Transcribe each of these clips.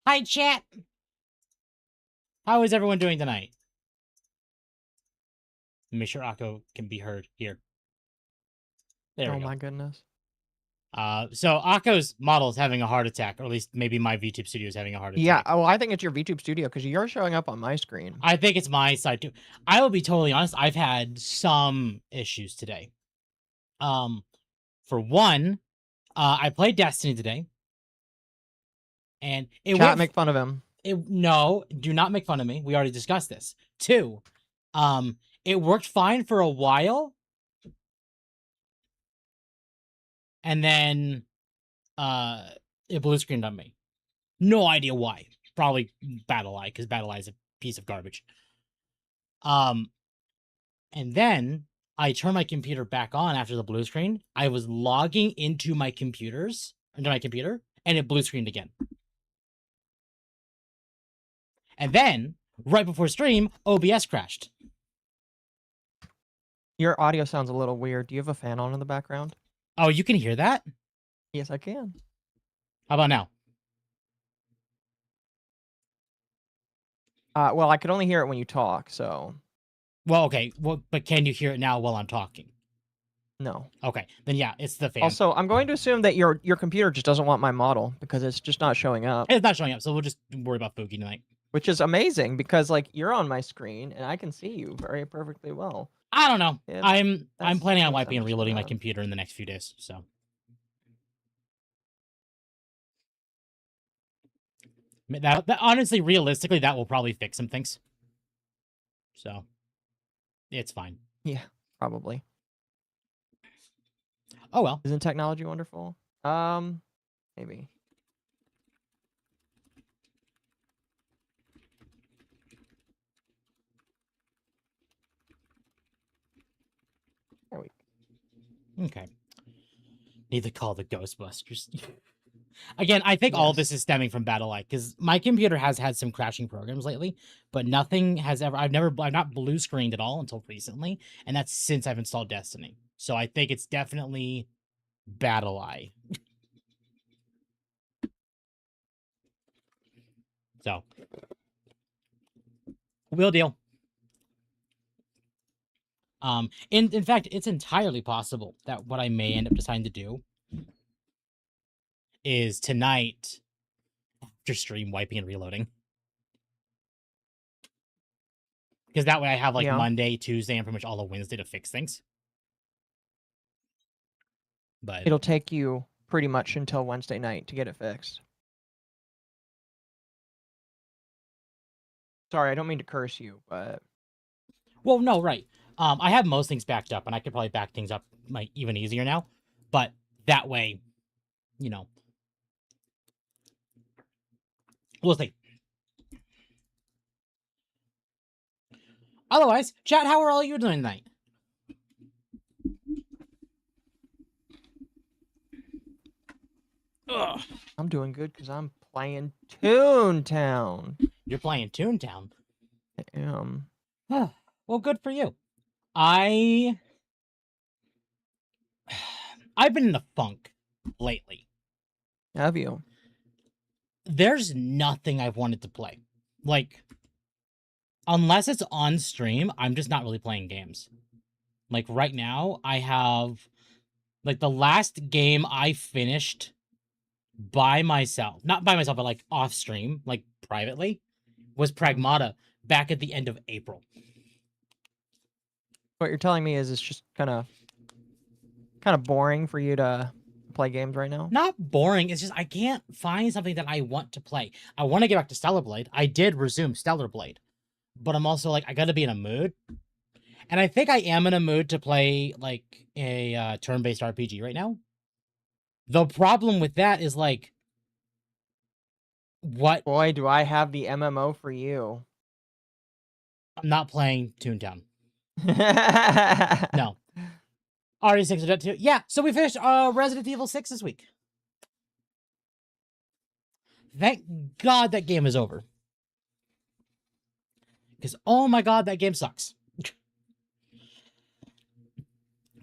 Hi, chat. How is everyone doing tonight? Make sure Akko can be heard here. There we go. Oh my goodness. So Akko's model is having a heart attack, or at least maybe my VTube studio is having a heart attack. Yeah, oh, I think it's your VTube studio because you're showing up on my screen. I think it's my side too. I will be totally honest. I've had some issues today. For one, I played Destiny today, and Chat, make fun of him. No, do not make fun of me. We already discussed this. Two, it worked fine for a while, and then it blue screened on me. No idea why. Probably BattleEye, because BattleEye is a piece of garbage. And And then I turned my computer back on after the blue screen. I was logging into my computer, and it blue screened again. And then, right before stream, OBS crashed. Your audio sounds a little weird. Do you have a fan on in the background? Oh, you can hear that? Yes, I can. How about now? Well, I could only hear it when you talk, so Well, okay. Well, but can you hear it now while I'm talking? no. Okay, then yeah, it's the fan. Also, I'm going to assume that your computer just doesn't want my model because it's just not showing up. It's not showing up, so we'll just worry about Boogie tonight. Which is amazing because like you're on my screen and I can see you very perfectly well. I don't know. Yeah, I'm planning on makes wiping and sense, reloading my computer in the next few days, so. That honestly, realistically, that will probably fix some things. So, it's fine. Yeah, probably. Oh well. Isn't technology wonderful? Maybe. There we go. Okay. Need to call the Ghostbusters. Again, I think all of this is stemming from BattleEye because my computer has had some crashing programs lately, but nothing has ever. I'm not blue screened at all until recently, and that's since I've installed Destiny. So I think it's definitely BattleEye. So, real deal. In fact, it's entirely possible that what I may end up deciding to do is tonight, after stream, wiping and reloading. Because that way I have like Monday, Tuesday, and pretty much all of Wednesday to fix things. But it'll take you pretty much until Wednesday night to get it fixed. Sorry, I don't mean to curse you, but well, no, right. I have most things backed up, and I could probably back things up like even easier now. But that way, you know, we'll see. Otherwise, chat, how are all you doing tonight? Ugh. I'm doing good because I'm playing Toontown. You're playing Toontown? I am. Well, good for you. I've been in a funk lately. Have you? There's nothing I've wanted to play. Like, unless it's on stream, I'm just not really playing games. Like, right now, I have... Like, the last game I finished by myself, not by myself, but like off stream, like privately, was Pragmata back at the end of April. What you're telling me is it's just kind of boring for you to play games right now? Not boring. It's just I can't find something that I want to play. I want to get back to Stellar Blade. I did resume Stellar Blade, but I'm also like, I got to be in a mood. And I think I am in a mood to play like a turn-based RPG right now. The problem with that is like, what? Boy, do I have the MMO for you. I'm not playing Toontown. No. RE6 2. Yeah, so we finished Resident Evil 6 this week. Thank God that game is over. Because, oh my God, that game sucks.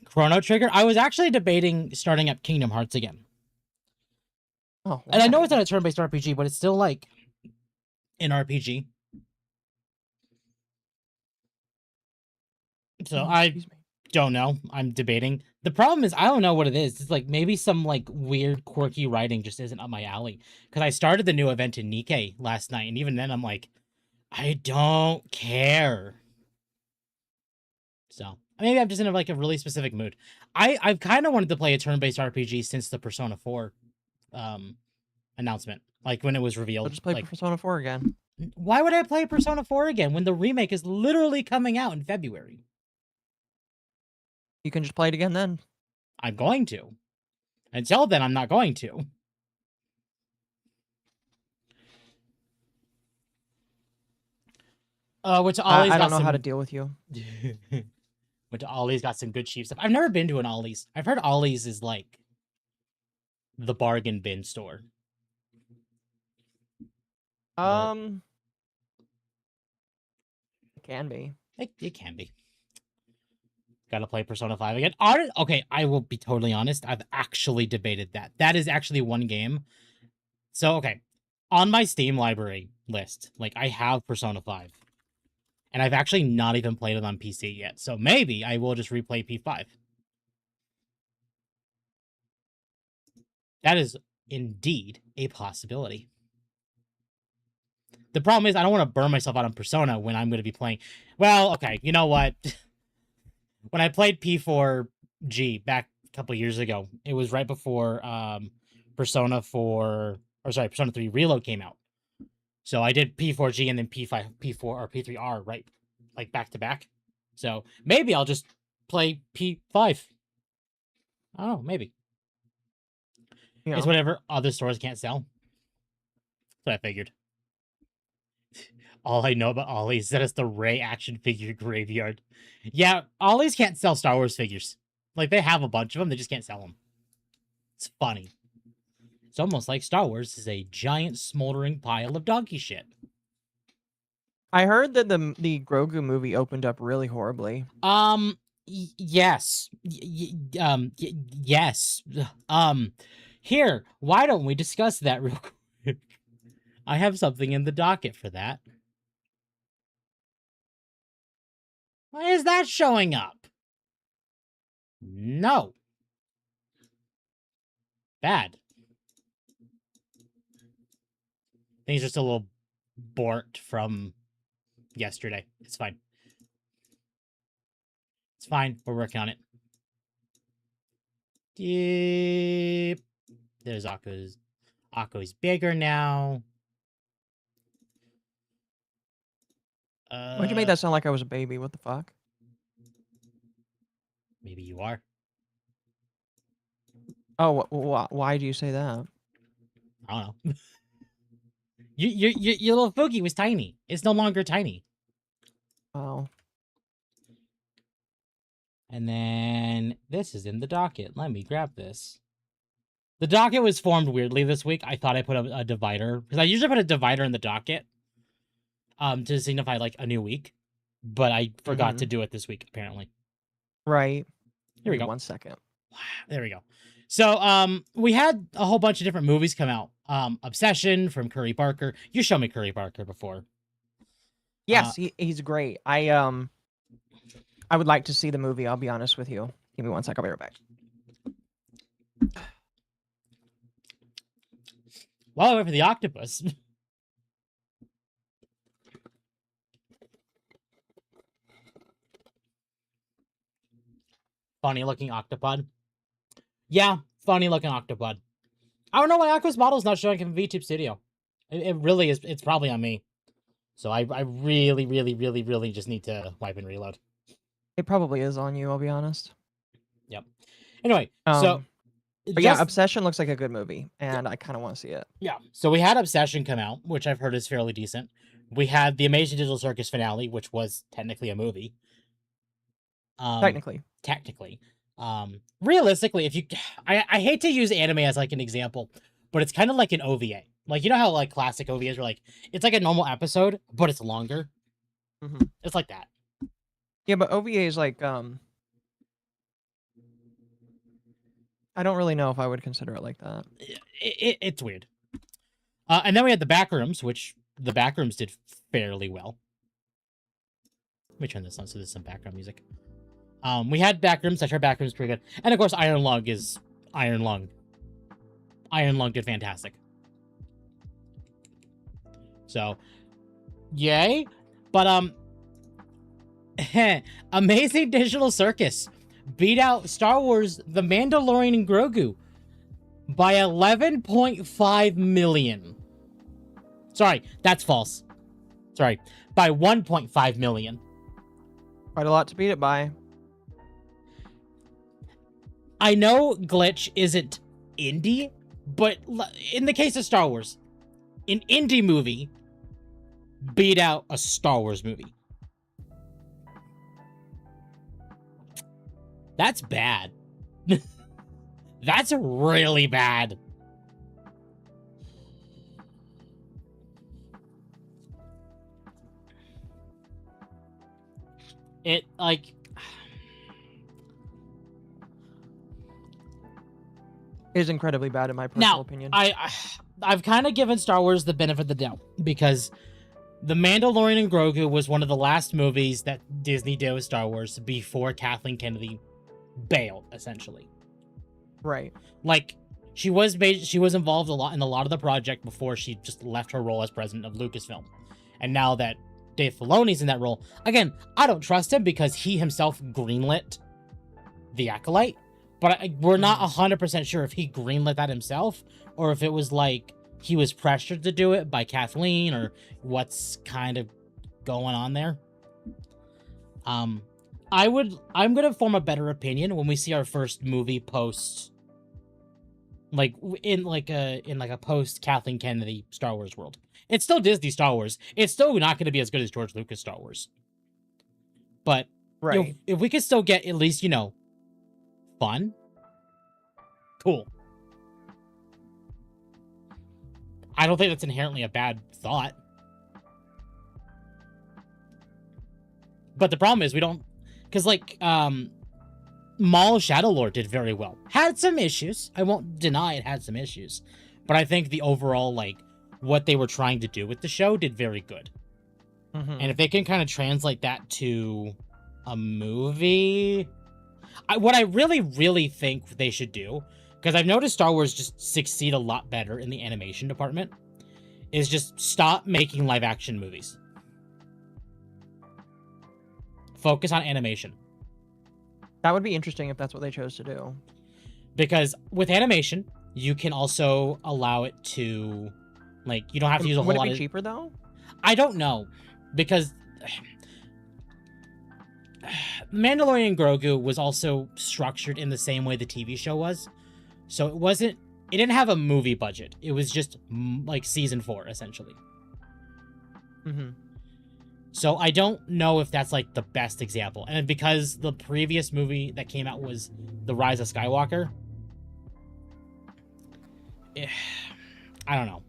Chrono Trigger. I was actually debating starting up Kingdom Hearts again. Oh, wow. And I know it's not a turn-based RPG, but it's still like an RPG. So I don't know. I'm debating. The problem is I don't know what it is. It's like maybe some like weird quirky writing just isn't up my alley. Because I started the new event in Nikkei last night, and even then I'm like, I don't care. So maybe I'm just in like a really specific mood. I've kind of wanted to play a turn-based RPG since the Persona 4 announcement. Like when it was revealed. I'll just play like, Persona 4 again. Why would I play Persona 4 again when the remake is literally coming out in February? You can just play it again then. I'm going to. Until then, I'm not going to. Which always I don't know how to deal with you. Went to Ollie's, got some good cheap stuff. I've never been to an Ollie's. I've heard Ollie's is like the bargain bin store. It can be. It can be. Gotta play Persona 5 again. Okay, I will be totally honest. I've actually debated that. That is actually one game. So, okay. On my Steam library list, like, I have Persona 5. And I've actually not even played it on PC yet. So maybe I will just replay P5. That is indeed a possibility. The problem is I don't want to burn myself out on Persona when I'm going to be playing. Well, okay, you know what? When I played P4G back a couple years ago, it was right before Persona 3 Reload came out. So I did P4G and then P5, P4 or P3R right, like back to back. So maybe I'll just play P5. Oh, maybe. You It's know, whatever other stores can't sell. That's what I figured. All I know about Ollie's is that it's the Ray action figure graveyard. Yeah, Ollie's can't sell Star Wars figures. Like, they have a bunch of them, they just can't sell them. It's funny. It's almost like Star Wars is a giant smoldering pile of donkey shit. I heard that the Grogu movie opened up really horribly. Yes. Yes. Here, why don't we discuss that real quick? I have something in the docket for that. Why is that showing up? No. Bad. Things are still a little borked from yesterday. It's fine. It's fine. We're working on it. Yep. There's Akko's. Akko's bigger now. Why'd you make that sound like I was a baby? What the fuck? Maybe you are. Oh, why do you say that? I don't know. Your little Foogie was tiny. It's no longer tiny. Oh. And then this is in the docket. Let me grab this. The docket was formed weirdly this week. I thought I put a divider, because I usually put a divider in the docket to signify like a new week, but I forgot to do it this week apparently. Right. Here we go. 1 second. Wow, there we go. So we had a whole bunch of different movies come out. Obsession from Curry Barker. You showed me Curry Barker before. Yes, he's great. I would like to see the movie, I'll be honest with you. Give me 1 sec, I'll be right back. While I wait for the octopus. Funny looking octopod. Yeah, funny looking octopod. I don't know why Aqua's model is not showing up in VTube Studio. It really is. It's probably on me. So I really, really, really, really just need to wipe and reload. It probably is on you, I'll be honest. Yep. Anyway, so... But yeah, Obsession looks like a good movie, and I kind of want to see it. Yeah. So we had Obsession come out, which I've heard is fairly decent. We had the Amazing Digital Circus finale, which was technically a movie. Technically. Realistically, if you... I hate to use anime as like an example, but it's kind of like an OVA. Like, you know how like classic OVAs are like, it's like a normal episode, but it's longer? Mm-hmm. It's like that. Yeah, but OVA is like, I don't really know if I would consider it like that. It's weird. And then we had the Backrooms, which the Backrooms did fairly well. Let me turn this on so there's some background music. We had Backrooms. I tried Backrooms pretty good. And of course, Iron Lung is Iron Lung. Iron Lung did fantastic. So, yay. But, Amazing Digital Circus beat out Star Wars The Mandalorian and Grogu by 11.5 million. Sorry, that's false. Sorry, by 1.5 million. Quite a lot to beat it by. I know Glitch isn't indie, but in the case of Star Wars, an indie movie beat out a Star Wars movie. That's bad. That's really bad. It, like... It is incredibly bad in my personal opinion. I've kind of given Star Wars the benefit of the doubt, because The Mandalorian and Grogu was one of the last movies that Disney did with Star Wars before Kathleen Kennedy bailed, essentially. Right. Like, she was involved a lot in a lot of the project before she just left her role as president of Lucasfilm. And now that Dave Filoni's in that role, again, I don't trust him because he himself greenlit The Acolyte, but we're not 100% sure if he greenlit that himself or if it was like he was pressured to do it by Kathleen or what's kind of going on there. I'm gonna form a better opinion when we see our first movie post, like in a post Kathleen Kennedy Star Wars world. It's still Disney Star Wars. It's still not going to be as good as George Lucas Star Wars. But right, if we could still get at least, fun, cool. I don't think that's inherently a bad thought. But the problem is we don't, because Maul Shadowlord did very well. Had some issues. I won't deny it had some issues. But I think the overall, what they were trying to do with the show did very good. Mm-hmm. And if they can kind of translate that to a movie, what I really, really think they should do, because I've noticed Star Wars just succeed a lot better in the animation department, is just stop making live action movies. Focus on animation. That would be interesting if that's what they chose to do. Because with animation, you can also allow it to, you don't have to use a whole lot of... Would it be cheaper, though? I don't know. Because Mandalorian and Grogu was also structured in the same way the TV show was. So it didn't have a movie budget. It was just, season 4, essentially. Mm-hmm. So I don't know if that's, the best example. And because the previous movie that came out was The Rise of Skywalker, I don't know.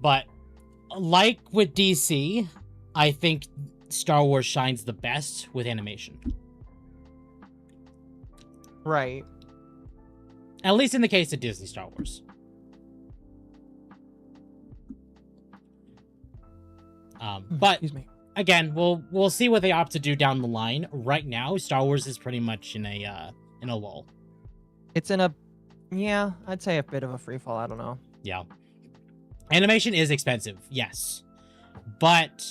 But, like with DC, I think Star Wars shines the best with animation. Right. At least in the case of Disney Star Wars. But excuse me. Again, we'll see what they opt to do down the line. Right now, Star Wars is pretty much in a lull. It's in I'd say a bit of a free fall. I don't know. Yeah. Animation is expensive, yes. But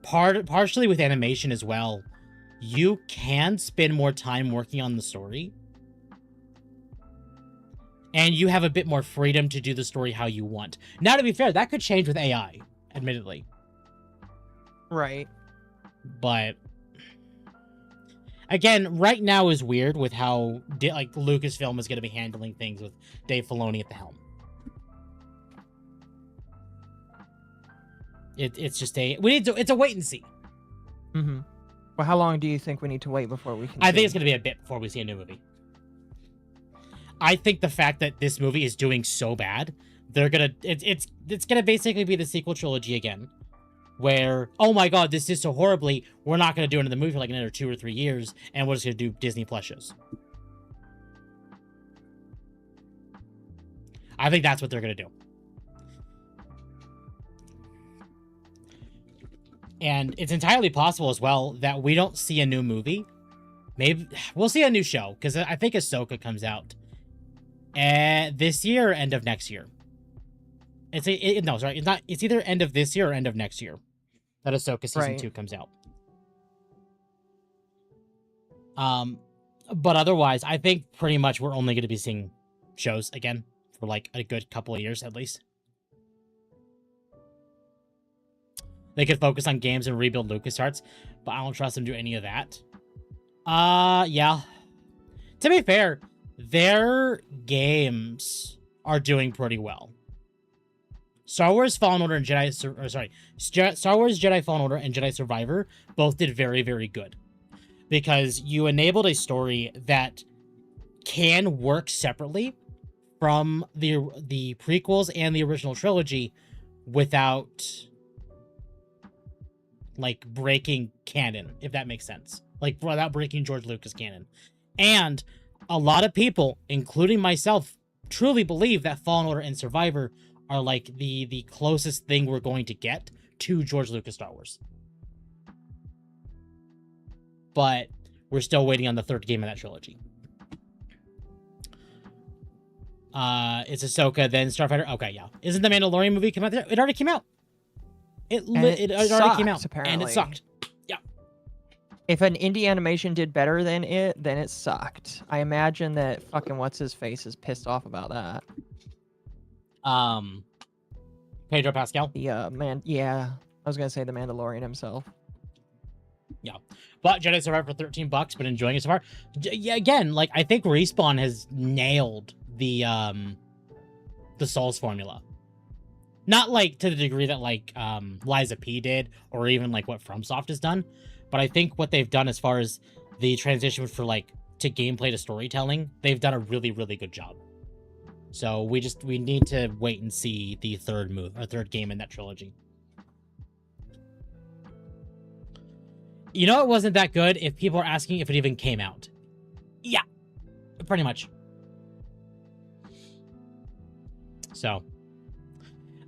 partially with animation as well, you can spend more time working on the story. And you have a bit more freedom to do the story how you want. Now, to be fair, that could change with AI, admittedly. Right. But again, right now is weird with how Lucasfilm is going to be handling things with Dave Filoni at the helm. It's just it's a wait and see. Mm-hmm. Well, how long do you think we need to wait before we can? I think it's going to be a bit before we see a new movie. I think the fact that this movie is doing so bad, it's gonna basically be the sequel trilogy again, where, oh my god, this is so horribly, we're not gonna do another movie for another 2 or 3 years, and we're just gonna do Disney Plus shows. I think that's what they're gonna do. And it's entirely possible as well that we don't see a new movie. Maybe we'll see a new show, because I think Ahsoka comes out this year or end of next year. It's either end of this year or end of next year that Ahsoka season 2 comes out. But otherwise, I think pretty much we're only going to be seeing shows again for a good couple of years at least. They could focus on games and rebuild LucasArts, but I don't trust them to do any of that. Yeah. To be fair, their games are doing pretty well. Star Wars Fallen Order and Star Wars Jedi Fallen Order and Jedi Survivor both did very, very good. because you enabled a story that can work separately from the prequels and the original trilogy without like breaking canon, if that makes sense. Like without breaking George Lucas canon. And a lot of people, including myself, truly believe that Fallen Order and Survivor are like the closest thing we're going to get to George Lucas Star Wars. But we're still waiting on the third game of that trilogy. It's Ahsoka, then Starfighter. Okay, yeah. Isn't the Mandalorian movie come out there? It already came out. It already came out, apparently. and it sucked. Yeah. If an indie animation did better than it, then it sucked. I imagine that fucking what's his face is pissed off about that. Pedro Pascal. Yeah, I was gonna say the Mandalorian himself. Yeah, but Jedi Survivor for $13, but enjoying it so far. Yeah, again, like I think Respawn has nailed the Souls formula. Not like to the degree that like Liza P did, or even like what FromSoft has done, but I think what they've done as far as the transition for like to gameplay to storytelling, they've done a really, really good job. So we need to wait and see the third game in that trilogy. You know, it wasn't that good if people are asking if it even came out. Yeah, pretty much. So,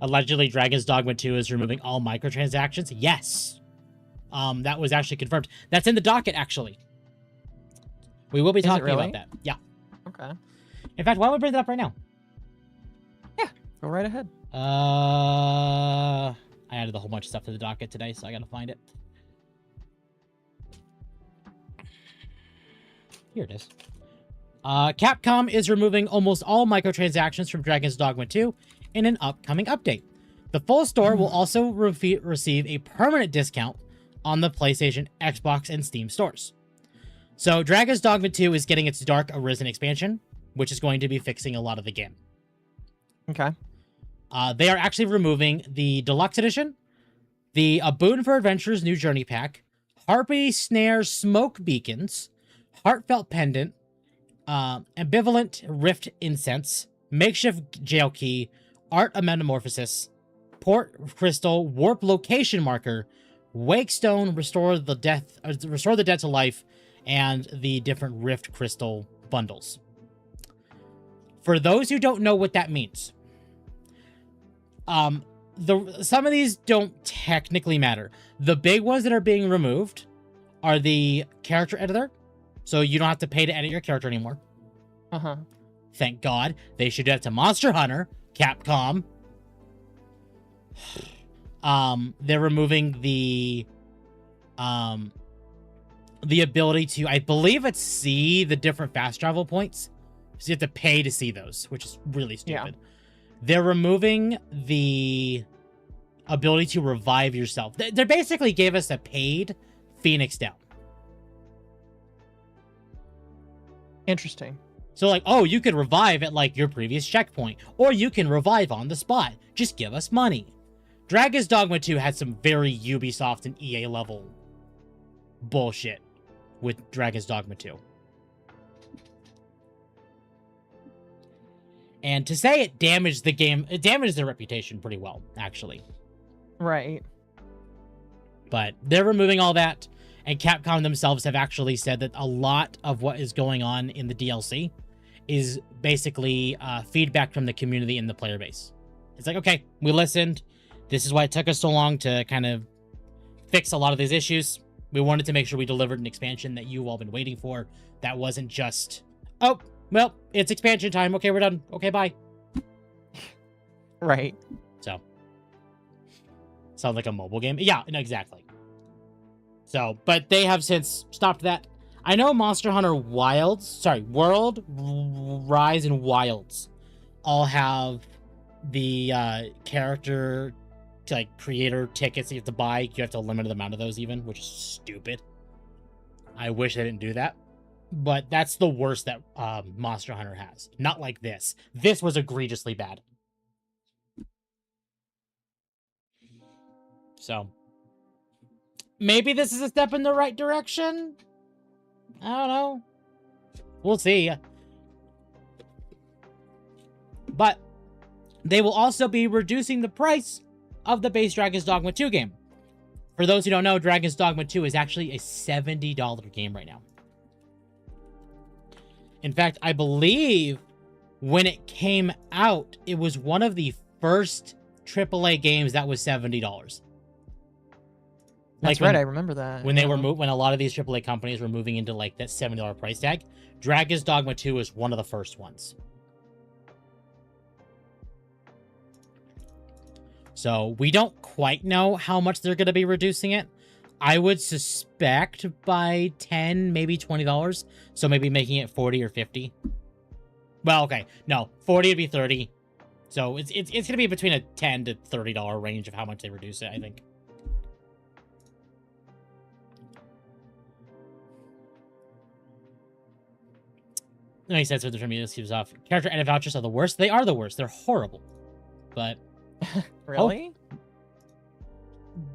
allegedly, Dragon's Dogma 2 is removing all microtransactions. Yes. That was actually confirmed. That's in the docket, actually. We will be talking about that. Yeah. Okay. In fact, why don't we bring that up right now? Yeah, go right ahead. I added a whole bunch of stuff to the docket today, so I gotta find it. Here it is. Capcom is removing almost all microtransactions from Dragon's Dogma 2 in an upcoming update. The full store will also receive a permanent discount on the PlayStation, Xbox, and Steam stores. So Dragon's Dogma 2 is getting its Dark Arisen expansion, which is going to be fixing a lot of the game. Okay. They are actually removing the Deluxe Edition, the A Boon for Adventure's new Journey Pack, Harpy Snare Smoke Beacons, Heartfelt Pendant, Ambivalent Rift Incense, Makeshift Jail Key, Art of Metamorphosis, Port Crystal, Warp Location Marker, Wakestone, Restore the Dead to Life, and the different Rift Crystal bundles. For those who don't know what that means, some of these don't technically matter. The big ones that are being removed are the character editor, so you don't have to pay to edit your character anymore. Uh-huh. Thank God. They should do that to Monster Hunter, Capcom. They're removing the ability to, I believe it's see the different fast travel points. So you have to pay to see those, which is really stupid. Yeah. They're removing the ability to revive yourself. They basically gave us a paid Phoenix Down. Interesting. So like, oh, you could revive at like your previous checkpoint, or you can revive on the spot. Just give us money. Dragon's Dogma 2 had some very Ubisoft and EA level bullshit with Dragon's Dogma 2. And to say it damaged the game, it damaged their reputation pretty well, actually. Right. But they're removing all that, and Capcom themselves have actually said that a lot of what is going on in the DLC is basically feedback from the community and the player base. It's like, okay, we listened. This is why it took us so long to kind of fix a lot of these issues. We wanted to make sure we delivered an expansion that you've all been waiting for. That wasn't just, oh, well, it's expansion time. Okay, we're done. Okay, bye. Right. So, sounds like a mobile game. Yeah, no, exactly. So, but they have since stopped that. I know Monster Hunter World, Rise, and Wilds all have the character, like, creator tickets you have to buy. You have to limit the amount of those even, which is stupid. I wish they didn't do that. But that's the worst that Monster Hunter has. Not like this. This was egregiously bad. So, maybe this is a step in the right direction? I don't know. We'll see. But they will also be reducing the price of the base Dragon's Dogma 2 game. For those who don't know, Dragon's Dogma 2 is actually a $70 game right now. In fact, I believe when it came out, it was one of the first AAA games that was $70. That's right, I remember that. When they were when a lot of these AAA companies were moving into like that $70 price tag, Dragon's Dogma 2 was one of the first ones. So we don't quite know how much they're going to be reducing it. I would suspect by $10, maybe $20. So maybe making it 40 or 50. Well, okay. No, 40 would be 30. So it's going to be between a $10 to $30 range of how much they reduce it, I think. He says with the community off. Character edit vouchers are the worst. They are the worst. They're horrible. But really? Oh,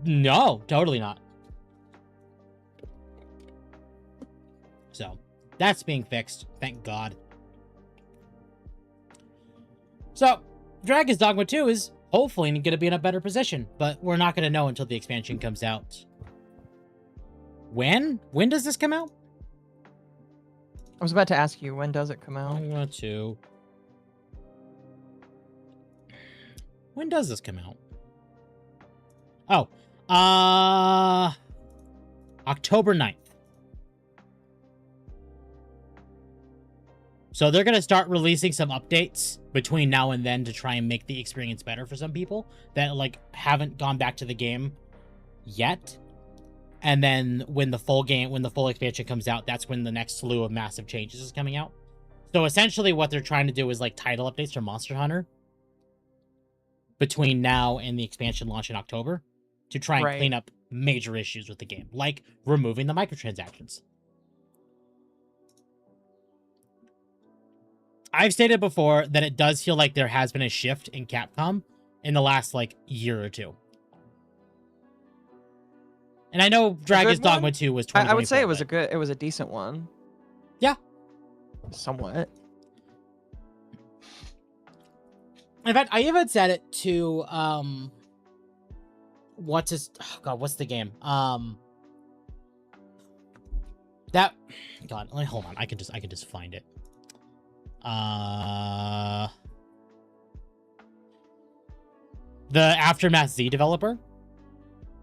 no, totally not. So that's being fixed. Thank God. So Dragon's Dogma 2 is hopefully going to be in a better position, but we're not going to know until the expansion comes out. When? When does this come out? I was about to ask you, when does it come out? When does this come out? Oh, October 9th. So they're going to start releasing some updates between now and then to try and make the experience better for some people that like haven't gone back to the game yet. And then when the full expansion comes out, that's when the next slew of massive changes is coming out. So essentially what they're trying to do is like title updates for Monster Hunter between now and the expansion launch in October to try and clean up major issues with the game, like removing the microtransactions. I've stated before that it does feel like there has been a shift in Capcom in the last like year or two. And I know Dragon's Dogma 2 was 2024. I would say it was a decent one. Yeah. Somewhat. In fact, I even said it to what's the game? Hold on, I can just find it. The Aftermath Z developer.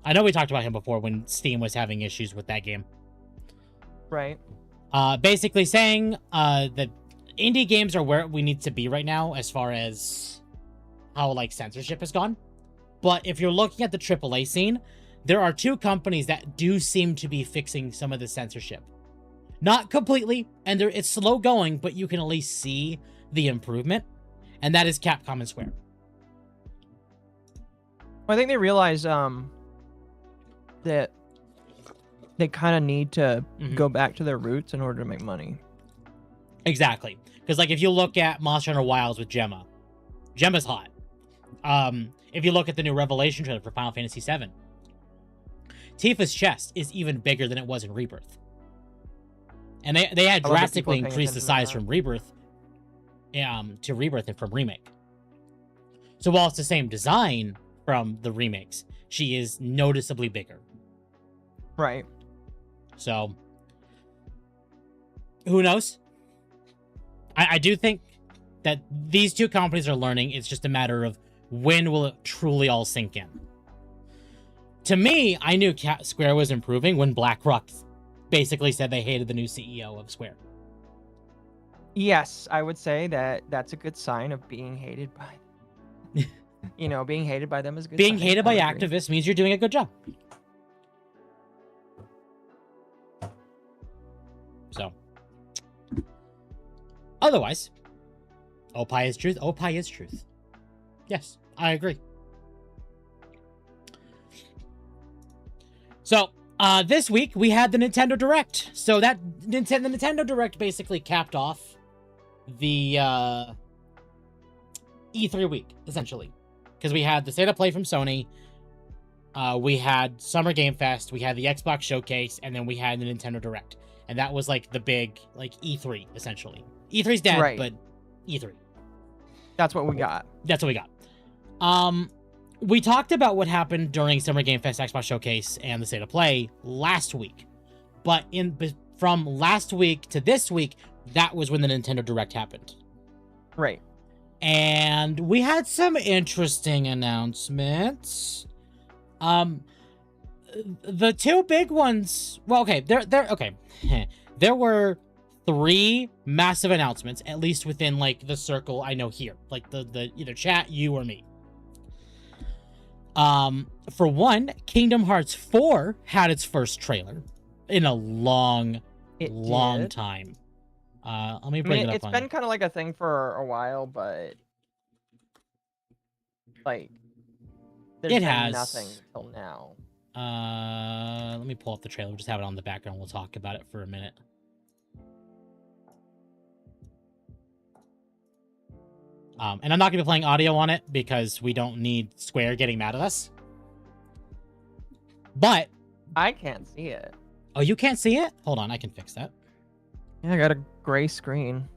I know we talked about him before when Steam was having issues with that game. Right. Basically saying that indie games are where we need to be right now as far as how like censorship has gone. But if you're looking at the AAA scene, there are two companies that do seem to be fixing some of the censorship. Not completely, and it's slow going, but you can at least see the improvement. And that is Capcom and Square. Well, I think they realize that they kind of need to go back to their roots in order to make money. Exactly. Because like if you look at Monster Hunter Wilds with Gemma, Gemma's hot. If you look at the new Revelation trailer for Final Fantasy VII, Tifa's chest is even bigger than it was in Rebirth. And they had drastically increased the size from Rebirth to Rebirth and from Remake. So while it's the same design from the remakes, she is noticeably bigger. Right. So, who knows? I do think that these two companies are learning. It's just a matter of when will it truly all sink in. To me, I knew Square was improving when BlackRock basically said they hated the new CEO of Square. Yes, I would say that that's a good sign of being hated by... being hated by them is good. Being hated by activists means you're doing a good job. So, otherwise, Opie is truth. Opie is truth. Yes, I agree. So, this week we had the Nintendo Direct. So the Nintendo Direct basically capped off the E3 week, essentially. Because we had the State of Play from Sony, we had Summer Game Fest, we had the Xbox Showcase, and then we had the Nintendo Direct. and that was like the big like E3 essentially. E3's dead, Right. but E3. That's what we got. That's what we got. We talked about what happened during Summer Game Fest Xbox Showcase and the State of Play last week, but from last week to this week, that was when the Nintendo Direct happened. Right. And we had some interesting announcements. The two big ones. Well, okay, okay. There were 3 massive announcements, at least within like the circle I know here, like the either chat, you or me. For one, Kingdom Hearts 4 had its first trailer in a long time. Let me bring it up. It's been kind of like a thing for a while, but like there's been nothing till now. Let me pull up the trailer. We'll just have it on the background. We'll talk about it for a minute. And I'm not going to be playing audio on it because we don't need Square getting mad at us. But I can't see it. Oh, you can't see it? Hold on, I can fix that. Yeah, I got a gray screen.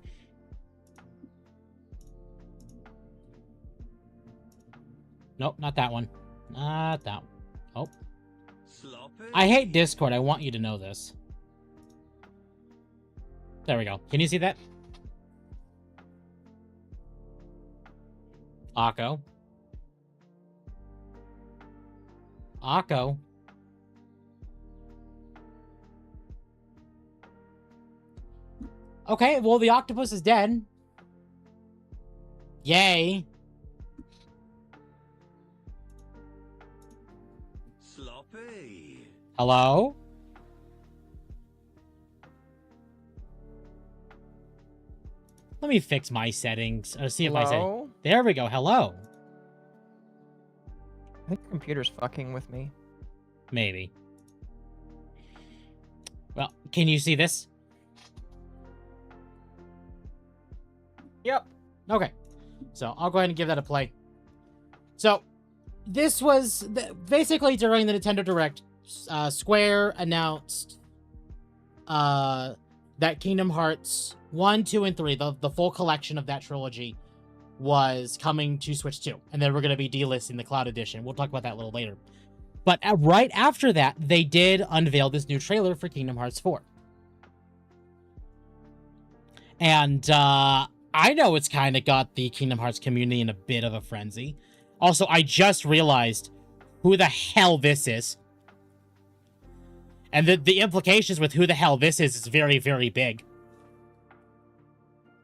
Nope, not that one. Not that one. Oh. I hate Discord. I want you to know this. There we go. Can you see that? Occo. Occo. Okay, well, the octopus is dead. Yay. Sloppy. Hello? Let me fix my settings. See if my settings. There we go. Hello. I think the computer's fucking with me. Maybe. Well, can you see this? Yep. Okay. So I'll go ahead and give that a play. So this was basically during the Nintendo Direct. Square announced that Kingdom Hearts 1, 2, and 3, the full collection of that trilogy, was coming to Switch 2. And then we're going to be delisting the Cloud Edition. We'll talk about that a little later. But right after that, they did unveil this new trailer for Kingdom Hearts 4. And I know it's kind of got the Kingdom Hearts community in a bit of a frenzy. Also, I just realized who the hell this is. And the implications with who the hell this is very, very big.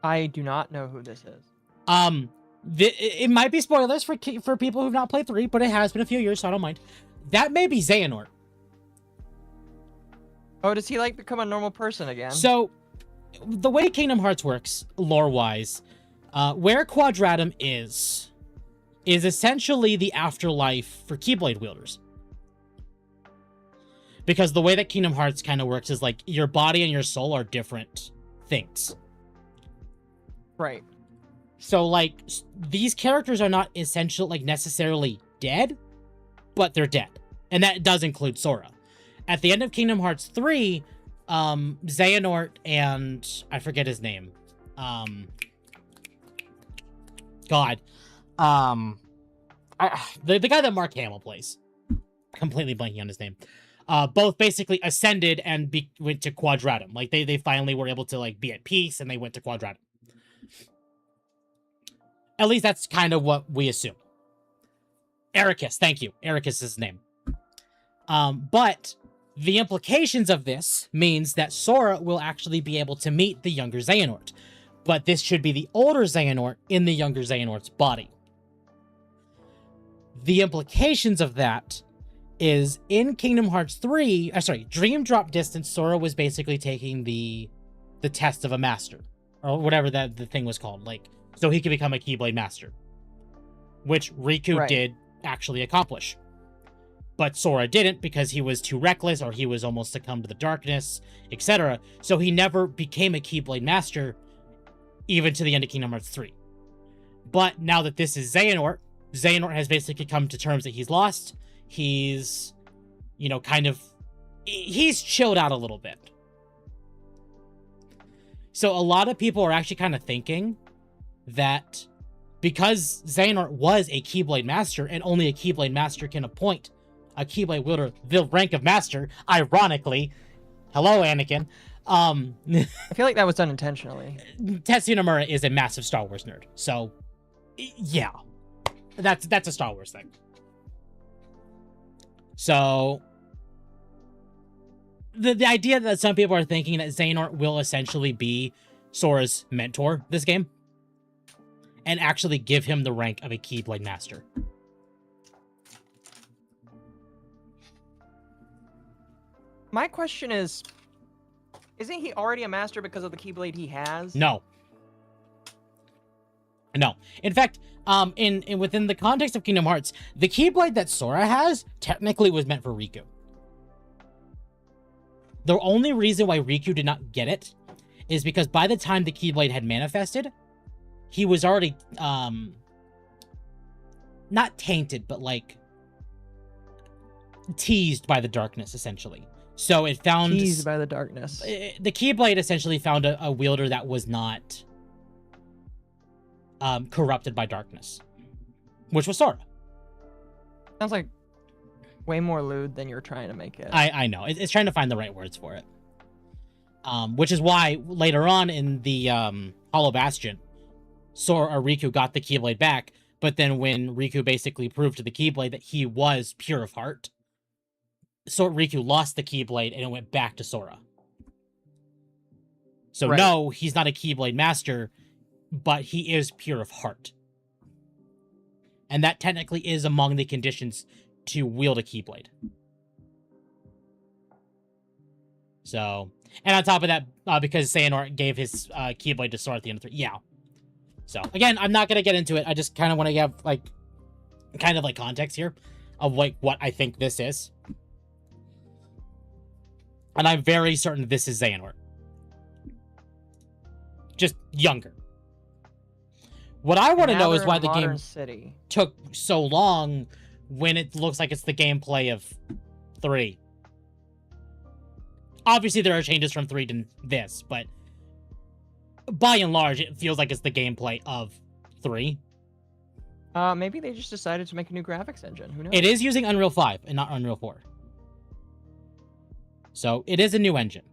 I do not know who this is. It might be spoilers for people who've not played 3, but it has been a few years, so I don't mind. That may be Xehanort. Oh, does he like become a normal person again? So, the way Kingdom Hearts works, lore-wise, where Quadratum is essentially the afterlife for Keyblade wielders. Because the way that Kingdom Hearts kind of works is like your body and your soul are different things. Right. So like these characters are not essential, like necessarily dead, but they're dead. And that does include Sora. At the end of Kingdom Hearts 3, Xehanort and I forget his name. The guy that Mark Hamill plays. Completely blanking on his name. Both basically ascended and went to Quadratum. Like they finally were able to like be at peace and they went to Quadratum. At least that's kind of what we assume. Ericus, thank you. Ericus is his name. But the implications of this means that Sora will actually be able to meet the younger Xehanort. But this should be the older Xehanort in the younger Xehanort's body. The implications of that is in Kingdom Hearts 3, Dream Drop Distance, Sora was basically taking the test of a master. Or whatever the thing was called. Like, so he could become a Keyblade Master. Which Riku did actually accomplish. But Sora didn't because he was too reckless or he was almost succumbed to the darkness, etc. So he never became a Keyblade Master even to the end of Kingdom Hearts 3. But now that this is Xehanort has basically come to terms that he's lost. He's, he's chilled out a little bit. So a lot of people are actually kind of thinking that because Xehanort was a Keyblade Master, and only a Keyblade Master can appoint a Keyblade wielder the rank of Master, ironically, hello Anakin, I feel like that was done intentionally. Tetsuya Nomura is a massive Star Wars nerd, so yeah, that's a Star Wars thing. So the idea that some people are thinking that Xehanort will essentially be Sora's mentor this game, and actually give him the rank of a Keyblade Master. My question is, isn't he already a master because of the Keyblade he has? No. No. In fact, in within the context of Kingdom Hearts, the Keyblade that Sora has technically was meant for Riku. The only reason why Riku did not get it is because by the time the Keyblade had manifested, he was already, not tainted, but like teased by the darkness, essentially. So it found... Teased by the darkness. The Keyblade essentially found a wielder that was not corrupted by darkness, which was Sora. Sounds like way more lewd than you're trying to make it. I know. It's trying to find the right words for it. Which is why later on in the Hollow Bastion, Sora or Riku got the Keyblade back, but then when Riku basically proved to the Keyblade that he was pure of heart, so Riku lost the Keyblade and it went back to Sora. So Right. No, he's not a Keyblade Master, but he is pure of heart. And that technically is among the conditions to wield a Keyblade. So, and on top of that, because Xehanort gave his Keyblade to Sora at the end of 3, yeah. So, again, I'm not going to get into it. I just kind of want to have, like, kind of, like, context here of, like, what I think this is. And I'm very certain this is Xehanort. Just younger. What I want to know is why the game took so long when it looks like it's the gameplay of 3. Obviously, there are changes from 3 to this, but by and large, it feels like it's the gameplay of 3. Maybe they just decided to make a new graphics engine. Who knows? It is using Unreal 5 and not Unreal 4. So, it is a new engine.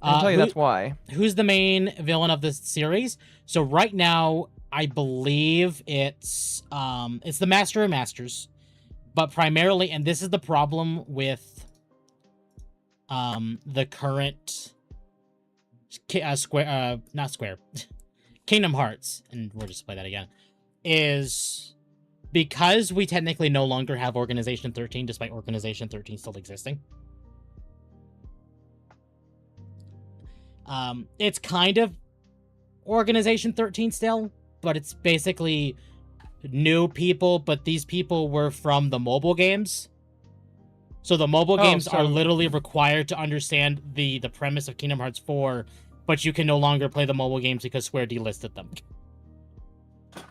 I'll tell you that's why. Who's the main villain of this series? So right now, I believe it's the Master of Masters, but primarily, and this is the problem with the current Kingdom Hearts, and we'll just play that again, is because we technically no longer have Organization 13, despite Organization 13 still existing. It's kind of Organization 13 still, but it's basically new people, but these people were from the mobile games. So the mobile games are literally required to understand the premise of Kingdom Hearts 4, but you can no longer play the mobile games because Square delisted them. Well,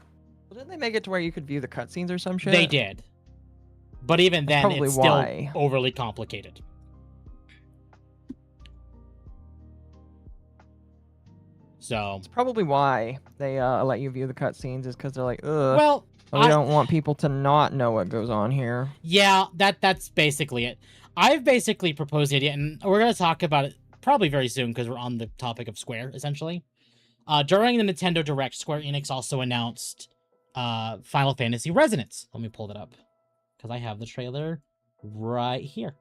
didn't they make it to where you could view the cutscenes or some shit? They did. But even then, it's still why. overly complicated. So It's probably why they let you view the cutscenes, is because they're like, ugh. well, We don't want people to not know what goes on here. yeah, that's basically it. I've basically proposed the idea, and we're going to talk about it probably very soon because we're on the topic of Square, essentially. During the Nintendo Direct, Square Enix also announced Final Fantasy Resonance. Let me pull that up because I have the trailer right here.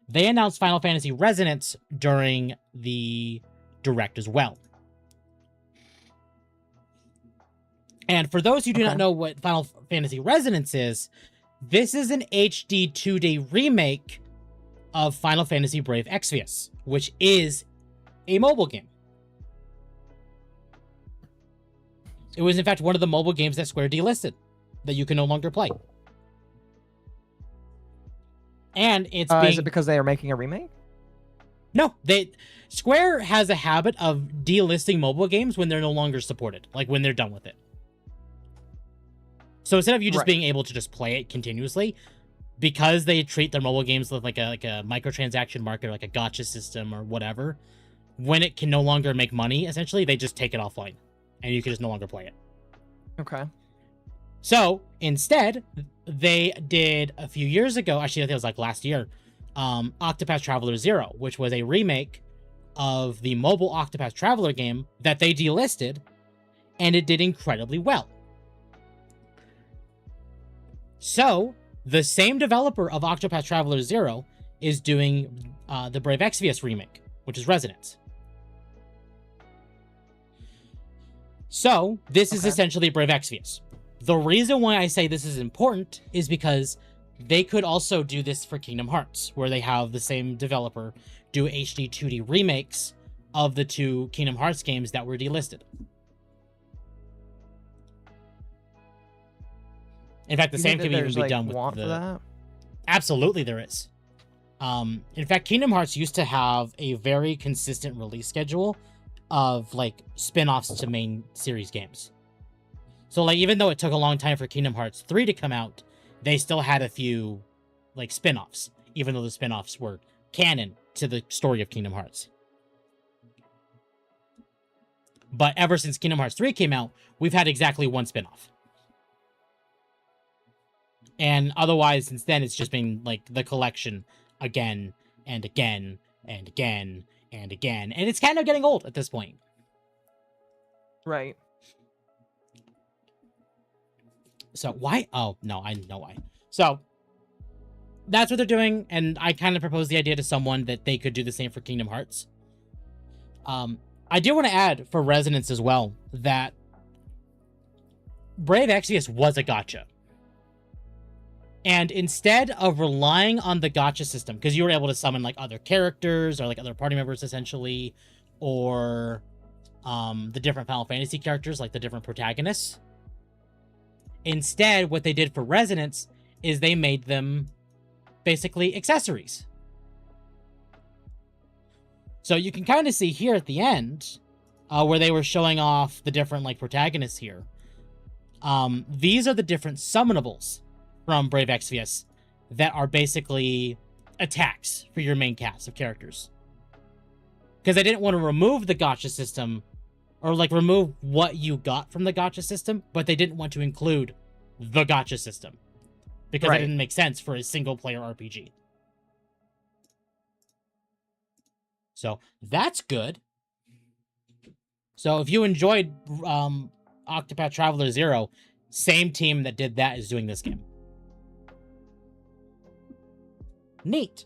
They announced Final Fantasy Resonance during the Direct as well. And for those who do not know what Final Fantasy Resonance is, this is an HD 2D remake of Final Fantasy Brave Exvius, which is a mobile game. It was, in fact, one of the mobile games that Square delisted, that you can no longer play. And it's being... Is it because they are making a remake? No, Square has a habit of delisting mobile games when they're no longer supported, like when they're done with it. So instead of you just being able to just play it continuously, because they treat their mobile games with like a microtransaction market, or like a gacha system or whatever, when it can no longer make money, essentially, they just take it offline. And you can just no longer play it. Okay. So, instead, they did a few years ago, actually, I think it was like last year, Octopath Traveler 0, which was a remake of the mobile Octopath Traveler game that they delisted, and it did incredibly well. So, the same developer of Octopath Traveler 0 is doing the Brave Exvius remake, which is Resonance. So, this is essentially Brave Exvius. The reason why I say this is important is because they could also do this for Kingdom Hearts, where they have the same developer do HD 2D remakes of the two Kingdom Hearts games that were delisted. In fact, the same can even be done with the... that? Absolutely there is. In fact, Kingdom Hearts used to have a very consistent release schedule of, like, spin-offs to main series games. So, like, even though it took a long time for Kingdom Hearts 3 to come out, they still had a few, like, spin-offs, even though the spin-offs were canon to the story of Kingdom Hearts. But ever since Kingdom Hearts 3 came out, we've had exactly one spin-off. And otherwise, since then, it's just been, like, the collection again and again and again and again. And it's kind of getting old at this point. Right. So why? Oh, no, I know why. So that's what they're doing. And I kind of proposed the idea to someone that they could do the same for Kingdom Hearts. I do want to add for Resonance as well that Brave Exvius was a gacha. And instead of relying on the gacha system, because you were able to summon like other characters or like other party members essentially, or the different Final Fantasy characters, like the different protagonists. Instead, what they did for Resonance is they made them basically accessories. So you can kind of see here at the end where they were showing off the different like protagonists here. These are the different summonables from Brave Exvius that are basically attacks for your main cast of characters. Because they didn't want to remove the gacha system or like remove what you got from the gacha system, but they didn't want to include the gacha system because it didn't make sense for a single player RPG. So that's good. So if you enjoyed Octopath Traveler 0, same team that did that is doing this game. Neat.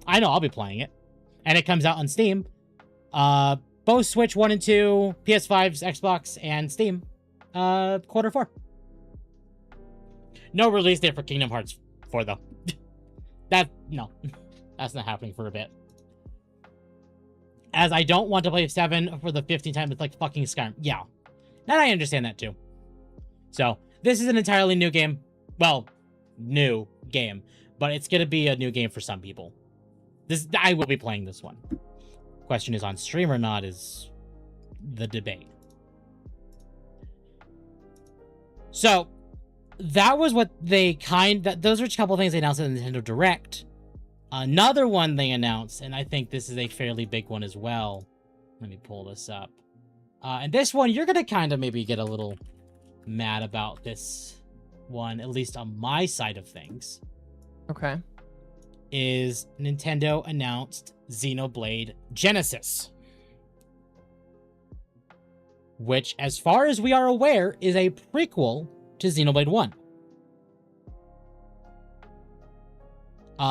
I know I'll be playing it. And it comes out on Steam. Both Switch 1 and 2, PS5, Xbox, and Steam. Q4. No release date for Kingdom Hearts 4, though. No. That's not happening for a bit. As I don't want to play 7 for the 15th time with, like, fucking Skyrim. Yeah. And I understand that, too. So, this is an entirely new game. Well, new game. But it's going to be a new game for some people. I will be playing this one. Question is on stream or not is the debate. So, that was what they those are a couple things they announced at the Nintendo Direct. Another one they announced, and I think this is a fairly big one as well. Let me pull this up. And this one, you're going to kind of maybe get a little mad about this one, at least on my side of things. Okay. Is Nintendo announced Xenoblade Genesis. Which, as far as we are aware, is a prequel to Xenoblade 1.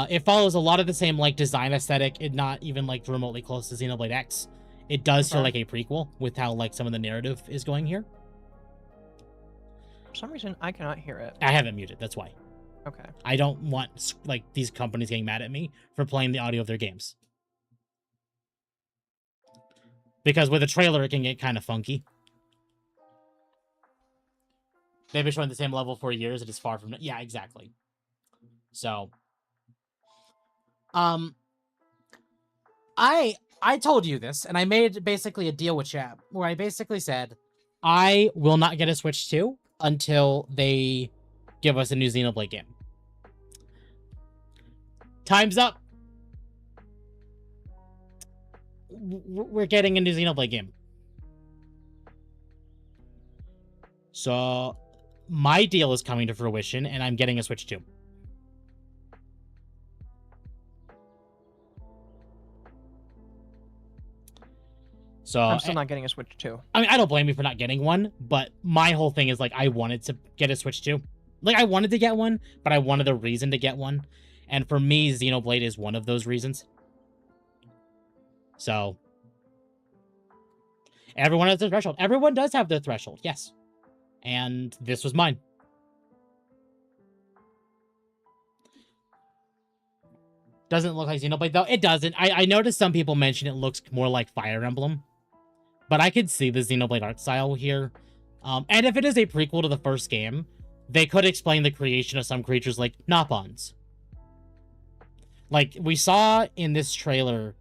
It follows a lot of the same like design aesthetic, it not even like remotely close to Xenoblade X. It does feel like a prequel with how like some of the narrative is going here. For some reason, I cannot hear it. I have it muted, that's why. Okay. I don't want like these companies getting mad at me for playing the audio of their games. Because with a trailer, it can get kind of funky. They've been showing the same level for years. It is far from... Yeah, exactly. So... I told you this, and I made basically a deal with Chab, where I basically said, I will not get a Switch 2 until they give us a new Xenoblade game. Time's up. we're getting a new Xenoblade game. So my deal is coming to fruition, and I'm getting a Switch 2. So I'm still not getting a Switch 2. I mean, I don't blame you for not getting one, but my whole thing is like I wanted to get a Switch 2. Like I wanted to get one, but I wanted a reason to get one. And for me, Xenoblade is one of those reasons. So everyone has their threshold. Everyone does have their threshold, yes. And this was mine. Doesn't look like Xenoblade, though. It doesn't. I noticed some people mention it looks more like Fire Emblem. But I could see the Xenoblade art style here. And if it is a prequel to the first game, they could explain the creation of some creatures like Nopons. Like, we saw in this trailer,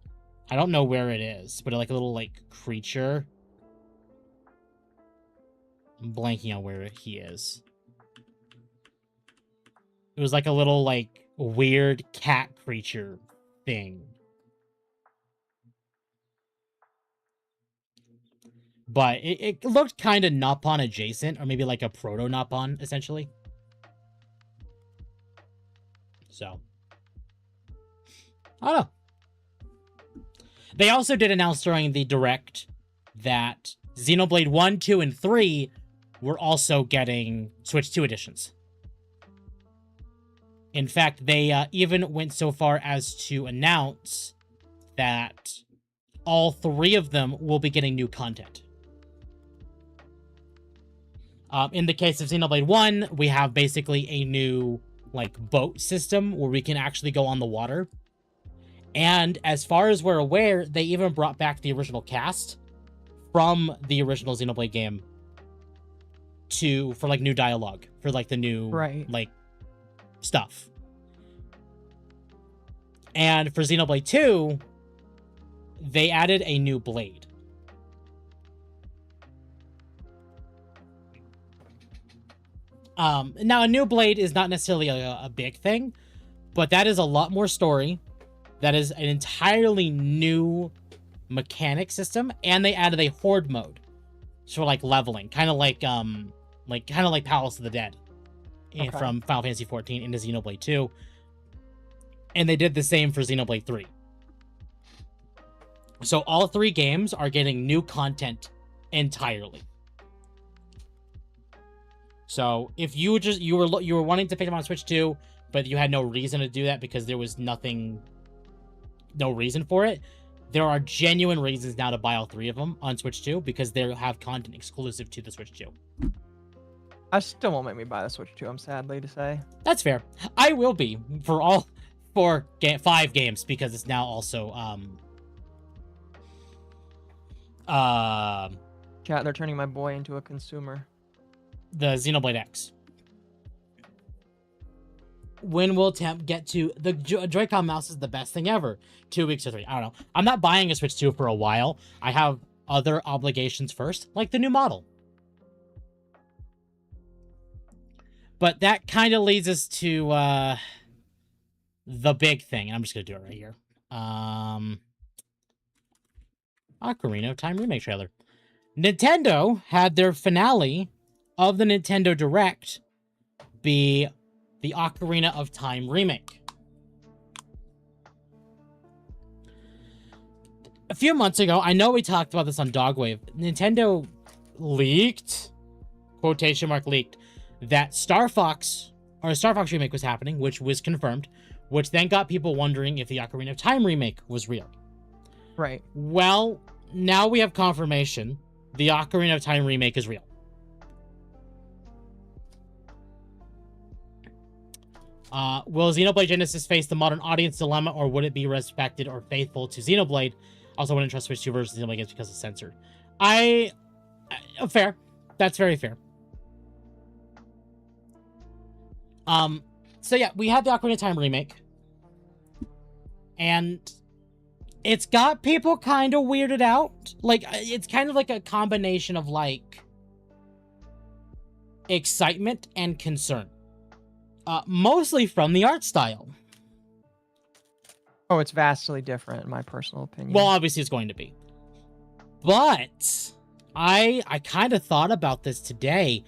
I don't know where it is, but like a little, like, creature. I'm blanking on where he is. It was like a little, like, weird cat creature thing. But it looked kind of Nopon adjacent, or maybe like a proto-Nopon, essentially. So, I don't know. They also did announce during the Direct that Xenoblade 1, 2, and 3 were also getting Switch 2 editions. In fact, they even went so far as to announce that all 3 of them will be getting new content. In the case of Xenoblade 1, we have basically a new, like, boat system where we can actually go on the water. And as far as we're aware, they even brought back the original cast from the original Xenoblade game for, like, new dialogue, for, like, the new, like, stuff. And for Xenoblade 2, they added a new blade. Now, a new blade is not necessarily a big thing, but that is a lot more story. That is an entirely new mechanic system, and they added a horde mode for like leveling, kind of like Palace of the Dead from Final Fantasy XIV into Xenoblade 2, and they did the same for Xenoblade 3. So all 3 games are getting new content entirely. So if you were wanting to pick them on Switch 2, but you had no reason to do that because there was no reason for it, there are genuine reasons now to buy all 3 of them on Switch 2 because they have content exclusive to the Switch 2. I still won't make me buy the Switch 2, I'm sadly to say. That's fair. I will be for all 5 games because it's now also Chat, they're turning my boy into a consumer. The Xenoblade X. When will Temp get to... The Joy-Con mouse is the best thing ever. 2 weeks or 3. I don't know. I'm not buying a Switch 2 for a while. I have other obligations first, like the new model. But that kind of leads us to the big thing. I'm just going to do it right here. Ocarina of Time Remake trailer. Nintendo had their finale of the Nintendo Direct be the Ocarina of Time Remake. A few months ago, I know we talked about this on Dogwave, Nintendo leaked, quotation mark leaked, that Star Fox Remake was happening, which was confirmed, which then got people wondering if the Ocarina of Time Remake was real. Right. Well, now we have confirmation the Ocarina of Time Remake is real. Will Xenoblade Genesis face the modern audience dilemma, or would it be respected or faithful to Xenoblade? Also, wouldn't trust Switch 2 versus Xenoblade games because it's censored. Fair. That's very fair. So yeah, we had the Ocarina of Time Remake. And it's got people kind of weirded out. Like, it's kind of like a combination of, like, excitement and concern. Mostly from the art style. Oh, it's vastly different in my personal opinion. Well, obviously it's going to be. But I kind of thought about this today.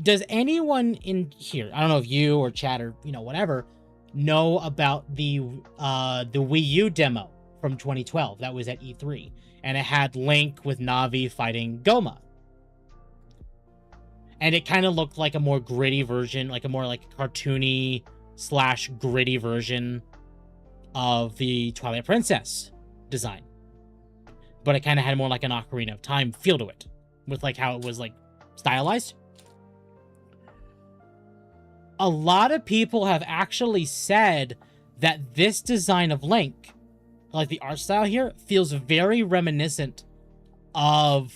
Does anyone in here, I don't know if you or chat or, whatever, know about the Wii U demo from 2012 that was at E3, and it had Link with Navi fighting Goma, and it kind of looked like a more gritty version, like a more like cartoony / gritty version of the Twilight Princess design, but it kind of had more like an Ocarina of Time feel to it, with like how it was like stylized. A lot of people have actually said that this design of Link, like the art style here, feels very reminiscent of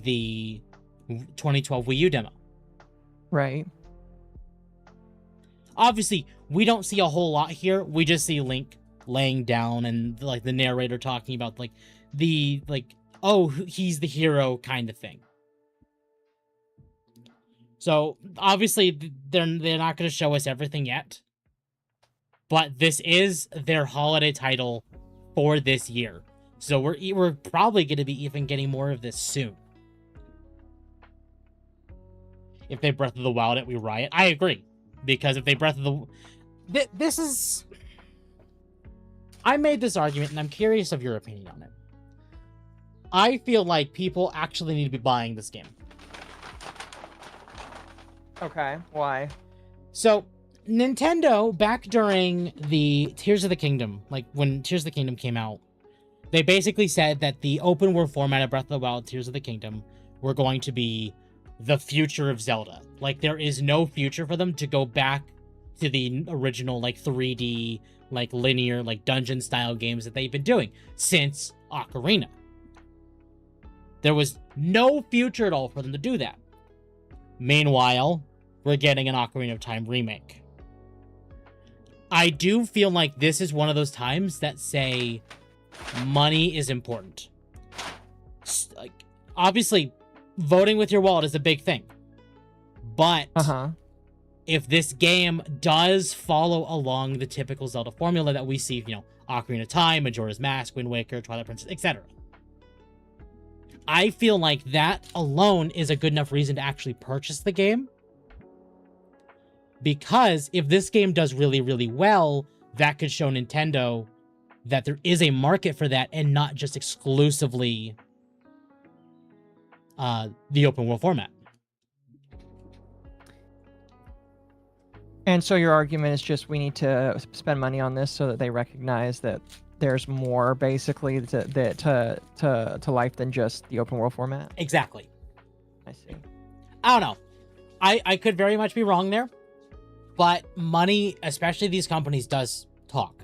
the 2012 Wii U demo. Right. Obviously, we don't see a whole lot here. We just see Link laying down and like the narrator talking about like the oh, he's the hero kind of thing. So obviously they're not going to show us everything yet, but this is their holiday title for this year. So we're probably going to be even getting more of this soon. If they Breath of the Wild it, we riot. I agree, because if they Breath of the this is, I made this argument and I'm curious of your opinion on it. I feel like people actually need to be buying this game. Okay, why? So, Nintendo, back during the Tears of the Kingdom, like when Tears of the Kingdom came out, they basically said that the open world format of Breath of the Wild, Tears of the Kingdom, were going to be the future of Zelda. Like, there is no future for them to go back to the original, like, 3D, like, linear, like, dungeon-style games that they've been doing since Ocarina. There was no future at all for them to do that. Meanwhile, we're getting an Ocarina of Time remake. I do feel like this is one of those times that say money is important. Like, obviously, voting with your wallet is a big thing. But if this game does follow along the typical Zelda formula that we see, Ocarina of Time, Majora's Mask, Wind Waker, Twilight Princess, etc., I feel like that alone is a good enough reason to actually purchase the game. Because if this game does really, really well, that could show Nintendo that there is a market for that and not just exclusively the open world format. And so your argument is just we need to spend money on this so that they recognize that there's more basically to life than just the open world format? Exactly. I see. I don't know. I could very much be wrong there. But money, especially these companies, does talk.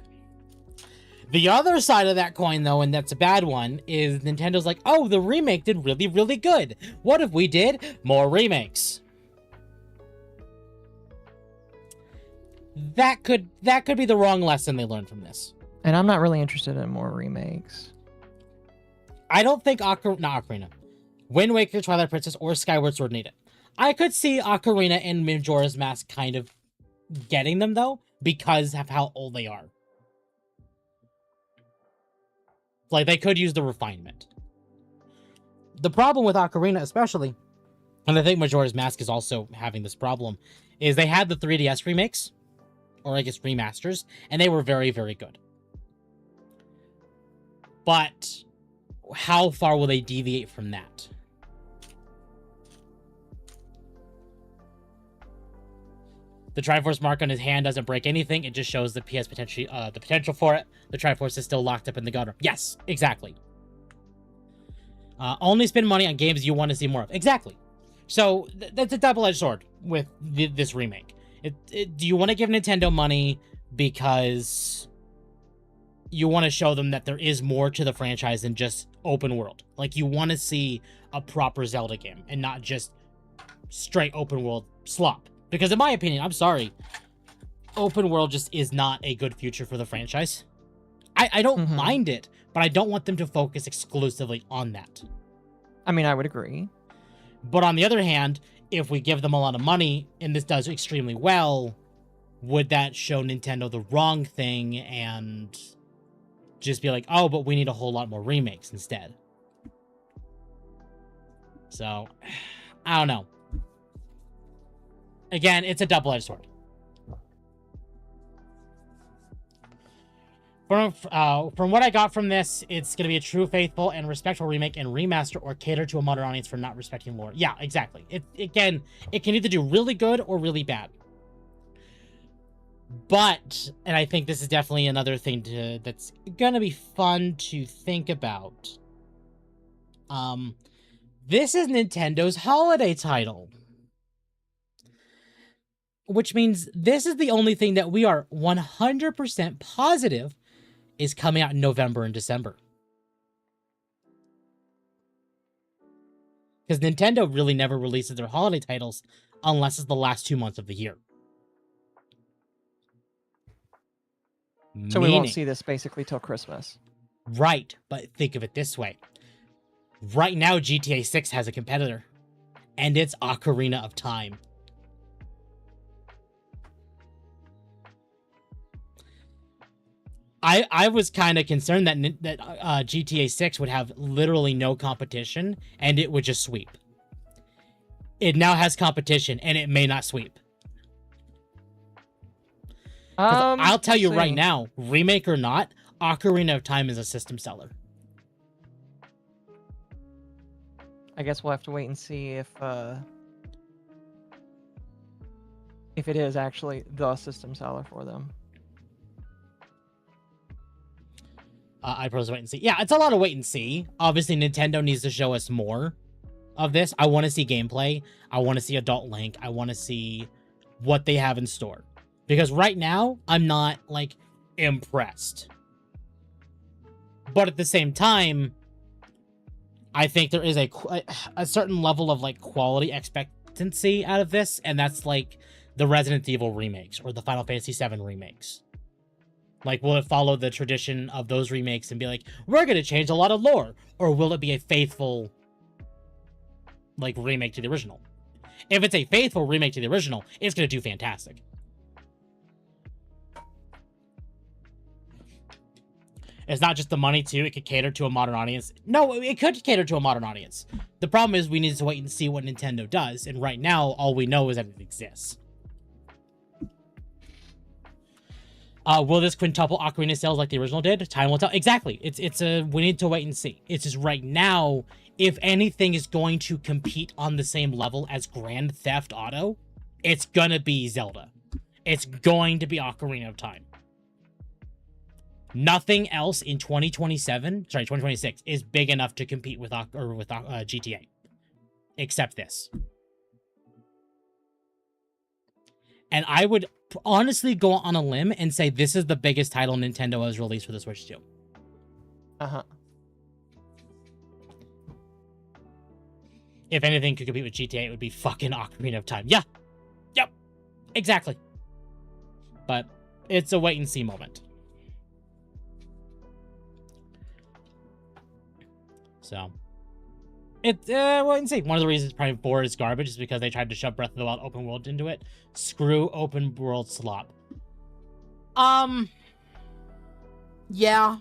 The other side of that coin, though, and that's a bad one, is Nintendo's like, oh, the remake did really, really good. What if we did more remakes? That could be the wrong lesson they learned from this. And I'm not really interested in more remakes. I don't think Ocarina, Wind Waker, Twilight Princess, or Skyward Sword need it. I could see Ocarina and Majora's Mask kind of getting them, though, because of how old they are. Like, they could use the refinement. The problem with Ocarina, especially, and I think Majora's Mask is also having this problem, is they had the 3DS remakes, or I guess remasters, and they were very, very good. But how far will they deviate from that? The Triforce mark on his hand doesn't break anything. It just shows the PS the potential for it. The Triforce is still locked up in the god room. Yes, exactly. Only spend money on games you want to see more of. Exactly. So that's a double-edged sword with this remake. Do you want to give Nintendo money because you want to show them that there is more to the franchise than just open world? Like, you want to see a proper Zelda game and not just straight open world slop. Because in my opinion, I'm sorry, open world just is not a good future for the franchise. I don't mind it, but I don't want them to focus exclusively on that. I mean, I would agree. But on the other hand, if we give them a lot of money and this does extremely well, would that show Nintendo the wrong thing and just be like, oh, but we need a whole lot more remakes instead. So, I don't know. Again, it's a double-edged sword. From what I got from this, it's going to be a true, faithful, and respectful remake and remaster, or cater to a modern audience for not respecting lore. Yeah, exactly. It can either do really good or really bad. But, and I think this is definitely another thing that's going to be fun to think about. This is Nintendo's holiday title. Which means this is the only thing that we are 100% positive is coming out in November and December. Because Nintendo really never releases their holiday titles unless it's the last 2 months of the year. So we won't see this basically till Christmas. Right, but think of it this way. Right now, GTA 6 has a competitor, and it's Ocarina of Time. I was kind of concerned that GTA 6 would have literally no competition, and it would just sweep. It now has competition, and it may not sweep. I'll tell you right now, remake or not, Ocarina of Time is a system seller. I guess we'll have to wait and see if it is actually the system seller for them. I'd probably wait and see. Yeah, it's a lot of wait and see. Obviously, Nintendo needs to show us more of this. I want to see gameplay. I want to see Adult Link. I want to see what they have in store. Because right now, I'm not, like, impressed. But at the same time, I think there is a certain level of, like, quality expectancy out of this. And that's, like, the Resident Evil remakes or the Final Fantasy VII remakes. Like, will it follow the tradition of those remakes and be like, we're going to change a lot of lore? Or will it be a faithful, like, remake to the original? If it's a faithful remake to the original, it's going to do fantastic. It's not just the money, too. It could cater to a modern audience. No, it could cater to a modern audience. The problem is we need to wait and see what Nintendo does. And right now, all we know is that it exists. Will this quintuple Ocarina sales like the original did? Time will tell. Exactly. We need to wait and see. It's just right now, if anything is going to compete on the same level as Grand Theft Auto, it's gonna be Zelda. It's going to be Ocarina of Time. Nothing else in 2026 is big enough to compete with GTA. Except this. And I would honestly go on a limb and say this is the biggest title Nintendo has released for the Switch 2. Uh-huh. If anything could compete with GTA, it would be fucking Ocarina of Time. Yeah. Yep. Exactly. But it's a wait and see moment. So, wait and see. One of the reasons probably 4 is garbage is because they tried to shove Breath of the Wild open world into it. Screw open world slop. Yeah.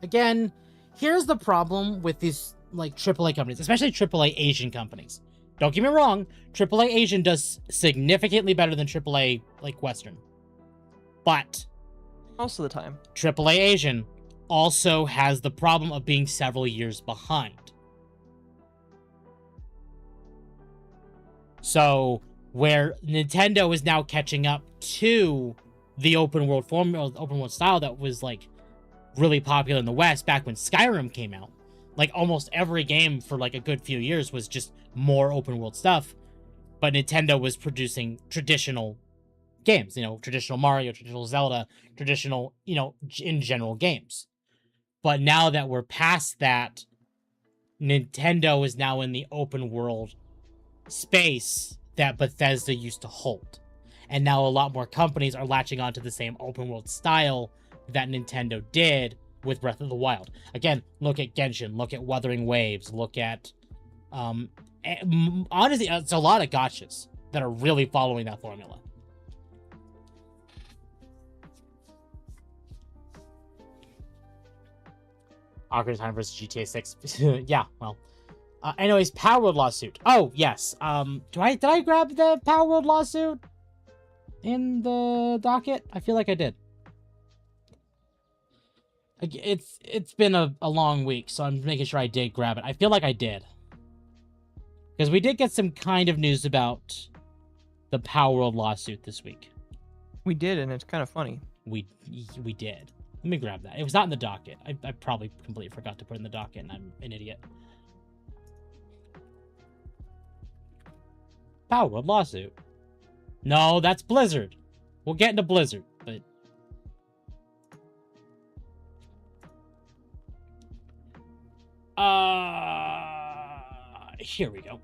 Again, here's the problem with these, like, AAA companies, especially AAA Asian companies. Don't get me wrong, AAA Asian does significantly better than AAA, like, Western. But most of the time, AAA Asian also has the problem of being several years behind. So, where Nintendo is now catching up to the open world formula, open world style that was, like, really popular in the West back when Skyrim came out. Like, almost every game for, like, a good few years was just more open world stuff. But Nintendo was producing traditional games, you know, traditional Mario, traditional Zelda, traditional, you know, in general games. But now that we're past that, Nintendo is now in the open world space that Bethesda used to hold. And now a lot more companies are latching onto the same open world style that Nintendo did with Breath of the Wild. Again, look at Genshin, look at Wuthering Waves, look at... honestly, it's a lot of gotchas that are really following that formula. Ocarina of Time versus GTA 6. Yeah, well. Anyways, Power World lawsuit. Oh, yes. Did I grab the Power World lawsuit in the docket? I feel like I did. It's been a long week, so I'm making sure I did grab it. I feel like I did. Because we did get some kind of news about the Power World lawsuit this week. We did, and it's kind of funny. We did. Let me grab that. It was not in the docket. I probably completely forgot to put it in the docket, and I'm an idiot. Power World lawsuit. No, that's Blizzard. We'll get into Blizzard, but... Here we go.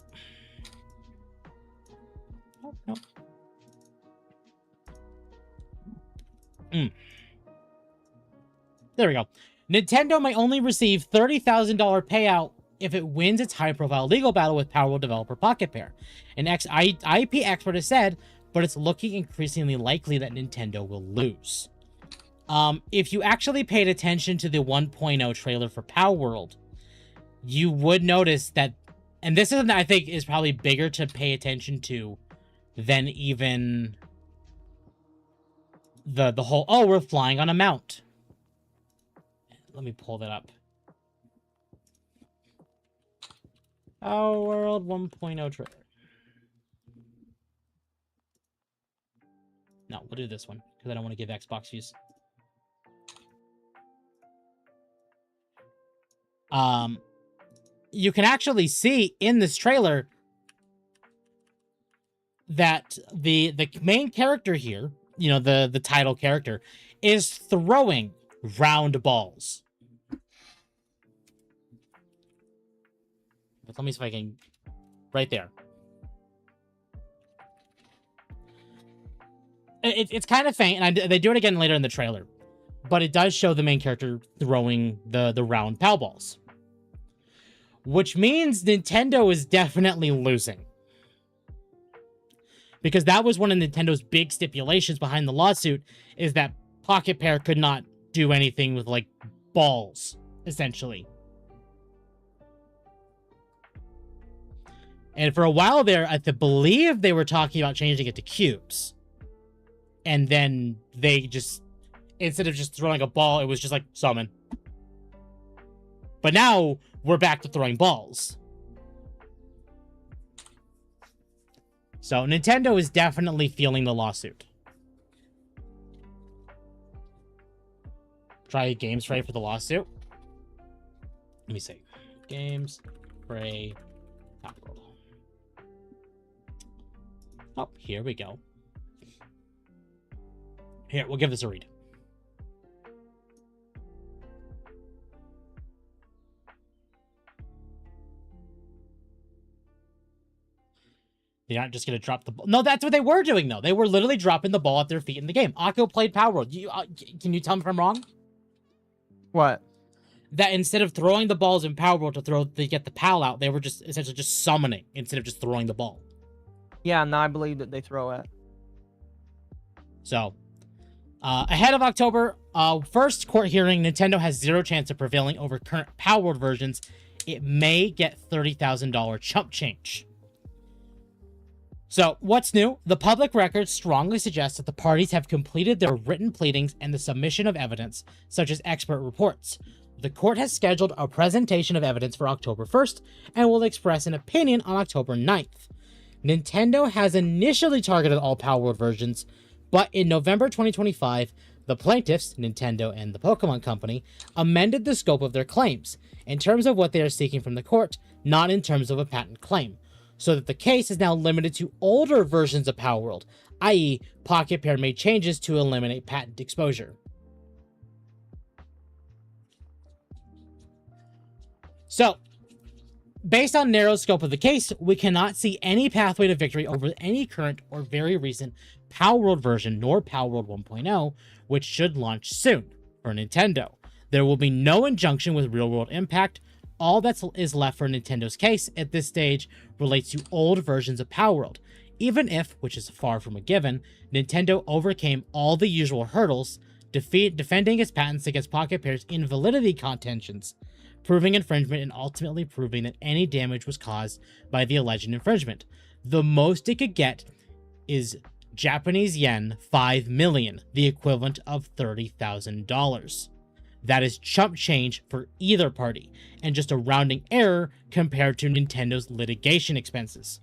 Oh, no. There we go. Nintendo may only receive $30,000 payout if it wins its high-profile legal battle with Power World developer Pocket Pair. An IP expert has said, but it's looking increasingly likely that Nintendo will lose. If you actually paid attention to the 1.0 trailer for Power World, you would notice that, and this is something I think is probably bigger to pay attention to than even the whole, oh, we're flying on a mount. Let me pull that up. Power World 1.0 trailer. No, we'll do this one, because I don't want to give Xbox views. You can actually see in this trailer that the main character here, you know, the title character, is throwing round balls. But let me see if I can... Right there. It's kind of faint, and they do it again later in the trailer. But it does show the main character throwing the round POW balls. Which means Nintendo is definitely losing. Because that was one of Nintendo's big stipulations behind the lawsuit, is that Pocket Pair could not do anything with, like, balls, essentially. And for a while there, I believe they were talking about changing it to cubes. And then they just, instead of just throwing a ball, it was just like, summon. But now, we're back to throwing balls. So, Nintendo is definitely feeling the lawsuit. Try Games Fray for the lawsuit. Let me see. Games Fray Top World. Oh, here we go. Here, we'll give this a read. They're not just going to drop the ball. No, that's what they were doing, though. They were literally dropping the ball at their feet in the game. Occo played Power World. Can you tell me if I'm wrong? What? That instead of throwing the balls in Power World to get the PAL out, they were just essentially just summoning instead of just throwing the ball. Yeah, no, I believe that they throw it. So, ahead of October 1st court hearing, Nintendo has zero chance of prevailing over current Power World versions. It may get $30,000 chump change. So, what's new? The public record strongly suggests that the parties have completed their written pleadings and the submission of evidence, such as expert reports. The court has scheduled a presentation of evidence for October 1st and will express an opinion on October 9th. Nintendo has initially targeted all Power World versions, but in November 2025, the plaintiffs, Nintendo and the Pokemon Company, amended the scope of their claims, in terms of what they are seeking from the court, not in terms of a patent claim, so that the case is now limited to older versions of Power World, i.e. Pocket Pair made changes to eliminate patent exposure. So, based on narrow scope of the case, we cannot see any pathway to victory over any current or very recent Power World version, nor Power World 1.0, which should launch soon for Nintendo. There will be no injunction with real-world impact. All that is left for Nintendo's case at this stage relates to old versions of Power World, even if, which is far from a given, Nintendo overcame all the usual hurdles, defending its patents against Pocket Pair's invalidity contentions. proving infringement and ultimately proving that any damage was caused by the alleged infringement. The most it could get is Japanese yen 5 million, the equivalent of $30,000. That is chump change for either party, and just a rounding error compared to Nintendo's litigation expenses.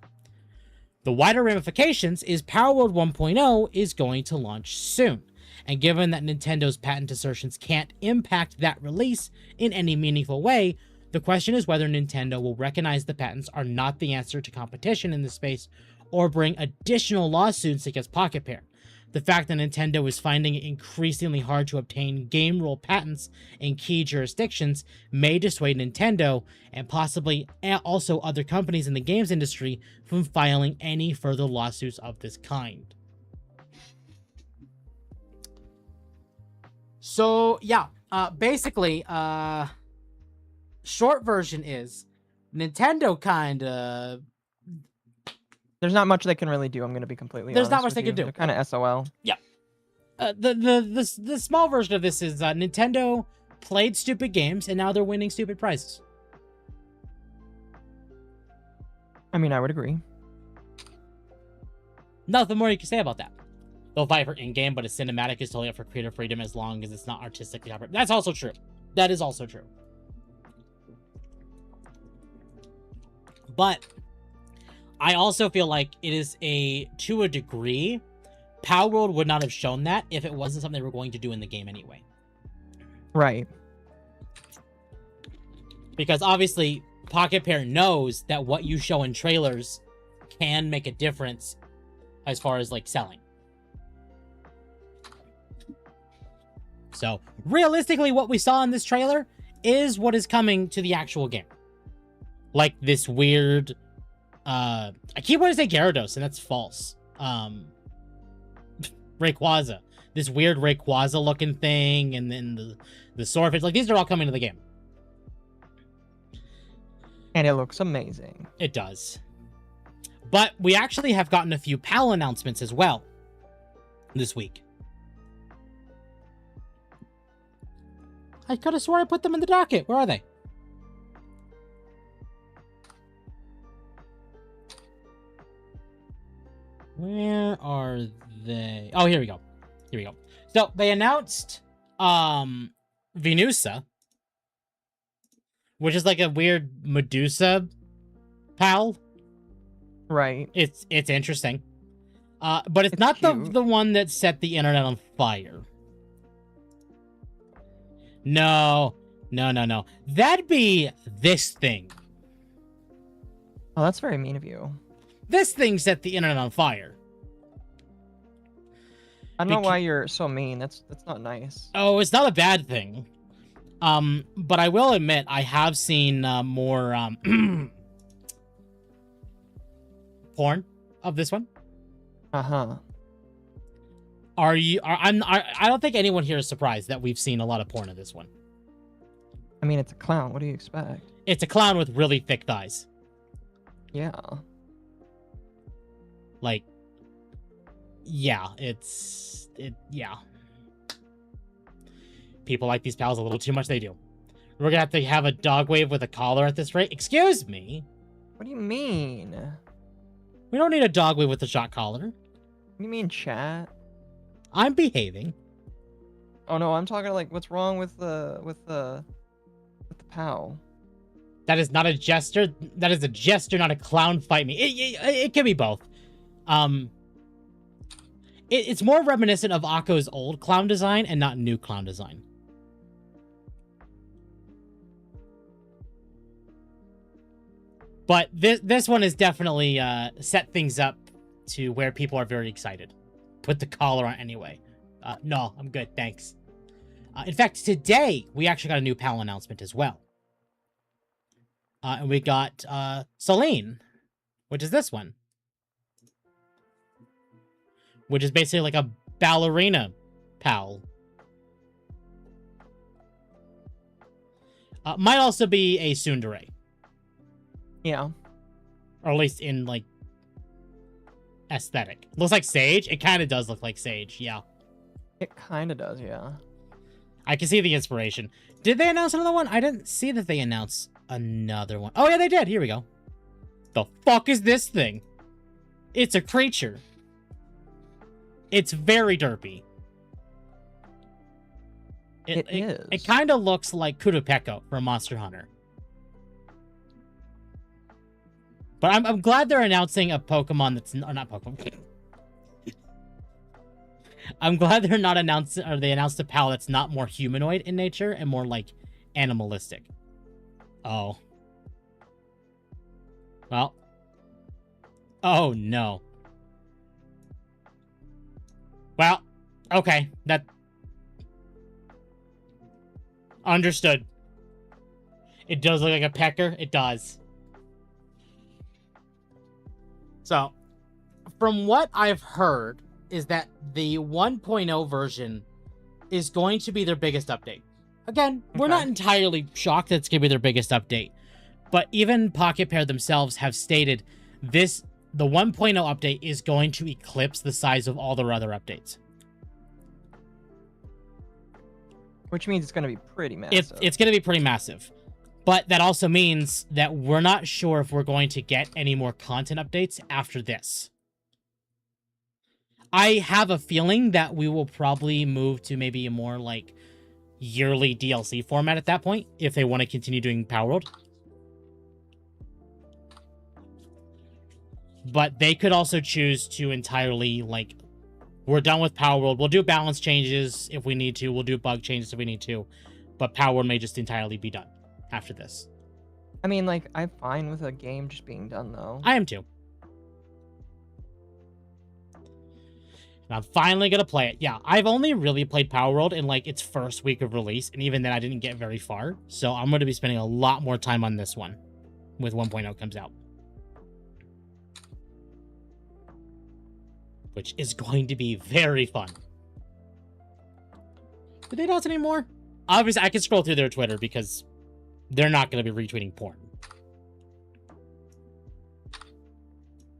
The wider ramifications is Power World 1.0 is going to launch soon, and given that Nintendo's patent assertions can't impact that release in any meaningful way, the question is whether Nintendo will recognize the patents are not the answer to competition in this space, or bring additional lawsuits against Pocket Pair. The fact that Nintendo is finding it increasingly hard to obtain game rule patents in key jurisdictions may dissuade Nintendo, and possibly also other companies in the games industry, from filing any further lawsuits of this kind. So, yeah, basically, short version is Nintendo kinda... There's not much they can really do. I'm going to be completely honest. There's not much with they you. can do. They're kind of SOL. Yeah. The small version of this is Nintendo played stupid games and now they're winning stupid prizes. I mean, I would agree. Nothing more you can say about that. They'll fight for in-game, but a cinematic is totally up for creative freedom as long as it's not artistically copyrighted. That's also true. That is also true. But I also feel like it is to a degree, Power World would not have shown that if it wasn't something they were going to do in the game anyway. Right. Because obviously, Pocket Pair knows that what you show in trailers can make a difference as far as, like, selling. So, realistically, what we saw in this trailer is what is coming to the actual game. Like, this weird... I keep wanting to say Gyarados, and that's false. Rayquaza. This weird Rayquaza looking thing, and then the Swordfish. Like, these are all coming to the game. And it looks amazing. It does. But we actually have gotten a few PAL announcements as well this week. I could have sworn I put them in the docket. Where are they? Where are they? Oh, here we go. Here we go. So they announced Venusa, which is like a weird Medusa pal. Right. It's interesting. But it's not cute. the one that set the internet on fire. No. That'd be this thing. Oh, that's very mean of you. This thing set the internet on fire. I don't know why you're so mean. That's not nice. Oh, it's not a bad thing. But I will admit I have seen more porn of this one. Uh-huh. I don't think anyone here is surprised that we've seen a lot of porn of this one. I mean, it's a clown. What do you expect? It's a clown with really thick thighs. Yeah. Like, yeah, yeah. People like these pals a little too much, they do. We're gonna have a Dogwave with a collar at this rate. Excuse me? What do you mean? We don't need a Dogwave with a shot collar. What do you mean, chat? I'm behaving. Oh no, I'm talking like what's wrong with the POW? That is not a jester. That is a jester, not a clown. Fight me. It can be both. It's more reminiscent of Occo's old clown design and not new clown design. But this one is definitely set things up to where people are very excited. Put the collar on anyway. No, I'm good, thanks. In fact, today we actually got a new PAL announcement as well. And we got Celine, which is this one. Which is basically like a ballerina PAL. Might also be a tsundere. Yeah. Or at least in, like, aesthetic. Looks like Sage? It kind of does look like Sage, yeah. It kind of does, yeah. I can see the inspiration. Did they announce another one? I didn't see that they announced another one. Oh, yeah, they did. Here we go. The fuck is this thing? It's a creature. It's very derpy. It is. It kind of looks like Kudupeko from Monster Hunter. But I'm glad they're announcing a Pokemon that's not Pokemon. I'm glad they're not announcing, or they announced a pal that's not more humanoid in nature and more like animalistic. Oh. Well. Oh no. Well, okay. That. Understood. It does look like a pecker. It does. So, from what I've heard, is that the 1.0 version is going to be their biggest update. Again, we're not entirely shocked that it's going to be their biggest update. But even Pocket Pair themselves have stated the 1.0 update is going to eclipse the size of all their other updates. Which means it's going to be pretty massive. It's going to be pretty massive. But that also means that we're not sure if we're going to get any more content updates after this. I have a feeling that we will probably move to maybe a more like yearly DLC format at that point, if they want to continue doing Power World. But they could also choose to entirely, like, we're done with Power World. We'll do balance changes if we need to. We'll do bug changes if we need to. But Power World may just entirely be done after this. I mean, like, I'm fine with a game just being done, though. I am too. And I'm finally going to play it. Yeah, I've only really played Power World in, like, its first week of release. And even then, I didn't get very far. So I'm going to be spending a lot more time on this one with 1.0 comes out. Which is going to be very fun. Did they announce any more? Obviously, I can scroll through their Twitter because they're not going to be retweeting porn.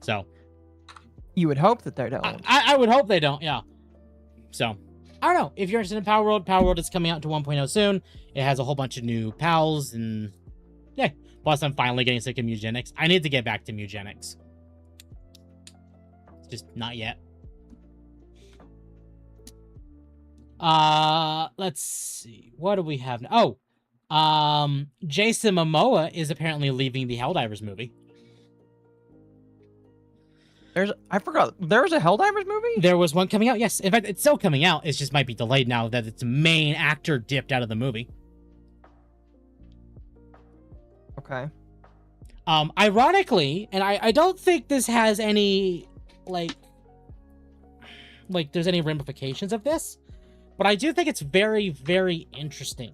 So. You would hope that they don't. I would hope they don't, yeah. So, I don't know. If you're interested in Power World is coming out to 1.0 soon. It has a whole bunch of new pals and... yeah. Plus, I'm finally getting sick of Mugenics. I need to get back to Mugenics. Just not yet. Let's see. What do we have now? Oh, Jason Momoa is apparently leaving the Helldivers movie. I forgot. There's a Helldivers movie? There was one coming out, yes. In fact, it's still coming out. It just might be delayed now that its main actor dipped out of the movie. Okay. Ironically, and I don't think this has any, like there's any ramifications of this, but I do think it's very, very interesting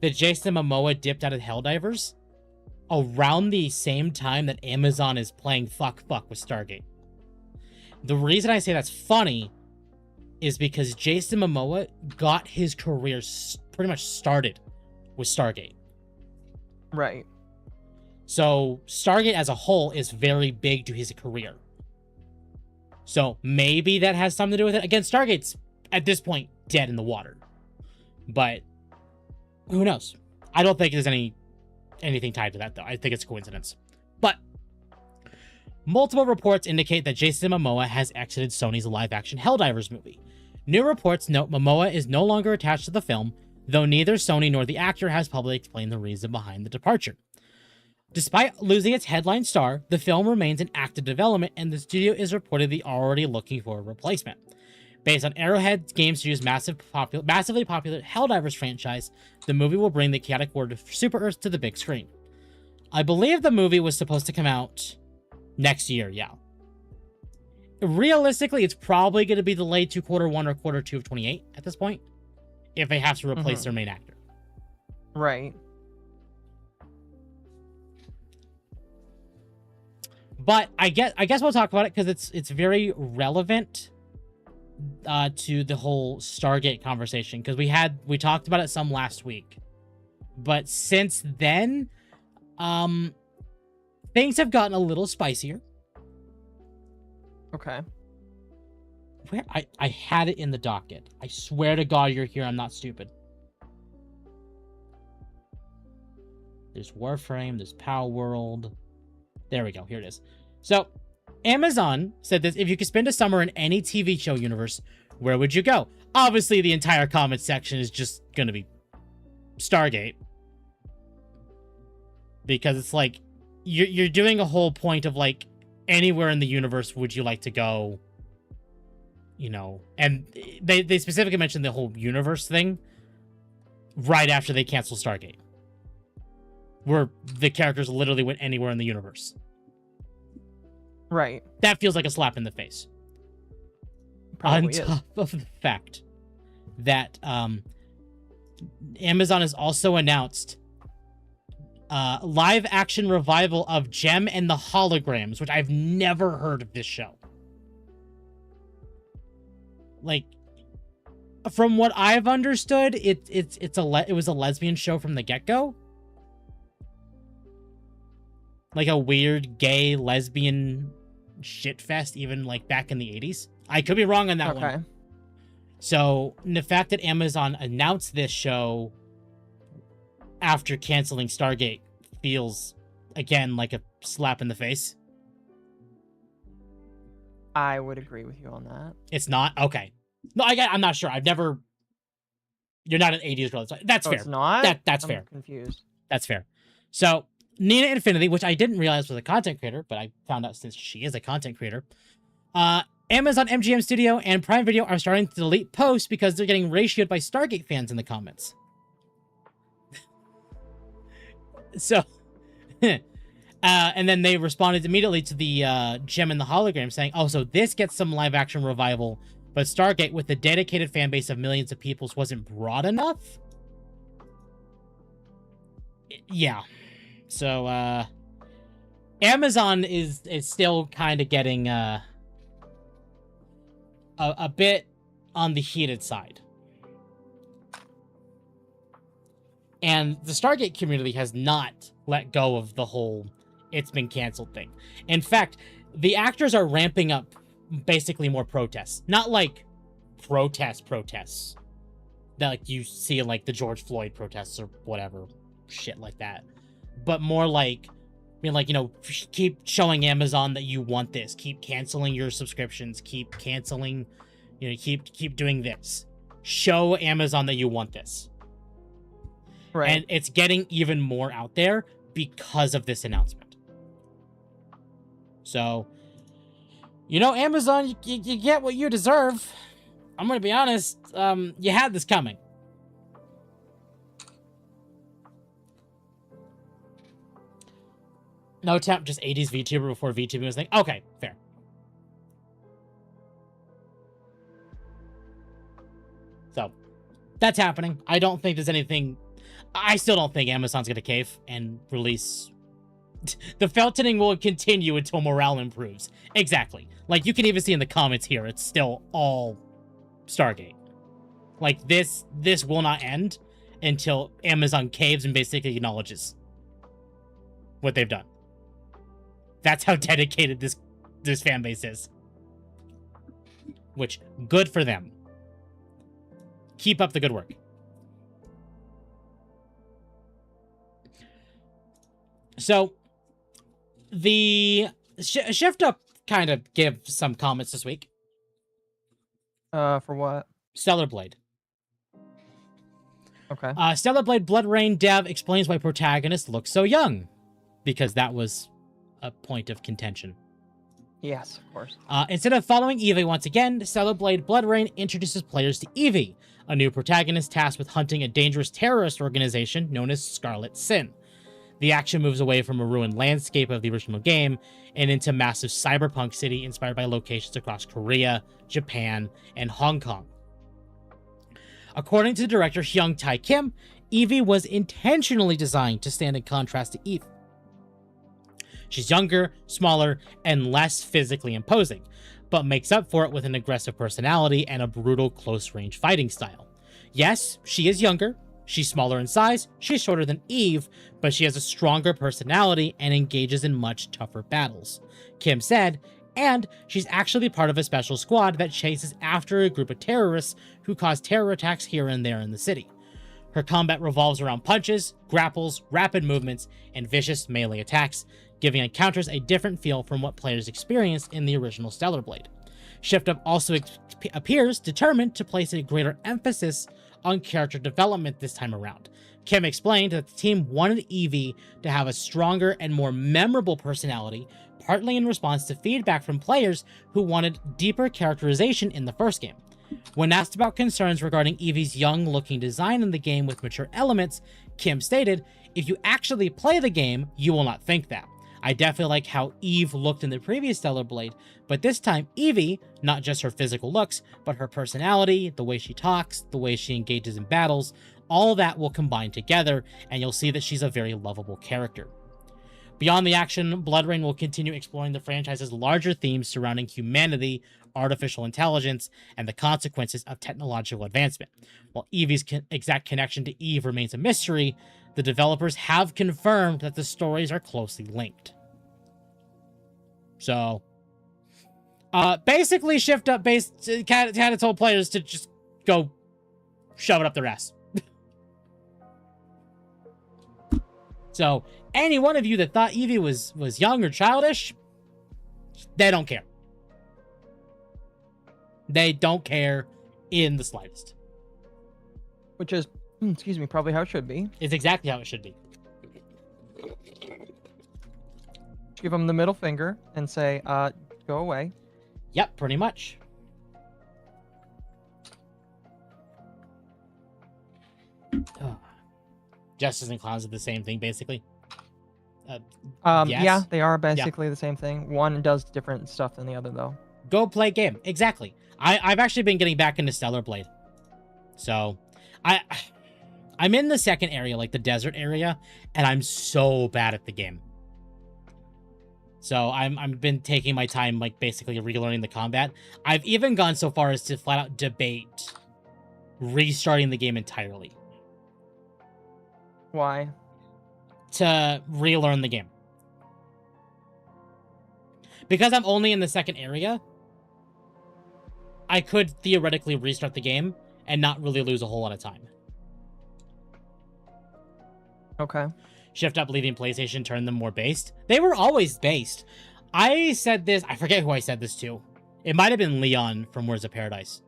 that Jason Momoa dipped out of Helldivers around the same time that Amazon is playing Fuck with Stargate. The reason I say that's funny is because Jason Momoa got his career pretty much started with Stargate. Right. So Stargate as a whole is very big to his career. So maybe that has something to do with it. Again, Stargate's, at this point, dead in the water. But who knows? I don't think there's anything tied to that, though. I think it's a coincidence. But multiple reports indicate that Jason Momoa has exited Sony's live-action Helldivers movie. New reports note Momoa is no longer attached to the film, though neither Sony nor the actor has publicly explained the reason behind the departure. Despite losing its headline star, the film remains in active development, and the studio is reportedly already looking for a replacement. Based on Arrowhead Game Studios' massively popular Helldivers franchise, the movie will bring the chaotic world of Super Earth to the big screen. I believe the movie was supposed to come out next year, yeah. Realistically, it's probably going to be delayed to Q1 or Q2 of 28 at this point, if they have to replace their main actor. Right. But I guess we'll talk about it because it's very relevant to the whole Stargate conversation, because we talked about it some last week. But since then, things have gotten a little spicier. Okay. Where I had it in the docket. I swear to God you're here. I'm not stupid. There's Warframe, there's Power World. There we go, here it is. So, Amazon said this, if you could spend a summer in any TV show universe, where would you go? Obviously, the entire comment section is just gonna be Stargate. Because it's like, you're doing a whole point of like, anywhere in the universe would you like to go? You know, and they specifically mentioned the whole universe thing right after they canceled Stargate. Where the characters literally went anywhere in the universe. Right. That feels like a slap in the face. Probably On top of the fact that Amazon has also announced live action revival of Gem and the Holograms, which I've never heard of this show. Like, from what I've understood, it was a lesbian show from the get-go. Like a weird gay lesbian shitfest, even like back in the 80s. I could be wrong on that one. So the fact that Amazon announced this show after canceling Stargate feels, again, like a slap in the face. I would agree with you on that. It's not? Okay. No, I'm not sure. I've never... You're not an 80s girl. That's fair. It's not? That's I'm fair. Confused. That's fair. So, Nina Infinity, which I didn't realize was a content creator, but I found out since she is a content creator. Amazon MGM Studio and Prime Video are starting to delete posts because they're getting ratioed by Stargate fans in the comments. So, and then they responded immediately to the Gem and the Hologram saying, oh, so this gets some live action revival, but Stargate with the dedicated fan base of millions of people wasn't broad enough? Yeah. So, Amazon is still kind of getting a bit on the heated side. And the Stargate community has not let go of the whole it's been canceled thing. In fact, the actors are ramping up basically more protests. Not like protests that like you see like the George Floyd protests or whatever shit like that. But more like, I mean, like, you know, keep showing Amazon that you want this. Keep canceling your subscriptions. Keep canceling, you know, keep doing this. Show Amazon that you want this. Right. And it's getting even more out there because of this announcement. So, you know, Amazon, you get what you deserve. I'm going to be honest. You had this coming. No temp, just 80s VTuber before VTuber was like, okay, fair. So, that's happening. I don't think there's anything... I still don't think Amazon's going to cave and release... The feltoning will continue until morale improves. Exactly. Like, you can even see in the comments here, it's still all Stargate. Like, this will not end until Amazon caves and basically acknowledges what they've done. That's how dedicated this fan base is. Which, good for them. Keep up the good work. So, the Shift Up kind of give some comments this week. For what? Stellar Blade. Okay. Stellar Blade Blood Rain dev explains why protagonist looks so young. Because that was a point of contention. Yes, of course. Instead of following Eevee once again, Stellar Blade Blood Rain introduces players to Eevee, a new protagonist tasked with hunting a dangerous terrorist organization known as Scarlet Sin. The action moves away from a ruined landscape of the original game and into massive cyberpunk city inspired by locations across Korea, Japan, and Hong Kong. According to director Hyung Tae Kim, Eevee was intentionally designed to stand in contrast to Eve. She's younger, smaller, and less physically imposing, but makes up for it with an aggressive personality and a brutal close-range fighting style. Yes, she is younger, she's smaller in size, she's shorter than Eve, but she has a stronger personality and engages in much tougher battles. Kim said, and she's actually part of a special squad that chases after a group of terrorists who cause terror attacks here and there in the city. Her combat revolves around punches, grapples, rapid movements, and vicious melee attacks, giving encounters a different feel from what players experienced in the original Stellar Blade. Shift Up also appears determined to place a greater emphasis on character development this time around. Kim explained that the team wanted Eevee to have a stronger and more memorable personality, partly in response to feedback from players who wanted deeper characterization in the first game. When asked about concerns regarding Eevee's young-looking design in the game with mature elements, Kim stated, "If you actually play the game, you will not think that. I definitely like how Eve looked in the previous Stellar Blade, but this time Eevee, not just her physical looks, but her personality, the way she talks, the way she engages in battles, all that will combine together, and you'll see that she's a very lovable character." Beyond the action, BloodRayne will continue exploring the franchise's larger themes surrounding humanity, artificial intelligence, and the consequences of technological advancement. While Eevee's exact connection to Eve remains a mystery, the developers have confirmed that the stories are closely linked. So, basically, Shift Up had told players to just go shove it up their ass. So, any one of you that thought Eevee was young or childish, they don't care. They don't care in the slightest. Which is, excuse me, probably how it should be. It's exactly how it should be. Give them the middle finger and say, go away. Yep, pretty much. Justice and Clowns are the same thing, basically. Yes. Yeah, they are basically the same thing. One does different stuff than the other, though. Go play game. Exactly. I've actually been getting back into Stellar Blade. So, I'm in the second area, like the desert area, and I'm so bad at the game. So I've been taking my time, like, basically relearning the combat. I've even gone so far as to flat out debate restarting the game entirely. Why? To relearn the game. Because I'm only in the second area, I could theoretically restart the game and not really lose a whole lot of time. Okay. Shift Up leaving PlayStation turned them more based. They were always based. I said this, I forget who I said this to. It might have been Leon from Words of Paradise.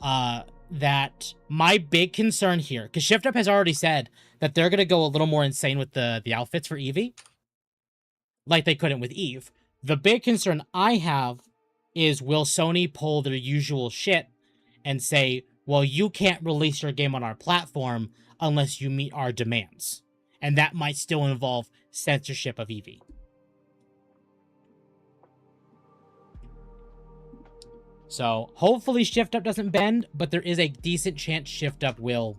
That my big concern here, because Shift Up has already said that they're going to go a little more insane with the outfits for Eevee. Like they couldn't with Eve. The big concern I have is, will Sony pull their usual shit and say, well, you can't release your game on our platform unless you meet our demands. And that might still involve censorship of Eevee. So, hopefully Shift Up doesn't bend, but there is a decent chance Shift Up will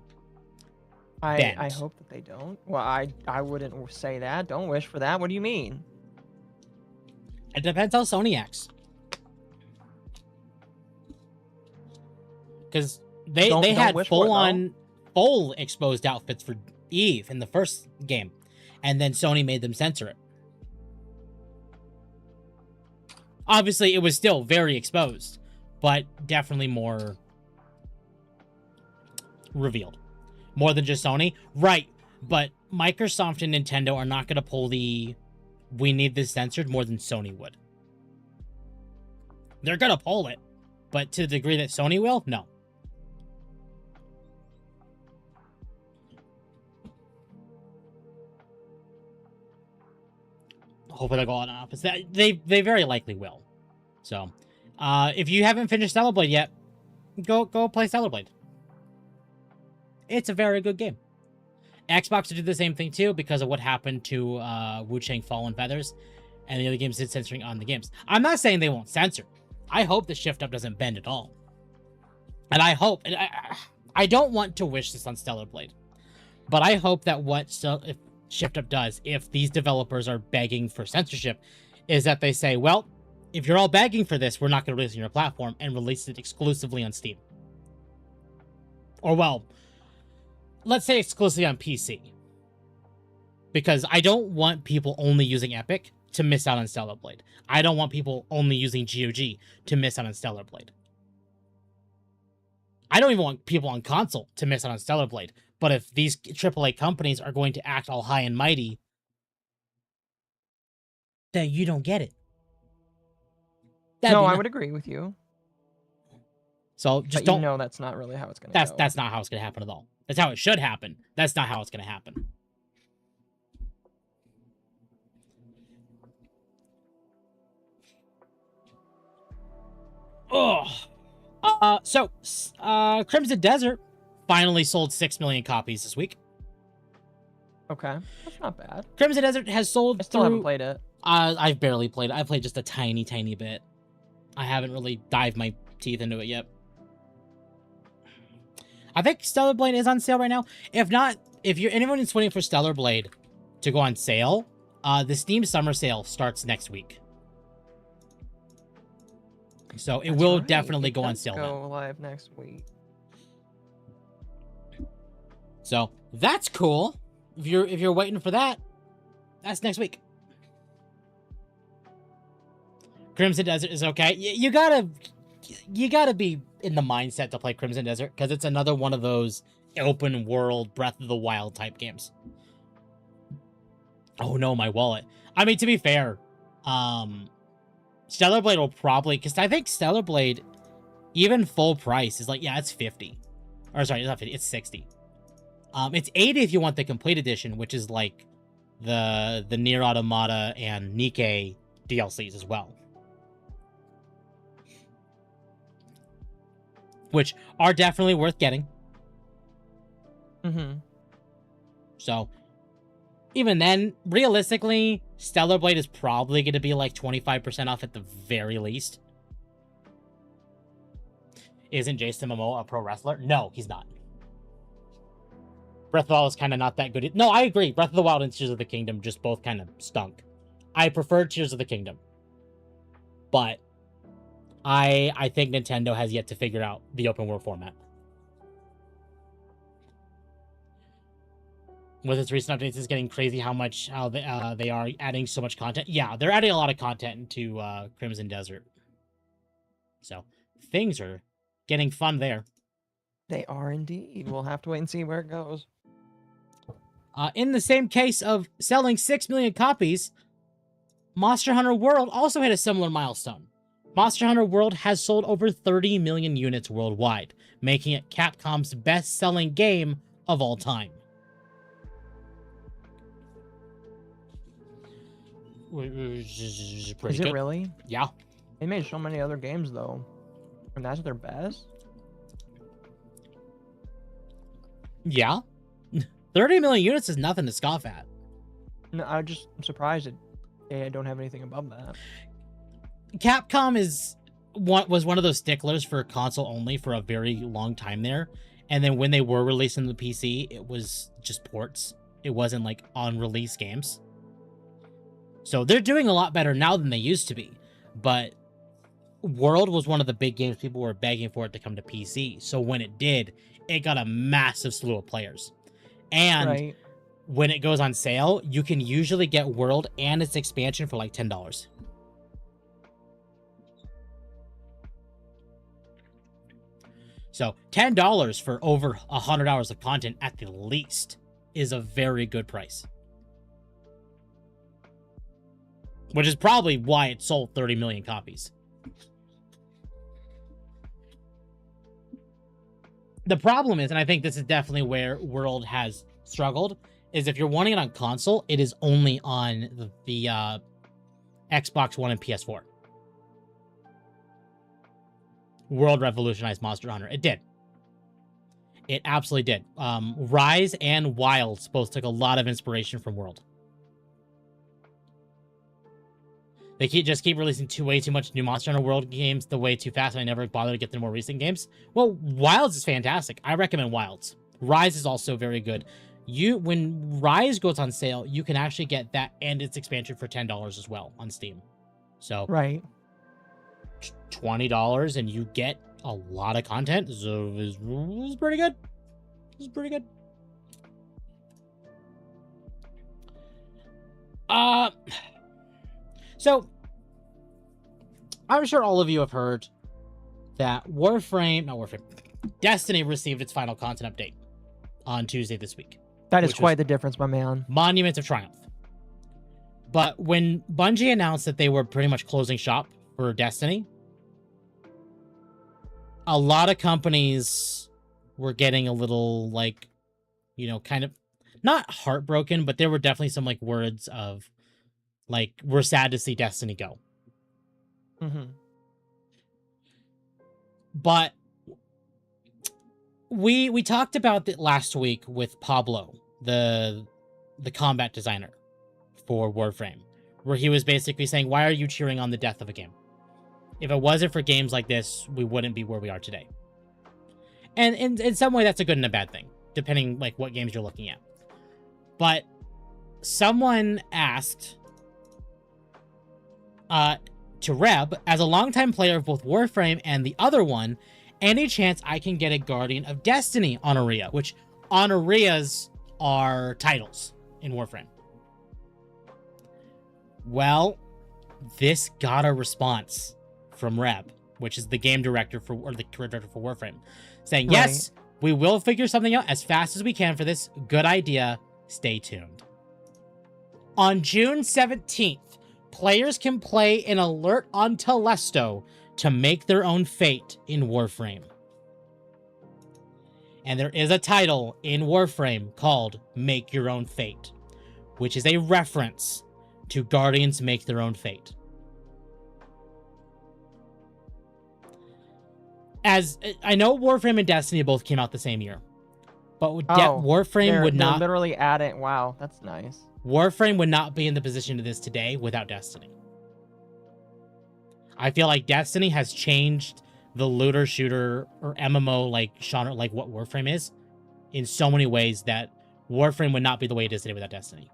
bend. I hope that they don't. Well, I wouldn't say that. Don't wish for that. What do you mean? It depends how Sony acts. Because they had full exposed outfits for Eve in the first game, and then Sony made them censor it. Obviously, it was still very exposed, but definitely more revealed. More than just Sony. Right, but Microsoft and Nintendo are not going to pull the we need this censored more than Sony would. They're going to pull it, but to the degree that Sony will, no. Hopefully they'll go on opposite. They very likely will. So, if you haven't finished Stellar Blade yet, go play Stellar Blade. It's a very good game. Xbox did the same thing too because of what happened to Wu Chang Fallen Feathers, and the other games did censoring on the games. I'm not saying they won't censor. I hope the Shift Up doesn't bend at all. And I hope, and I don't want to wish this on Stellar Blade, but I hope that if Shift Up does, if these developers are begging for censorship, is that they say, well, if you're all begging for this, we're not going to release it on your platform and release it exclusively on Steam. Or, well, let's say exclusively on PC. Because I don't want people only using Epic to miss out on Stellar Blade. I don't want people only using GOG to miss out on Stellar Blade. I don't even want people on console to miss out on Stellar Blade. But if these AAA companies are going to act all high and mighty, then you don't get it. No, I would agree with you. So just But don't. you know that's not really how it's going to go. That's not how it's going to happen at all. That's how it should happen. That's not how it's going to happen. Oh. Crimson Desert finally sold 6 million copies this week. Okay, that's not bad. Crimson Desert has sold. I still haven't played it. I've barely played it. I played just a tiny bit. I haven't really dived my teeth into it yet. I think Stellar Blade is on sale right now. If not, if anyone is waiting for Stellar Blade to go on sale, the Steam Summer Sale starts next week. So it will definitely go on sale. Go live next week. So that's cool. If you're waiting for that, that's next week. Crimson Desert is okay. You gotta be in the mindset to play Crimson Desert because it's another one of those open world Breath of the Wild type games. Oh no, my wallet. I mean, to be fair, Stellar Blade will probably, because I think Stellar Blade, even full price, is like, yeah, it's 50. Or sorry, it's not 50, it's 60. It's 80 if you want the complete edition, which is like the Nier Automata and Nikke DLCs as well. Which are definitely worth getting. Mm-hmm. So, even then, realistically, Stellar Blade is probably going to be like 25% off at the very least. Isn't Jason Momoa a pro wrestler? No, he's not. Breath of the Wild is kind of not that good. No, I agree. Breath of the Wild and Tears of the Kingdom just both kind of stunk. I prefer Tears of the Kingdom. But I think Nintendo has yet to figure out the open world format. With its recent updates, it's getting crazy how they are adding so much content. Yeah, they're adding a lot of content into Crimson Desert. So things are getting fun there. They are indeed. We'll have to wait and see where it goes. In the same case of selling 6 million copies, Monster Hunter World also hit a similar milestone. Monster Hunter World has sold over 30 million units worldwide, making it Capcom's best-selling game of all time. Is it really? Yeah. They made so many other games, though. And that's their best? Yeah. 30 million units is nothing to scoff at. No, I'm surprised that they don't have anything above that. Capcom was one of those sticklers for console only for a very long time there. And then when they were releasing the PC, it was just ports. It wasn't like on-release games. So they're doing a lot better now than they used to be. But World was one of the big games people were begging for it to come to PC. So when it did, it got a massive slew of players. And when it goes on sale, you can usually get World and its expansion for like $10. So $10 for over 100 hours of content at the least is a very good price. Which is probably why it sold 30 million copies. The problem is, and I think this is definitely where World has struggled, is if you're wanting it on console, it is only on the Xbox One and PS4. World revolutionized Monster Hunter. It did. It absolutely did. Rise and Wilds both took a lot of inspiration from World. They just keep releasing way too much new Monster Hunter World games way too fast, and I never bother to get the more recent games. Well, Wilds is fantastic. I recommend Wilds. Rise is also very good. When Rise goes on sale, you can actually get that and its expansion for $10 as well on Steam. So $20 and you get a lot of content. So it's pretty good. It's pretty good. So, I'm sure all of you have heard that Destiny received its final content update. on Tuesday this week. That is which was quite the difference, my man. Monuments of Triumph. But when Bungie announced that they were pretty much closing shop for Destiny, a lot of companies were getting a little, like, you know, kind of not heartbroken, but there were definitely some like words of like, we're sad to see Destiny go. Mm-hmm. But we talked about it last week with Pablo, the combat designer for Warframe, where he was basically saying, why are you cheering on the death of a game? If it wasn't for games like this, we wouldn't be where we are today. And in some way, that's a good and a bad thing, depending like what games you're looking at. But someone asked to Reb, as a longtime player of both Warframe and the other one, any chance I can get a Guardian of Destiny honoria, which honorias are titles in Warframe. Well, this got a response from Reb, which is the game director for, or the career director for Warframe, saying, Right. yes, we will figure something out as fast as we can for this. Good idea. Stay tuned. On June 17th, players can play an alert on Telesto to make their own fate in Warframe. And there is a title in Warframe called Make Your Own Fate, which is a reference to Guardians Make Their Own Fate. As I know, Warframe and Destiny both came out the same year, but Warframe would not literally adding. Wow, that's nice. Warframe would not be in the position it is today without Destiny. I feel like Destiny has changed the looter shooter or MMO like genre, like what Warframe is, in so many ways that Warframe would not be the way it is today without Destiny.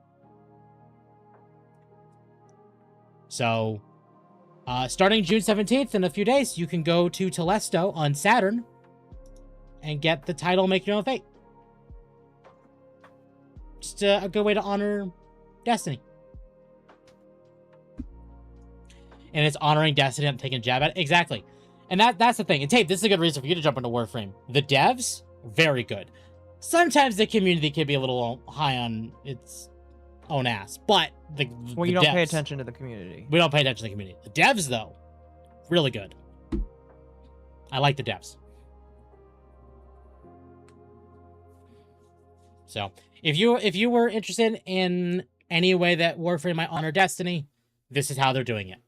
So, starting June 17th, in a few days, you can go to Telesto on Saturn and get the title Make Your Own Fate. Just a good way to honor Destiny. And it's honoring Destiny and taking a jab at it. Exactly. And that's the thing. And Tape, this is a good reason for you to jump into Warframe. The devs, very good. Sometimes the community can be a little high on its own ass. But the Well, you the don't pay devs- attention to the community. We don't pay attention to the community. The devs, though, really good. I like the devs. So, if you were interested in any way that Warframe might honor Destiny, this is how they're doing it.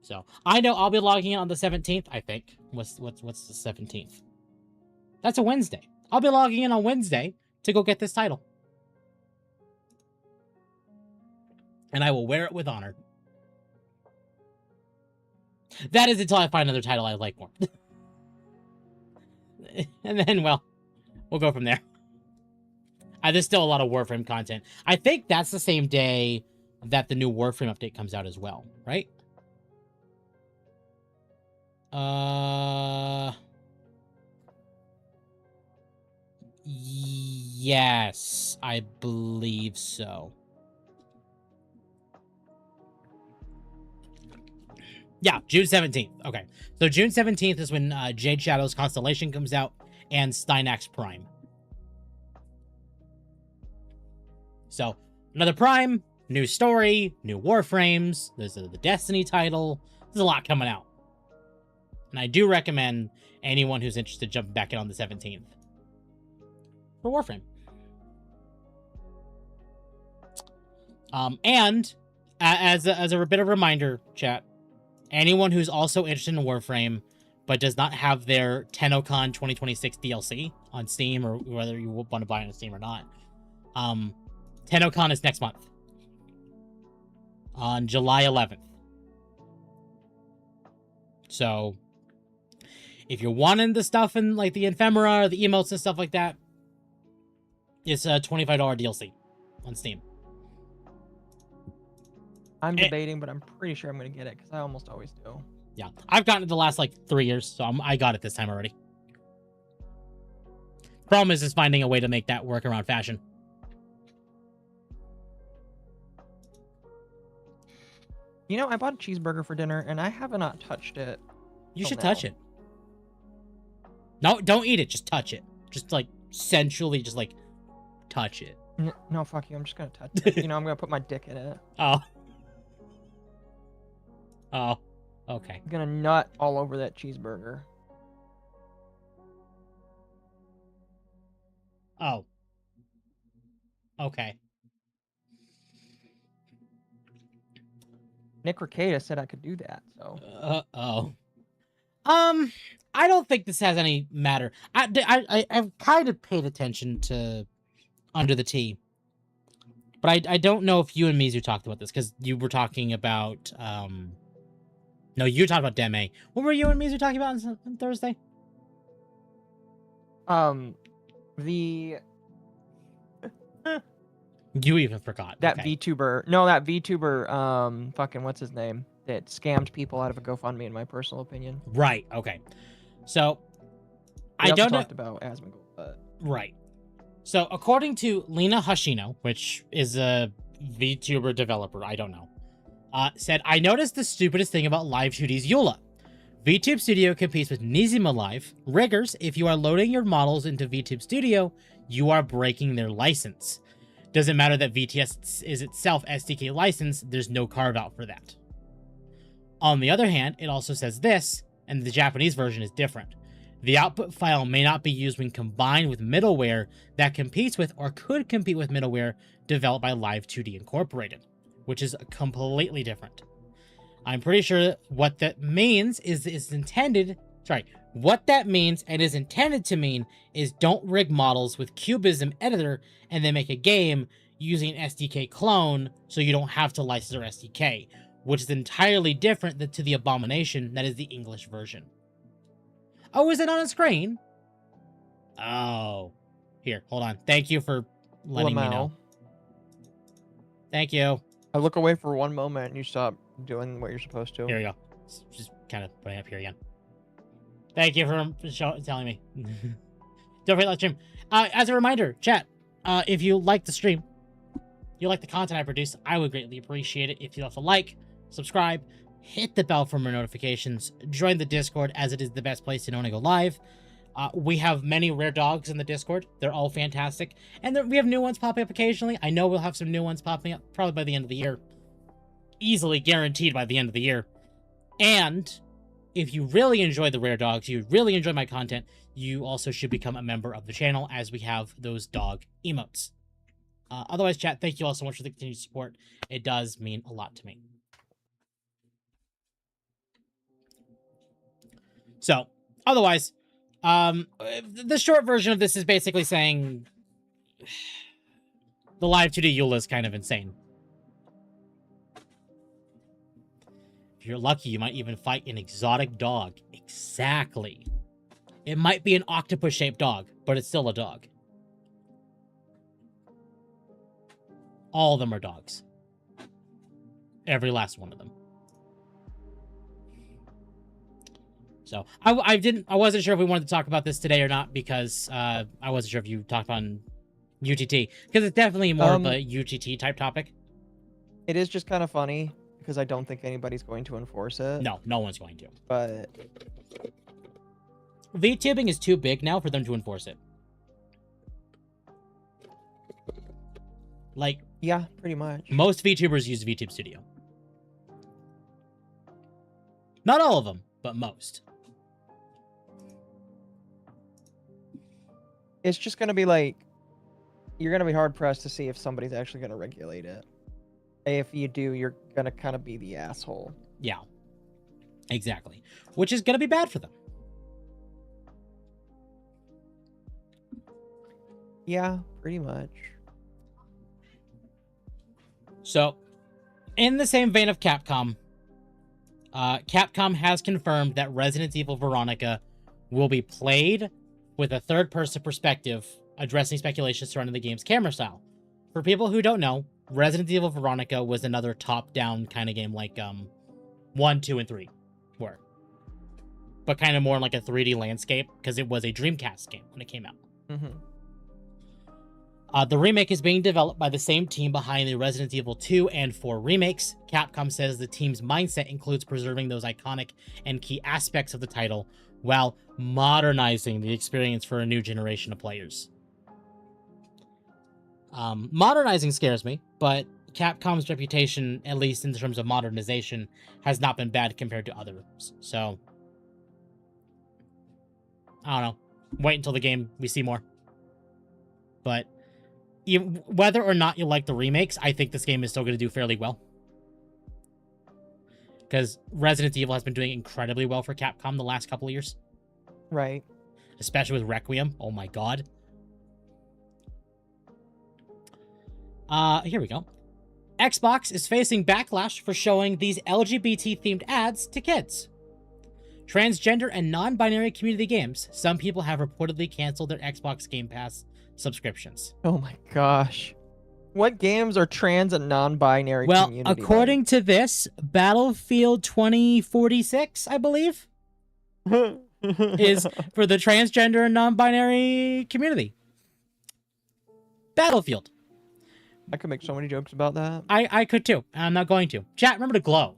So, I know I'll be logging in on the 17th, I think. What's the 17th? That's a Wednesday. I'll be logging in on Wednesday to go get this title. And I will wear it with honor. That is until I find another title I like more. And then, well, we'll go from there. There's still a lot of Warframe content. I think that's the same day that the new Warframe update comes out as well, right? Yes, I believe so. Yeah, June 17th. Okay. So June 17th is when Jade Shadow's Constellation comes out and Stynax Prime. So, another Prime, new story, new Warframes, there's the Destiny title. There's a lot coming out. And I do recommend anyone who's interested jumping back in on the 17th for Warframe. And as a bit of a reminder, chat, anyone who's also interested in Warframe but does not have their TennoCon 2026 DLC on Steam, or whether you want to buy it on Steam or not, TennoCon is next month on July 11th. So if you're wanting the stuff in like the ephemera, the emotes and stuff like that, it's a $25 DLC on Steam. I'm debating, but I'm pretty sure I'm going to get it because I almost always do. Yeah, I've gotten it the last like 3 years, so I got it this time already. Problem is finding a way to make that work around fashion. You know, I bought a cheeseburger for dinner and I have not touched it. You till should now. touch it. No, don't eat it. Just touch it. Just like sensually, just like touch it. No, fuck you. I'm just gonna touch it. You know, I'm gonna put my dick in it. Oh. Oh. Okay. I'm gonna nut all over that cheeseburger. Oh. Okay. Nick Ricada said I could do that, so. Oh. I don't think this has any matter. I've kind of paid attention to Under the Tea. But I don't know if you and Mizu talked about this, because you were talking about, no, you talked about Deme. What were you and Mizu talking about on Thursday? The... You even forgot. That okay. VTuber... No, that VTuber, fucking, what's his name? That scammed people out of a GoFundMe, in my personal opinion. Right, okay. So, We I also don't know... talked about Asmongold, but... Right. So, according to Lena Hoshino, which is a VTuber developer, I don't know, said, I noticed the stupidest thing about Live 2D's Eula. VTube Studio competes with Nizima Live. Riggers, if you are loading your models into VTube Studio, you are breaking their license. Doesn't matter that VTS is itself SDK licensed, there's no carve-out for that. On the other hand, it also says this, and the Japanese version is different. The output file may not be used when combined with middleware that competes with or could compete with middleware developed by Live 2D Incorporated, which is completely different. I'm pretty sure what that means what that means and is intended to mean is don't rig models with Cubism editor and then make a game using an SDK clone so you don't have to license their SDK, which is entirely different to the abomination that is the English version. Oh, is it on a screen? Oh. Here, hold on. Thank you for letting me know. Thank you. I look away for one moment and you stop doing what you're supposed to. Here we go. Just kind of putting up here again. Thank you for telling me. Don't forget to stream. As a reminder, chat, if you like the stream, you like the content I produce, I would greatly appreciate it if you left a like, subscribe, hit the bell for more notifications, join the Discord as it is the best place to know when I go live. We have many rare dogs in the Discord. They're all fantastic. And we have new ones popping up occasionally. I know we'll have some new ones popping up probably by the end of the year. Easily guaranteed by the end of the year. And if you really enjoy the rare dogs, you really enjoy my content, you also should become a member of the channel as we have those dog emotes. Otherwise, chat, thank you all so much for the continued support. It does mean a lot to me. So, otherwise, the short version of this is basically saying the Live 2D Eula is kind of insane. If you're lucky, you might even fight an exotic dog. Exactly. It might be an octopus-shaped dog, but it's still a dog. All of them are dogs. Every last one of them. So I wasn't sure if we wanted to talk about this today or not because I wasn't sure if you talked on UTT because it's definitely more of a UTT type topic. It is just kind of funny because I don't think anybody's going to enforce it. No, no one's going to. But VTubing is too big now for them to enforce it. Like, yeah, pretty much. Most VTubers use VTube Studio. Not all of them, but most. It's just going to be like, you're going to be hard-pressed to see if somebody's actually going to regulate it. If you do, you're going to kind of be the asshole. Yeah, exactly. Which is going to be bad for them. Yeah, pretty much. So, in the same vein of Capcom, Capcom has confirmed that Resident Evil Veronica will be played with a third-person perspective, addressing speculation surrounding the game's camera style. For people who don't know, Resident Evil Veronica was another top-down kind of game like 1, 2, and 3 were. But kind of more like a 3D landscape, because it was a Dreamcast game when it came out. Mm-hmm. The remake is being developed by the same team behind the Resident Evil 2 and 4 remakes. Capcom says the team's mindset includes preserving those iconic and key aspects of the title while modernizing the experience for a new generation of players. Modernizing scares me, but Capcom's reputation, at least in terms of modernization, has not been bad compared to others. So, I don't know. Wait until the game we see more. But whether or not you like the remakes, I think this game is still going to do fairly well. Because Resident Evil has been doing incredibly well for Capcom the last couple of years. Right. Especially with Requiem. Oh my god. Here we go. Xbox is facing backlash for showing these LGBT-themed ads to kids. Transgender and non-binary community games. Some people have reportedly canceled their Xbox Game Pass subscriptions. Oh my gosh. What games are trans and non-binary community? Well, according to this, Battlefield 2046, I believe, is for the transgender and non-binary community. Battlefield. I could make so many jokes about that. I could too. I'm not going to. Chat, remember to glow.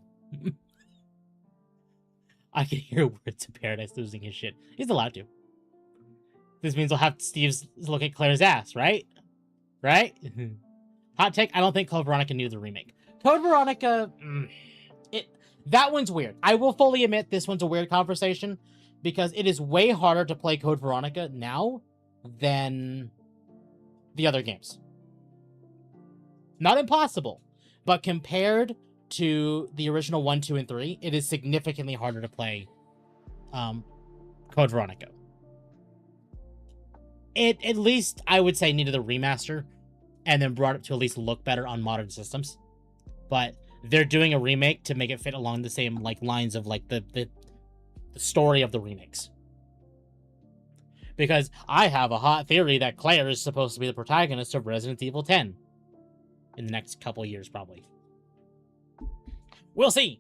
I can hear Words of Paradise losing his shit. He's allowed to. This means we'll have Steve's look at Claire's ass, right? Right? Hot take, I don't think Code Veronica needed the remake. Code Veronica, that one's weird. I will fully admit this one's a weird conversation because it is way harder to play Code Veronica now than the other games. Not impossible, but compared to the original 1, 2, and 3, it is significantly harder to play Code Veronica. It, at least, I would say, needed a remaster and then brought it to at least look better on modern systems. But they're doing a remake to make it fit along the same lines of the story of the remakes. Because I have a hot theory that Claire is supposed to be the protagonist of Resident Evil 10 in the next couple of years, probably. We'll see.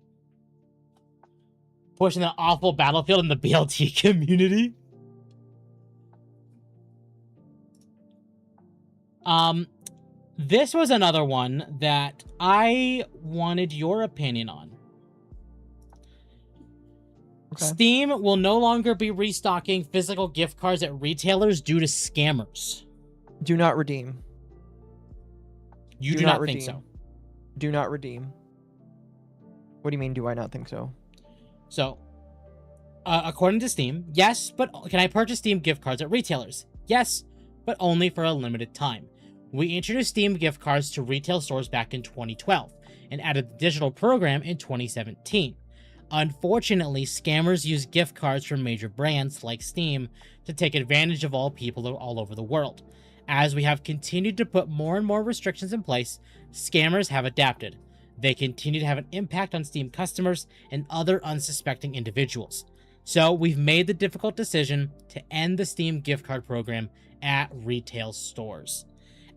Pushing that awful Battlefield in the BLT community. This was another one that I wanted your opinion on. Okay. Steam will no longer be restocking physical gift cards at retailers due to scammers. Do not redeem. You do not think so? Do not redeem. What do you mean, do I not think so? So, according to Steam, yes, but can I purchase Steam gift cards at retailers? Yes, but only for a limited time. We introduced Steam gift cards to retail stores back in 2012 and added the digital program in 2017. Unfortunately, scammers use gift cards from major brands like Steam to take advantage of all people all over the world. As we have continued to put more and more restrictions in place, scammers have adapted. They continue to have an impact on Steam customers and other unsuspecting individuals. So we've made the difficult decision to end the Steam gift card program at retail stores.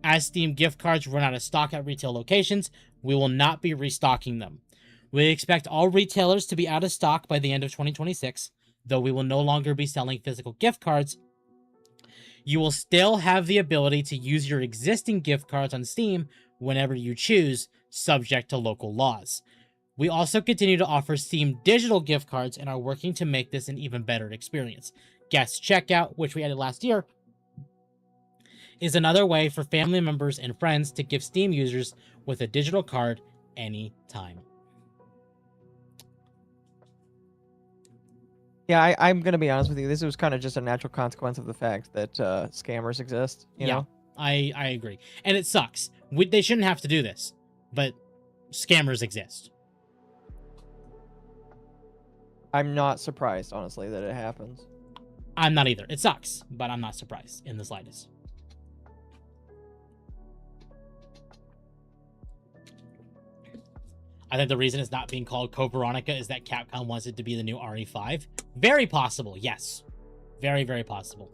As Steam gift cards run out of stock at retail locations, we will not be restocking them. We expect all retailers to be out of stock by the end of 2026, though we will no longer be selling physical gift cards. You will still have the ability to use your existing gift cards on Steam whenever you choose, subject to local laws. We also continue to offer Steam digital gift cards and are working to make this an even better experience. Guest checkout, which we added last year, is another way for family members and friends to give Steam users with a digital card anytime. Yeah, I'm going to be honest with you. This was kind of just a natural consequence of the fact that scammers exist. You know? I agree. And it sucks. They shouldn't have to do this, but scammers exist. I'm not surprised, honestly, that it happens. I'm not either. It sucks, but I'm not surprised in the slightest. I think the reason it's not being called Code Veronica is that Capcom wants it to be the new RE5. Very possible, yes. Very, very possible.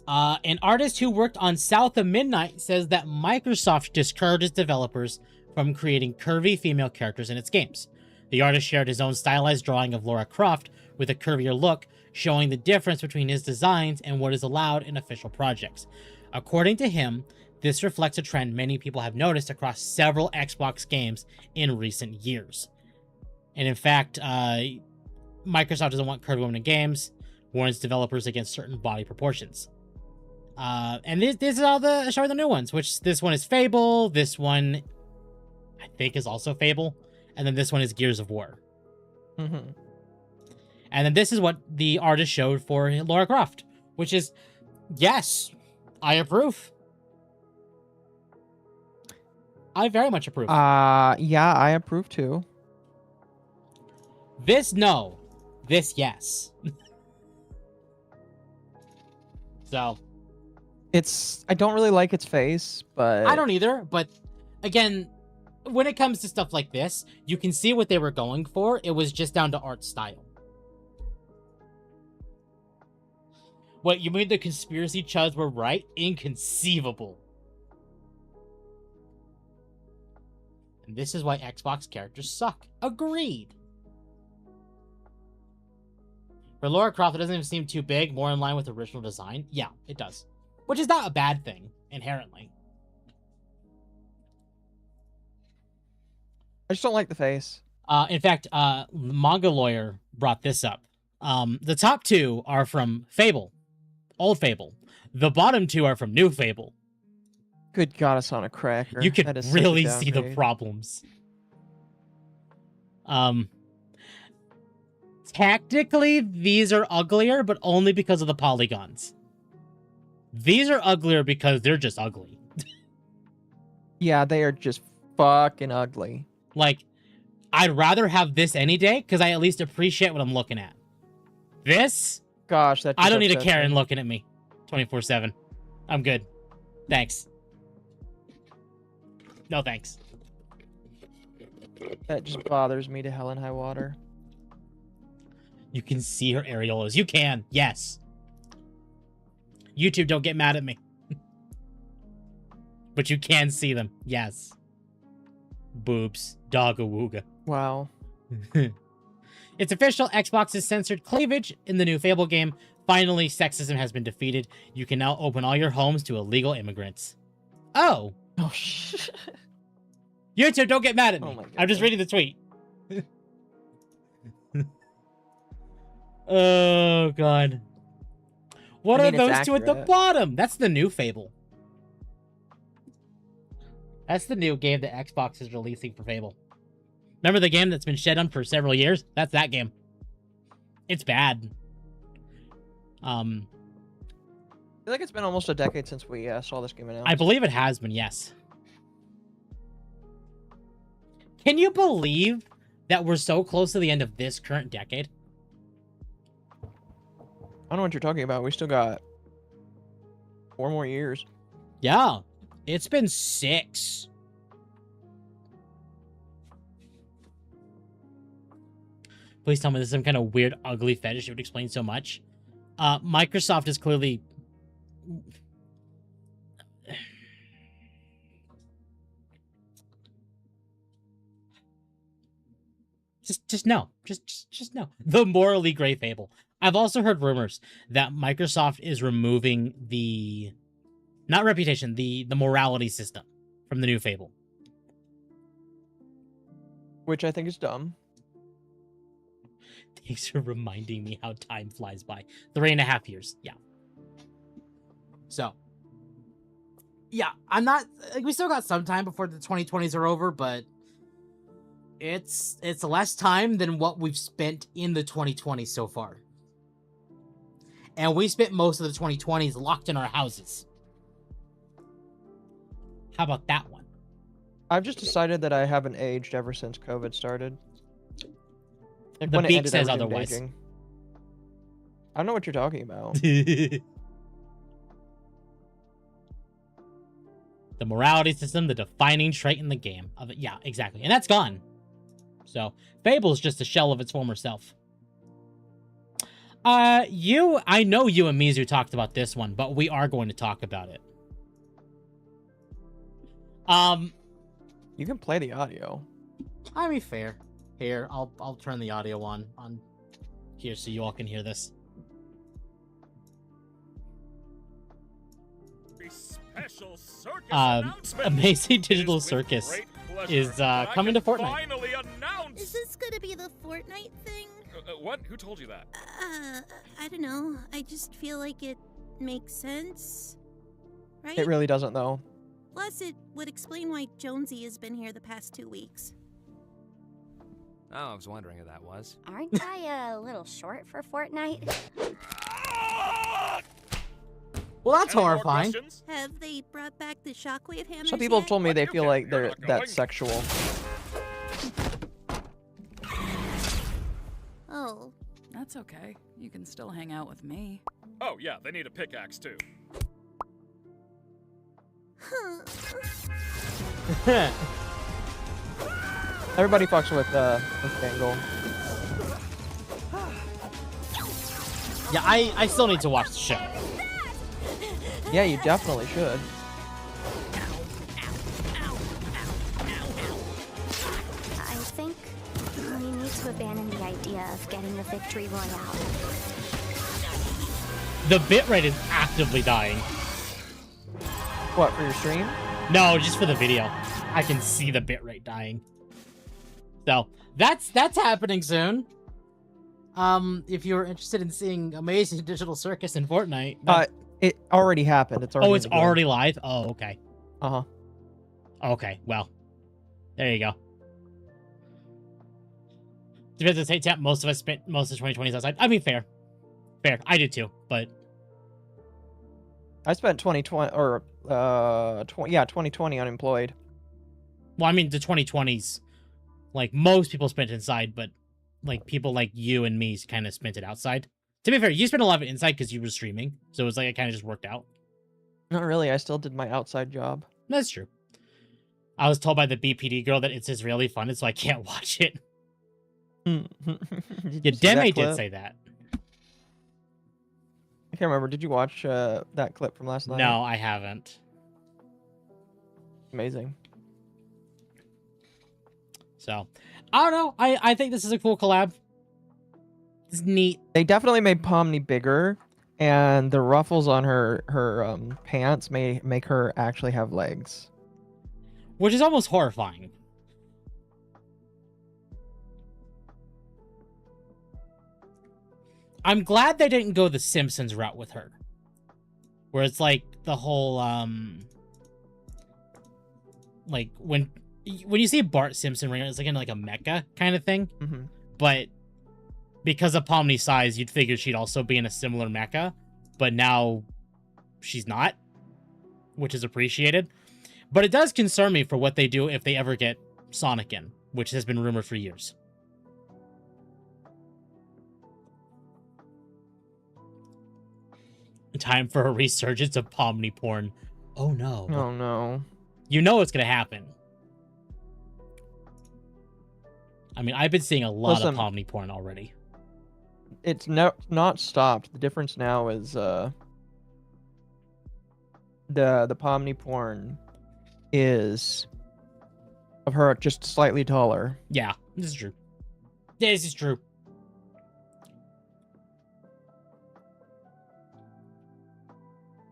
An artist who worked on South of Midnight says that Microsoft discourages developers from creating curvy female characters in its games. The artist shared his own stylized drawing of Lara Croft with a curvier look, showing the difference between his designs and what is allowed in official projects. According to him, this reflects a trend many people have noticed across several Xbox games in recent years. And in fact, Microsoft doesn't want curvy women in games, warns developers against certain body proportions. And this is all showing the new ones, which this one is Fable, this one I think is also Fable, and then this one is Gears of War. Mm-hmm. And then this is what the artist showed for Lara Croft, which is, yes, I approve. I very much approve. Yeah, I approve too. This, no. This, yes. So. I don't really like its face, but... I don't either, but again, when it comes to stuff like this, you can see what they were going for. It was just down to art style. What, you mean the conspiracy chuds were right? Inconceivable. And this is why Xbox characters suck. Agreed. For Lara Croft, it doesn't even seem too big, more in line with the original design. Yeah, it does. Which is not a bad thing, inherently. I just don't like the face. In fact, Manga Lawyer brought this up. The top two are from Fable. Old Fable. The bottom two are from New Fable. Good God, it's on a cracker. You can That is such a really see the downgrade. problems. Tactically, these are uglier, but only because of the polygons. These are uglier because they're just ugly. Yeah, they are just fucking ugly. Like, I'd rather have this any day, because I at least appreciate what I'm looking at. This? Gosh, that. I just don't need a upsets Karen me. looking at me 24/7. I'm good. Thanks. No thanks. That just bothers me to hell and high water. You can see her areolas. You can. Yes. YouTube, don't get mad at me. But you can see them. Yes. Boobs. Dog-a-wooga. Wow. It's official. Xbox has censored cleavage in the new Fable game. Finally, sexism has been defeated. You can now open all your homes to illegal immigrants. Oh. Oh, shit. YouTube, don't get mad at me. Oh my I'm just goodness. reading the tweet. Oh, God. What I mean, are it's those two at the accurate. bottom? That's the new Fable. That's the new game that Xbox is releasing for Fable. Remember the game that's been shed on for several years? That's that game. It's bad. I feel like it's been almost a decade since we saw this game announced. I believe it has been, yes. Can you believe that we're so close to the end of this current decade? I don't know what you're talking about. We still got 4 more years. Yeah, it's been 6. Please tell me this is some kind of weird, ugly fetish. It would explain so much. Microsoft is clearly... Just no. Just no. The morally gray Fable. I've also heard rumors that Microsoft is removing the... Not reputation, the morality system from the new Fable. Which I think is dumb. Thanks for reminding me how time flies by. 3.5 years. Yeah. So. Yeah, I'm not... Like, we still got some time before the 2020s are over, but... It's less time than what we've spent in the 2020s so far. And we spent most of the 2020s locked in our houses. How about that one? I've just decided that I haven't aged ever since COVID started. Like, The when it beak ended, says I was otherwise. aging. I don't know what you're talking about. The morality system, the defining trait in the game. Yeah, exactly. And that's gone. So, Fable is just a shell of its former self. I know you and Mizu talked about this one, but we are going to talk about it. You can play the audio. I mean, fair. Here, I'll turn the audio on here so you all can hear this. Special circus Amazing Digital Circus is coming to Fortnite. Finally announced. Is this gonna be the Fortnite thing? What? Who told you that? I don't know. I just feel like it makes sense. Right? It really doesn't, though. Plus, it would explain why Jonesy has been here the past 2 weeks. Oh, I was wondering who that was. Aren't I a little short for Fortnite? Well, that's Any more horrifying. questions? Have they brought back the shockwave hammers Some people have yet? told me they You feel can- like you're they're not going. that's sexual. Oh. That's okay. You can still hang out with me. Oh, yeah, they need a pickaxe, too. Everybody fucks with Dangle. Yeah, I still need to watch the show. Yeah, you definitely should. I think we need to abandon the idea of getting the victory royale. The bitrate is actively dying. What, for your stream? No, just for the video. I can see the bitrate dying. So that's happening soon. If you're interested in seeing Amazing Digital Circus in Fortnite, It already happened. It's already. oh, it's already live. Oh, okay. Uh-huh. Okay, well, there you go. Depends on the tap. Most of us spent most of 2020s outside. I mean, fair. I did too, but I spent 2020 or 2020 unemployed. well, I mean the 2020s. Like most people spent inside, but like people like you and me kind of spent it outside. To be fair, you spent a lot of it inside because you were streaming, so it was like it kind of just worked out. Not really. I still did my outside job. That's true. I was told by the BPD girl that it's Israeli funded, so I can't watch it. Did Yeah, you see that Deme did clip? say that. I can't remember. Did you watch that clip from last night? No, I haven't. Amazing. So, I don't know. I think this is a cool collab. It's neat. They definitely made Pomni bigger, and the ruffles on her pants may make her actually have legs. Which is almost horrifying. I'm glad they didn't go the Simpsons route with her. Where it's like the whole like when you see Bart Simpson ring, it's like in like a mecha kind of thing. Mm-hmm. But because of Pomni's size, you'd figure she'd also be in a similar mecha. But now she's not, which is appreciated. But it does concern me for what they do if they ever get Sonic in, which has been rumored for years. Time for a resurgence of Pomni porn. Oh no. Oh no. You know what's going to happen. I mean, I've been seeing a lot of Listen. Pomni porn already. It's not stopped. The difference now is the Pomni porn is of her just slightly taller. Yeah, this is true. This is true.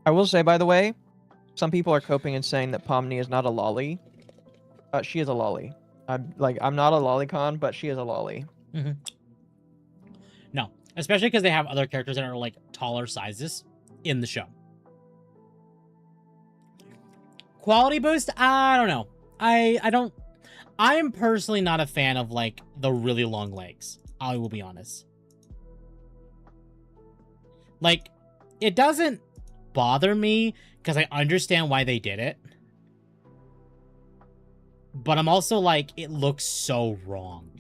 I will say, by the way, some people are coping and saying that Pomni is not a lolly. She is a lolly. I'm not a lolicon, but she is a lolly. Mm-hmm. No, especially because they have other characters that are like taller sizes in the show. Quality boost? I don't know. I don't. I'm personally not a fan of like the really long legs. I will be honest. Like, it doesn't bother me because I understand why they did it. But I'm also like, it looks so wrong.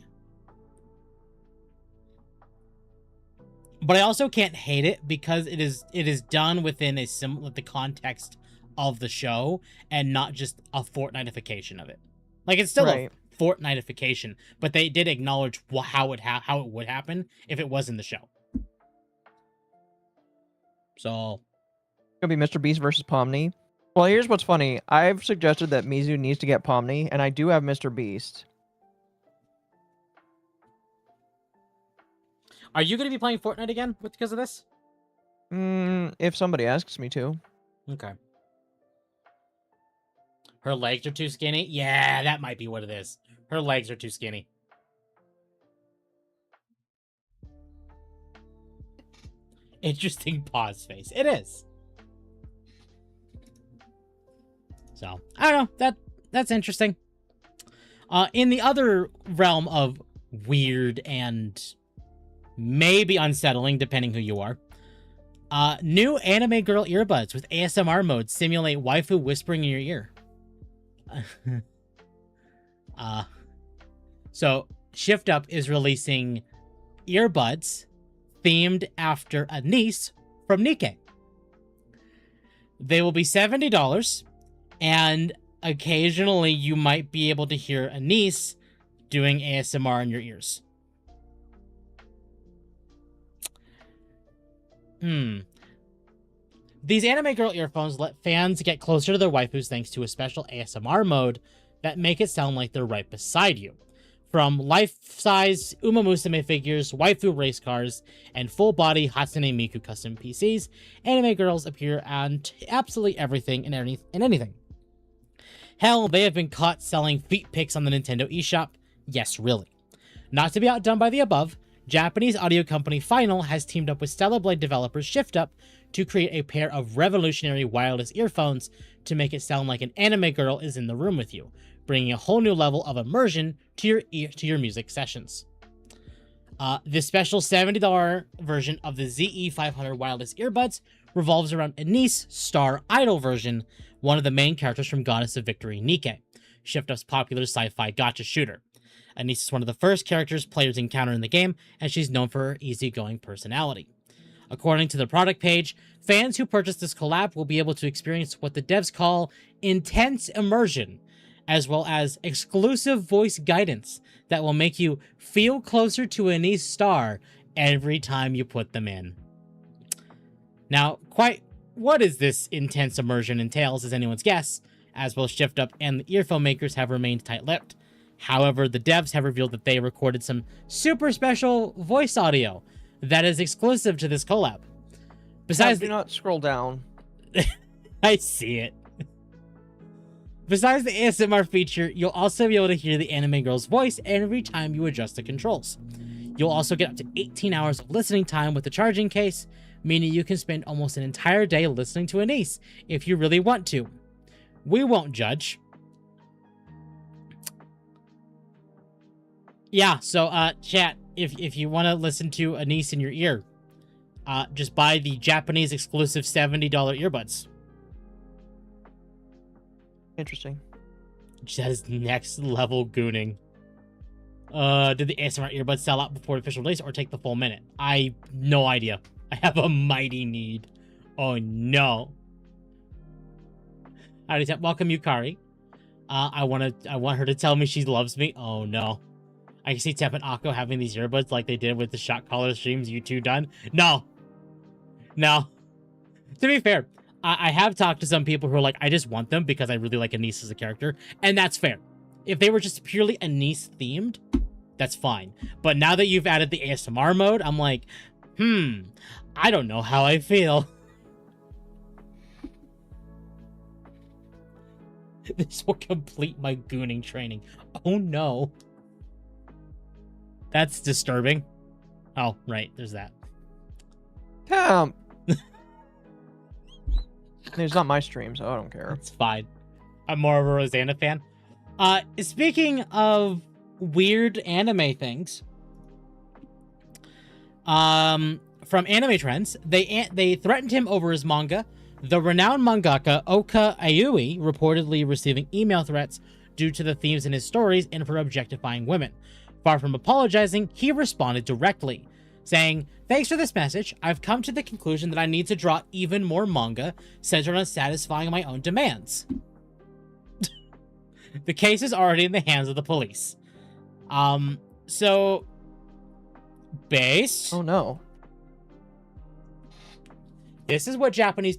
But I also can't hate it because it is done within the context of the show and not just a Fortnite-ification of it. Like, it's still Right. a Fortnite-ification, but they did acknowledge how it would happen if it was in the show. So, It's gonna be Mr. Beast versus Pomni. Well, here's what's funny. I've suggested that Mizu needs to get Pomni, and I do have Mr. Beast. are you going to be playing Fortnite again because of this? If somebody asks me to. Okay. Her legs are too skinny? Yeah, that might be what it is. Her legs are too skinny. Interesting pause face. It is. So, I don't know. That's interesting. In the other realm of weird and maybe unsettling, depending who you are, new anime girl earbuds with ASMR mode simulate waifu whispering in your ear. So Shift Up is releasing earbuds themed after a niece from Nikke. They will be $70, and occasionally you might be able to hear a niece doing ASMR in your ears. These anime girl earphones let fans get closer to their waifus thanks to a special ASMR mode that make it sound like they're right beside you. From life-size Uma Musume figures, waifu race cars, and full-body Hatsune Miku custom PCs, anime girls appear on absolutely everything and anything. Hell, they have been caught selling feet pics on the Nintendo eShop. Yes, really. Not to be outdone by the above, Japanese audio company Final has teamed up with Stellar Blade developers Shift Up to create a pair of revolutionary wireless earphones to make it sound like an anime girl is in the room with you, bringing a whole new level of immersion to your music sessions. This special $70 version of the ZE500 wireless earbuds revolves around Anise, Star Idol version, one of the main characters from Goddess of Victory Nikke, Shift Up's popular sci-fi gacha shooter. Anise is one of the first characters players encounter in the game, and she's known for her easygoing personality. According to the product page, fans who purchase this collab will be able to experience what the devs call intense immersion, as well as exclusive voice guidance that will make you feel closer to Anise Star every time you put them in. Now, quite what is this intense immersion entails is anyone's guess, as both Shift Up and the earphone makers have remained tight-lipped. However, the devs have revealed that they recorded some super special voice audio that is exclusive to this collab. Besides, do not scroll down. I see it. Besides the ASMR feature, you'll also be able to hear the anime girl's voice every time you adjust the controls. You'll also get up to 18 hours of listening time with the charging case, meaning you can spend almost an entire day listening to Anise if you really want to. We won't judge. Yeah, so chat, if you want to listen to Anise in your ear, just buy the Japanese exclusive $70 earbuds. Interesting. That is next level gooning. Did the ASMR earbuds sell out before the official release or take the full minute? I no idea. I have a mighty need. Oh no. Alright, welcome Yukari. I want her to tell me she loves me. Oh no. I can see TempKitsempt having these earbuds like they did with the shot caller streams you two done. No. No. To be fair, I have talked to some people who are like, I just want them because I really like Anise as a character. And that's fair. If they were just purely Anise themed, that's fine. But now that you've added the ASMR mode, I'm like, I don't know how I feel. This will complete my gooning training. Oh no. That's disturbing. Oh, right. There's that. Temp! It's not my stream, so I don't care. It's fine. I'm more of a Rosanna fan. Speaking of weird anime things, from Anime Trends, they threatened him over his manga. The renowned mangaka Oka Ayui reportedly receiving email threats due to the themes in his stories and for objectifying women. Far from apologizing, he responded directly, saying, "Thanks for this message. I've come to the conclusion that I need to draw even more manga centered on satisfying my own demands." The case is already in the hands of the police. So, based... Oh no. This is what Japanese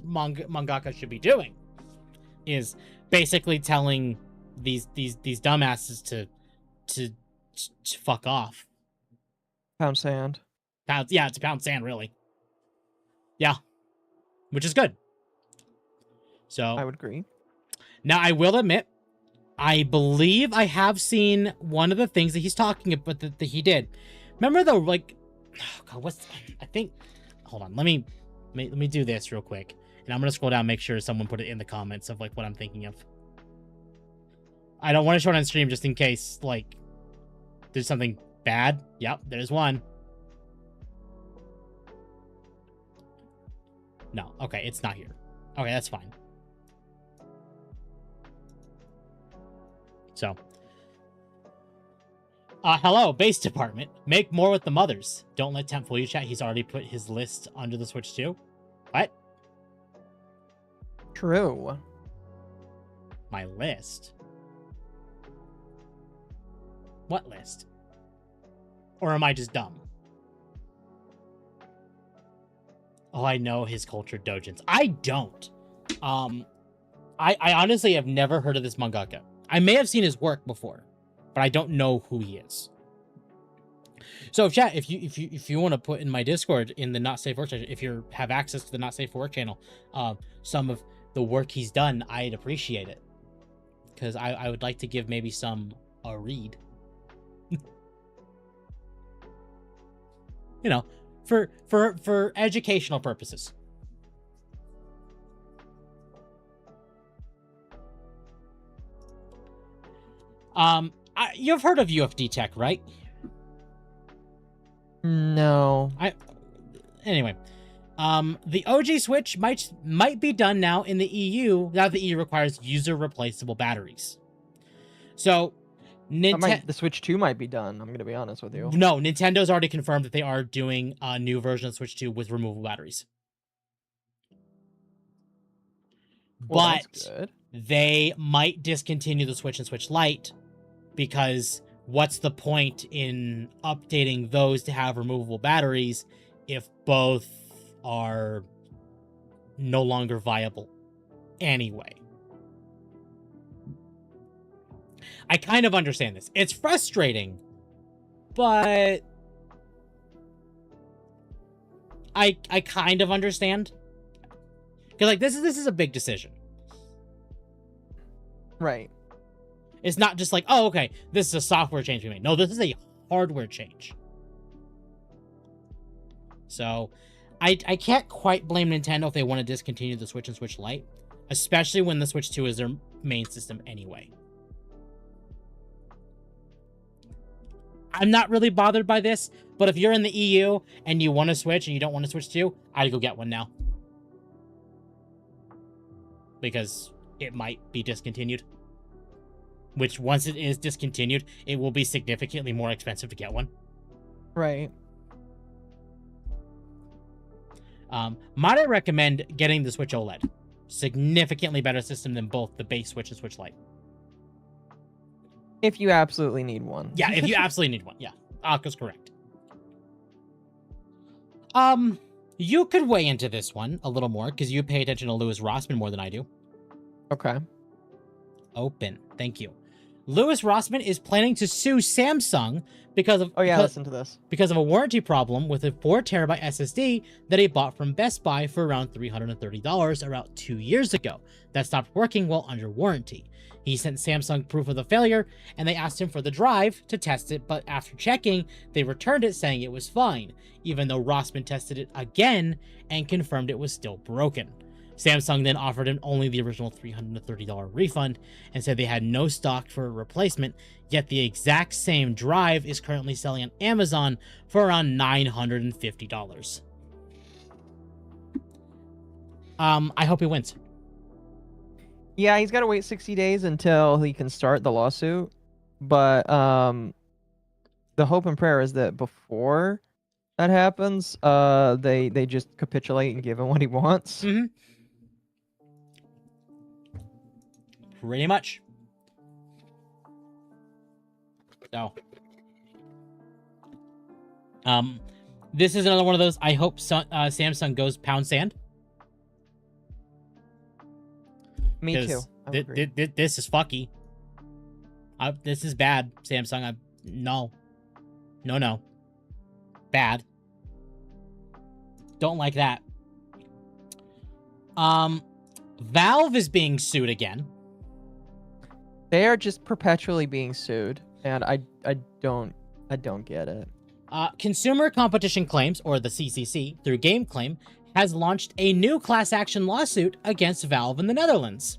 mangaka should be doing. Is basically telling these dumbasses to fuck off. Pound sand. Yeah, it's pound sand, really. Yeah. Which is good. So I would agree. Now I will admit, I believe I have seen one of the things that he's talking about that he did. Remember though, like, oh God, I think, hold on. Let me do this real quick, and I'm gonna scroll down and make sure someone put it in the comments of like what I'm thinking of. I don't want to show it on stream just in case like there's something bad. Yep, there's one. No, okay, it's not here. Okay, that's fine. So, hello, base department. Make more with the mothers. Don't let Temp fool you, chat. He's already put his list under the Switch too. What? True. My list? What list? Or am I just dumb? Oh, I know his culture dojins. I don't. I honestly have never heard of this mangaka. I may have seen his work before, but I don't know who he is. So, chat, if you want to put in my Discord in the Not Safe Work channel, if you have access to the Not Safe for Work channel, some of the work he's done, I'd appreciate it, because I would like to give maybe some a read. You know, for educational purposes. You've heard of UFD Tech, right? No. Anyway, the OG Switch might be done now in the EU. Now the EU requires user replaceable batteries. So, The Switch 2 might be done. I'm gonna be honest with you. No, Nintendo's already confirmed that they are doing a new version of Switch 2 with removable batteries. Well, But that's good. they might discontinue the Switch and Switch Lite, because what's the point in updating those to have removable batteries if both are no longer viable anyway? I kind of understand this. It's frustrating, but I kind of understand. Because like this is a big decision. Right. It's not just like, oh, okay, this is a software change we made. No, this is a hardware change. So, I can't quite blame Nintendo if they want to discontinue the Switch and Switch Lite, especially when the Switch 2 is their main system anyway. I'm not really bothered by this, but if you're in the EU and you want to Switch and you don't want to Switch 2, I'd go get one now. Because it might be discontinued. Which, once it is discontinued, it will be significantly more expensive to get one. Right. Might I recommend getting the Switch OLED? Significantly better system than both the base Switch and Switch Lite. If you absolutely need one. Yeah, if you absolutely need one. Yeah, Akko's correct. You could weigh into this one a little more, because you pay attention to Louis Rossmann more than I do. Okay. Open. Thank you. Louis Rossmann is planning to sue Samsung because of Listen to this. because of a warranty problem with a 4TB SSD that he bought from Best Buy for around $330 about 2 years ago. That stopped working while under warranty. He sent Samsung proof of the failure, and they asked him for the drive to test it, but after checking, they returned it saying it was fine, even though Rossmann tested it again and confirmed it was still broken. Samsung then offered him only the original $330 refund and said they had no stock for a replacement, yet the exact same drive is currently selling on Amazon for around $950. I hope he wins. Yeah, he's got to wait 60 days until he can start the lawsuit. But the hope and prayer is that before that happens, they just capitulate and give him what he wants. Mm-hmm. Pretty much. So, this is another one of those. I hope Samsung goes pound sand. Me too. This is fucky. This is bad, Samsung. No. Bad. Don't like that. Valve is being sued again. They are just perpetually being sued, and I don't get it. Consumer Competition Claims, or the CCC, through Game Claim, has launched a new class action lawsuit against Valve in the Netherlands.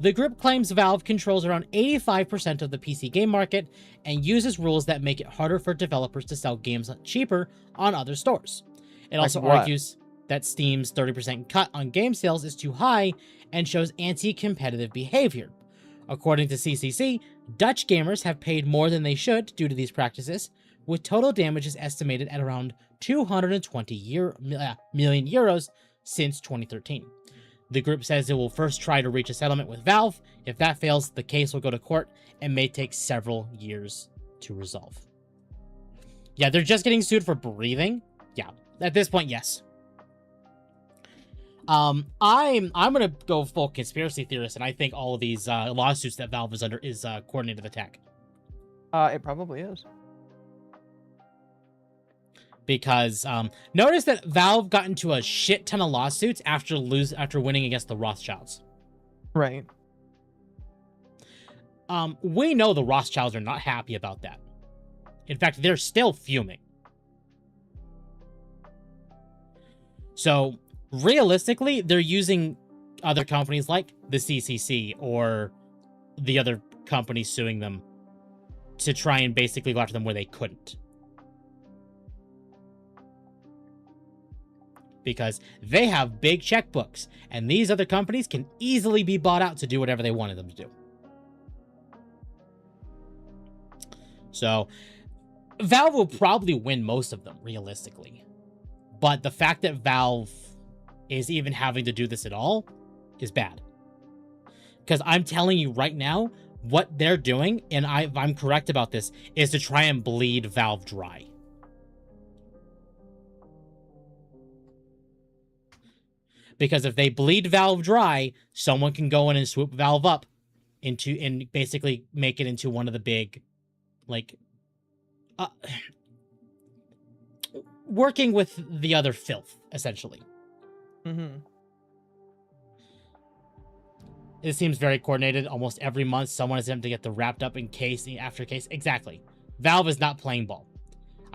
The group claims Valve controls around 85% of the PC game market and uses rules that make it harder for developers to sell games cheaper on other stores. It also argues that Steam's 30% cut on game sales is too high and shows anti-competitive behavior. According to CCC, Dutch gamers have paid more than they should due to these practices, with total damages estimated at around 220 million euros since 2013. The group says it will first try to reach a settlement with Valve. If that fails, the case will go to court and may take several years to resolve. Yeah, they're just getting sued for breathing. Yeah, at this point, yes. I'm gonna go full conspiracy theorist, and I think all of these lawsuits that Valve is under is coordinated attack. It probably is. Because notice that Valve got into a shit ton of lawsuits after winning against the Rothschilds. Right. We know the Rothschilds are not happy about that. In fact, they're still fuming. So, realistically, they're using other companies like the CCC or the other companies suing them to try and basically go after them where they couldn't. Because they have big checkbooks, and these other companies can easily be bought out to do whatever they wanted them to do. So, Valve will probably win most of them, realistically. But the fact that Valve is even having to do this at all is bad. Because I'm telling you right now, what they're doing, and if I'm correct about this, is to try and bleed Valve dry. Because if they bleed Valve dry, someone can go in and swoop Valve up and basically make it into one of the big, like, working with the other filth, essentially. Mm-hmm. It seems very coordinated. Almost every month, someone is attempting to get the wrapped up in case after case. Exactly. Valve is not playing ball.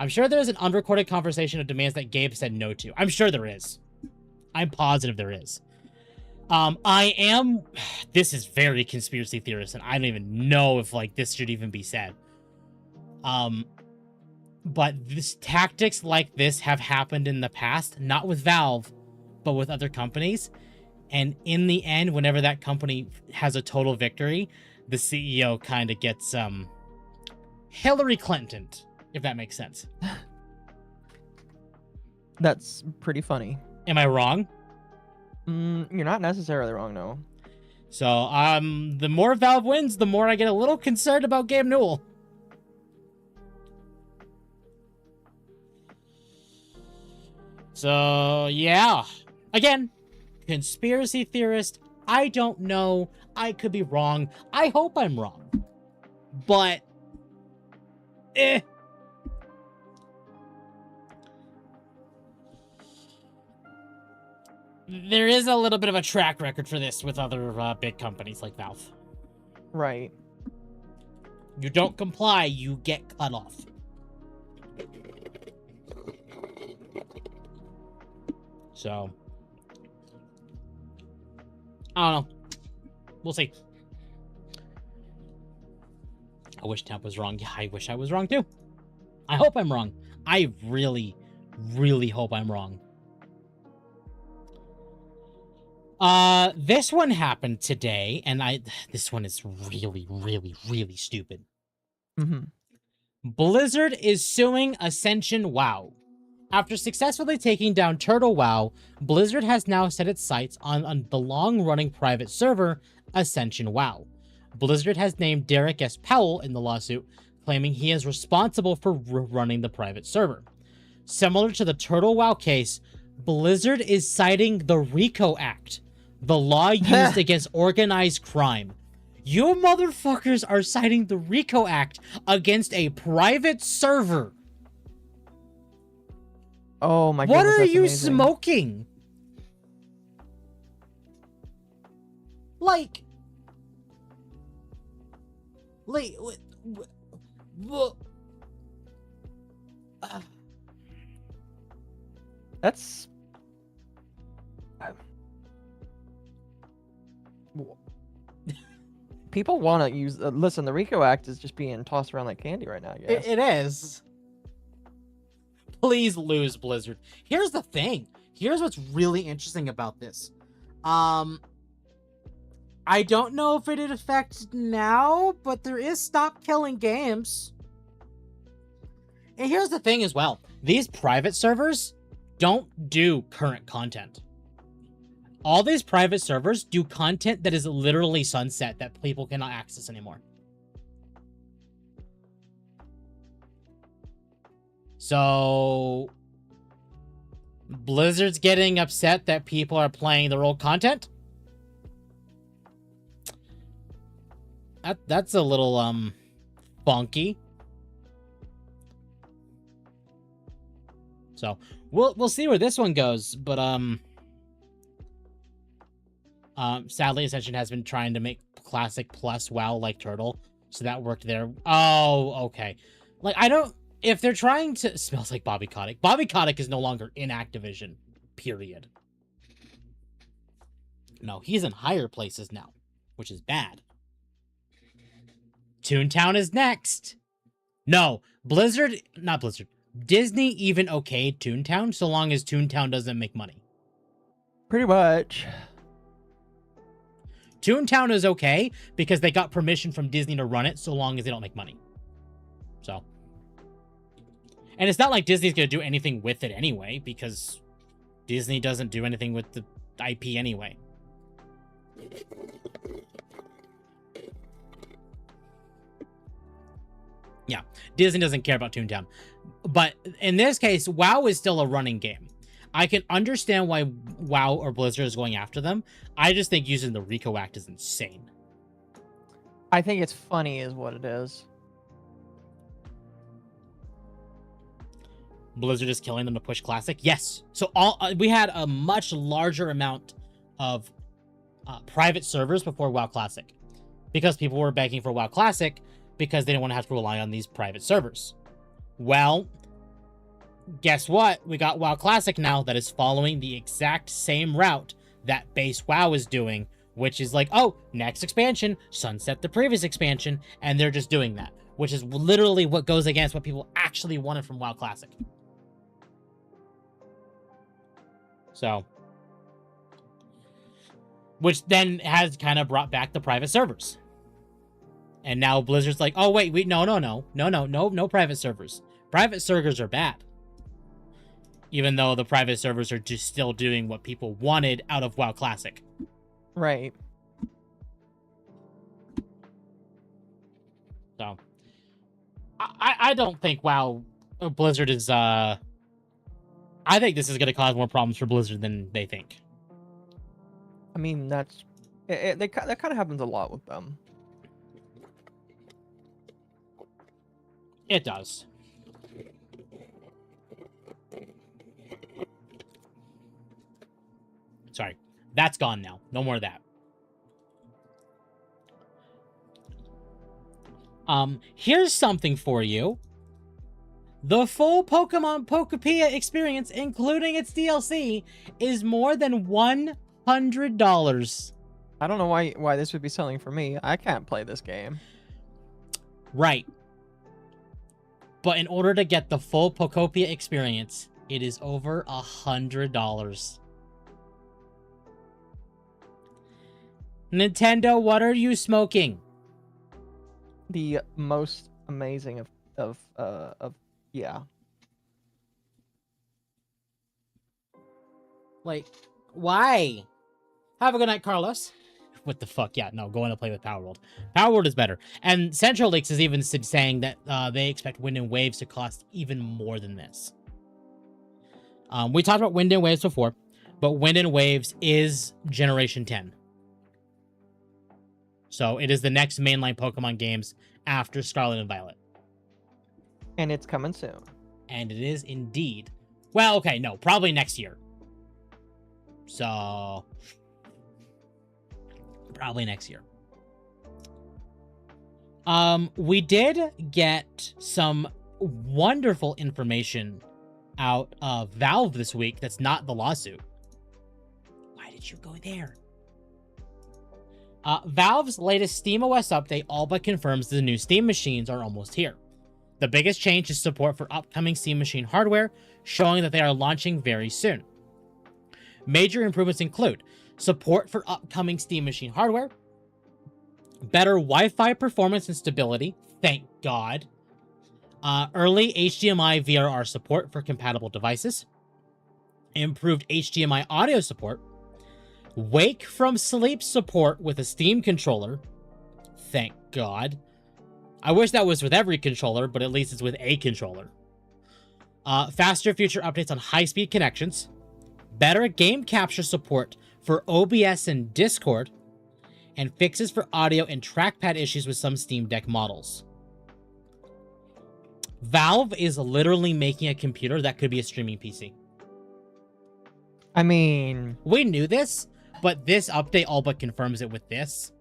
I'm sure there's an unrecorded conversation of demands that Gabe said no to. I'm sure there is. I'm positive there is. This is very conspiracy theorist, and I don't even know if, like, this should even be said. But tactics like this have happened in the past, not with Valve, but with other companies. And in the end, whenever that company has a total victory, the CEO kind of gets, Hillary Clinton, if that makes sense. That's pretty funny. Am I wrong? You're not necessarily wrong, no. So, the more Valve wins, the more I get a little concerned about Gabe Newell. So, yeah. Again, conspiracy theorist, I don't know. I could be wrong. I hope I'm wrong. But, there is a little bit of a track record for this with other big companies like Valve. Right. You don't comply, you get cut off. So, I don't know. We'll see. I wish Temp was wrong. Yeah, I wish I was wrong too. I hope I'm wrong. I really, really hope I'm wrong. This one happened today, and this one is really, really, really stupid. Mm-hmm. Blizzard is suing Ascension WoW. After successfully taking down Turtle WoW, Blizzard has now set its sights on the long-running private server, Ascension WoW. Blizzard has named Derek S. Powell in the lawsuit, claiming he is responsible for running the private server. Similar to the Turtle WoW case, Blizzard is citing the RICO Act, the law used against organized crime. You motherfuckers are citing the RICO Act against a private server. Oh my goodness, What are that's you amazing. smoking? Like, That's people want to use. Listen, the Rico Act is just being tossed around like candy right now. I guess. It is. Please lose, Blizzard. Here's the thing. Here's what's really interesting about this. I don't know if it'd affect now, but there is stop killing games. And here's the thing as well. These private servers don't do current content. All these private servers do content that is literally sunset that people cannot access anymore. So Blizzard's getting upset that people are playing their old content? That's a little funky. So we'll see where this one goes, but sadly Ascension has been trying to make Classic plus WoW like Turtle, so that worked there. Oh, okay. Like, I don't, if they're trying to, smells like Bobby Kotick. Bobby Kotick is no longer in Activision, period. No, he's in higher places now, which is bad. Toontown is next. No, not Blizzard. Disney even okayed Toontown so long as Toontown doesn't make money. Pretty much. Toontown is okay because they got permission from Disney to run it so long as they don't make money. So. And it's not like Disney's going to do anything with it anyway, because Disney doesn't do anything with the IP anyway. Yeah, Disney doesn't care about Toontown. But in this case, WoW is still a running game. I can understand why WoW or Blizzard is going after them. I just think using the RICO Act is insane. I think it's funny is what it is. Blizzard is killing them to push Classic? Yes. So we had a much larger amount of private servers before WoW Classic. Because people were begging for WoW Classic because they didn't want to have to rely on these private servers. Well, guess what? We got WoW Classic now that is following the exact same route that base WoW is doing, which is like, oh, next expansion, sunset the previous expansion, and they're just doing that, which is literally what goes against what people actually wanted from WoW Classic. So, which then has kind of brought back the private servers. And now Blizzard's like, oh, wait, no private servers. Private servers are bad. Even though the private servers are just still doing what people wanted out of WoW Classic. Right. So, I don't think WoW Blizzard is, I think this is going to cause more problems for Blizzard than they think. I mean, that kind of happens a lot with them. It does. Sorry. That's gone now. No more of that. Here's something for you. The full Pokemon Pokepia experience, including its DLC, is more than $100. I don't know why this would be selling for me. I can't play this game. Right. But in order to get the full Pokopia experience, it is over $100. Nintendo, what are you smoking? The most amazing of yeah. Like, why? Have a good night, Carlos. What the fuck? Yeah, no, going to play with Power World. Power World is better. And Central Leaks is even saying that they expect Wind and Waves to cost even more than this. We talked about Wind and Waves before, but Wind and Waves is Generation 10. So it is the next mainline Pokemon games after Scarlet and Violet. And it's coming soon. And it is indeed. Well, okay, no, probably next year. So, probably next year. We did get some wonderful information out of Valve this week that's not the lawsuit. Why did you go there? Valve's latest SteamOS update all but confirms the new Steam machines are almost here. The biggest change is support for upcoming Steam machine hardware, showing that they are launching very soon. Major improvements include support for upcoming Steam machine hardware, better Wi-Fi performance and stability, thank God, early HDMI VRR support for compatible devices, improved HDMI audio support, wake from sleep support with a Steam controller, thank God. I wish that was with every controller, but at least it's with a controller. Faster future updates on high-speed connections, better game capture support for OBS and Discord, and fixes for audio and trackpad issues with some Steam Deck models. Valve is literally making a computer that could be a streaming PC. I mean, We knew this, but this update all but confirms it with this.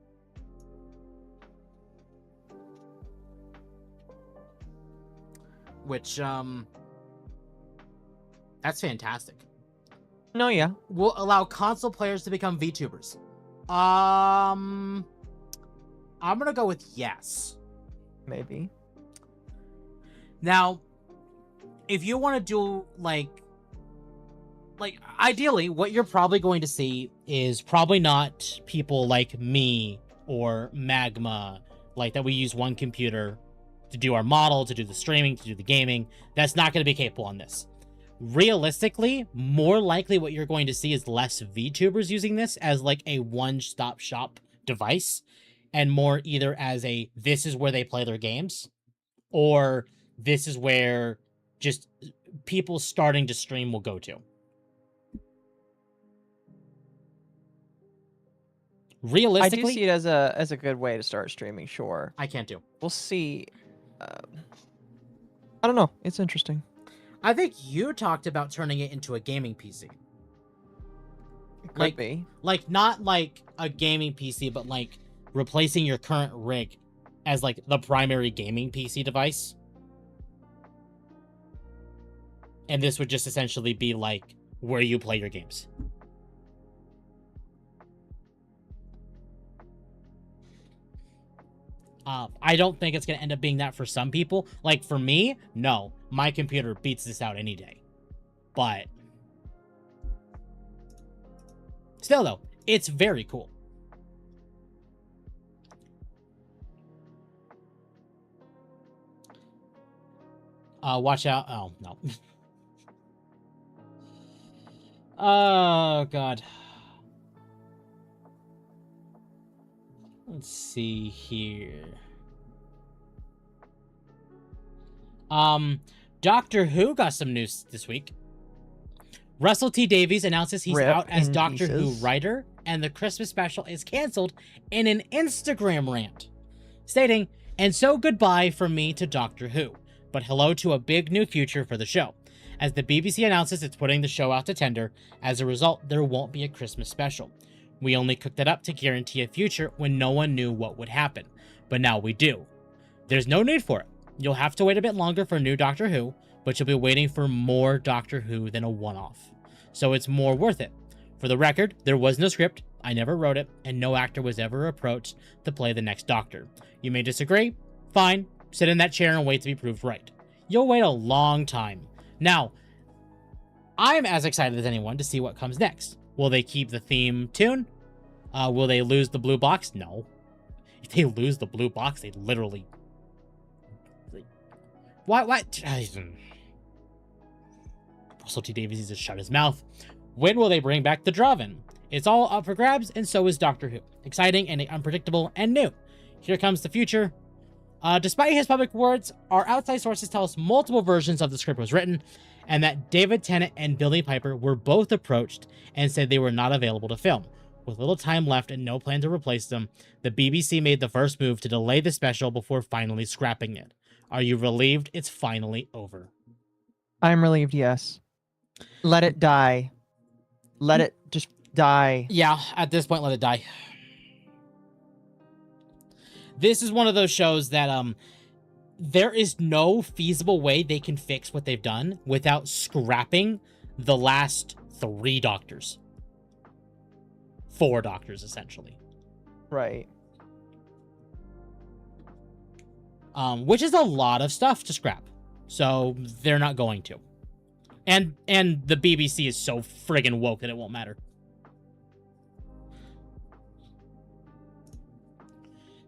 Which, that's fantastic. no, yeah. Will allow console players to become VTubers. I'm gonna go with yes. Maybe. Now, if you want to do like ideally, what you're probably going to see is probably not people like me or Magma, like that we use one computer to do our model, to do the streaming, to do the gaming. That's not going to be capable on this. Realistically, more likely what you're going to see is less VTubers using this as like a one-stop shop device, and more either as a this is where they play their games, or this is where just people starting to stream will go to. Realistically, I do see it as a good way to start streaming. Sure, I can't do. we'll see. I don't know. It's interesting. I think you talked about turning it into a gaming PC. It could Like- be. Like, not like a gaming PC, but like replacing your current rig as like the primary gaming PC device. And this would just essentially be like where you play your games. I don't think it's going to end up being that for some people. Like, for me, no. My computer beats this out any day. But still, though, it's very cool. Watch out. Oh, no. Oh, God. Let's see here. Doctor Who got some news this week. Russell T Davies announces he's Rip out as in Doctor Who pieces. writer, and the Christmas special is canceled in an Instagram rant, stating, "And so goodbye from me to Doctor Who, but hello to a big new future for the show. As the BBC announces it's putting the show out to tender, as a result, there won't be a Christmas special. We only cooked it up to guarantee a future when no one knew what would happen, but now we do. There's no need for it. You'll have to wait a bit longer for new Doctor Who, but you'll be waiting for more Doctor Who than a one-off. So it's more worth it. For the record, there was no script, I never wrote it, and no actor was ever approached to play the next Doctor. You may disagree? Fine. Sit in that chair and wait to be proved right. You'll wait a long time. Now, I'm as excited as anyone to see what comes next. Will they keep the theme tune? Will they lose the blue box? No. If they lose the blue box, they literally... What? Russell T Davies needs to shut his mouth. When will they bring back the Draven? It's all up for grabs, and so is Doctor Who. Exciting and unpredictable and new. Here comes the future. Despite his public words, our outside sources tell us multiple versions of the script was written, and that David Tennant and Billie Piper were both approached and said they were not available to film. With little time left and no plan to replace them, the BBC made the first move to delay the special before finally scrapping it. Are you relieved it's finally over? I'm relieved, yes. Let it die. Let it just die. Yeah, at this point, let it die. This is one of those shows that there is no feasible way they can fix what they've done without scrapping the last 3 doctors. 4 doctors, essentially. Right. Which is a lot of stuff to scrap. So they're not going to. And the BBC is so friggin' woke that it won't matter.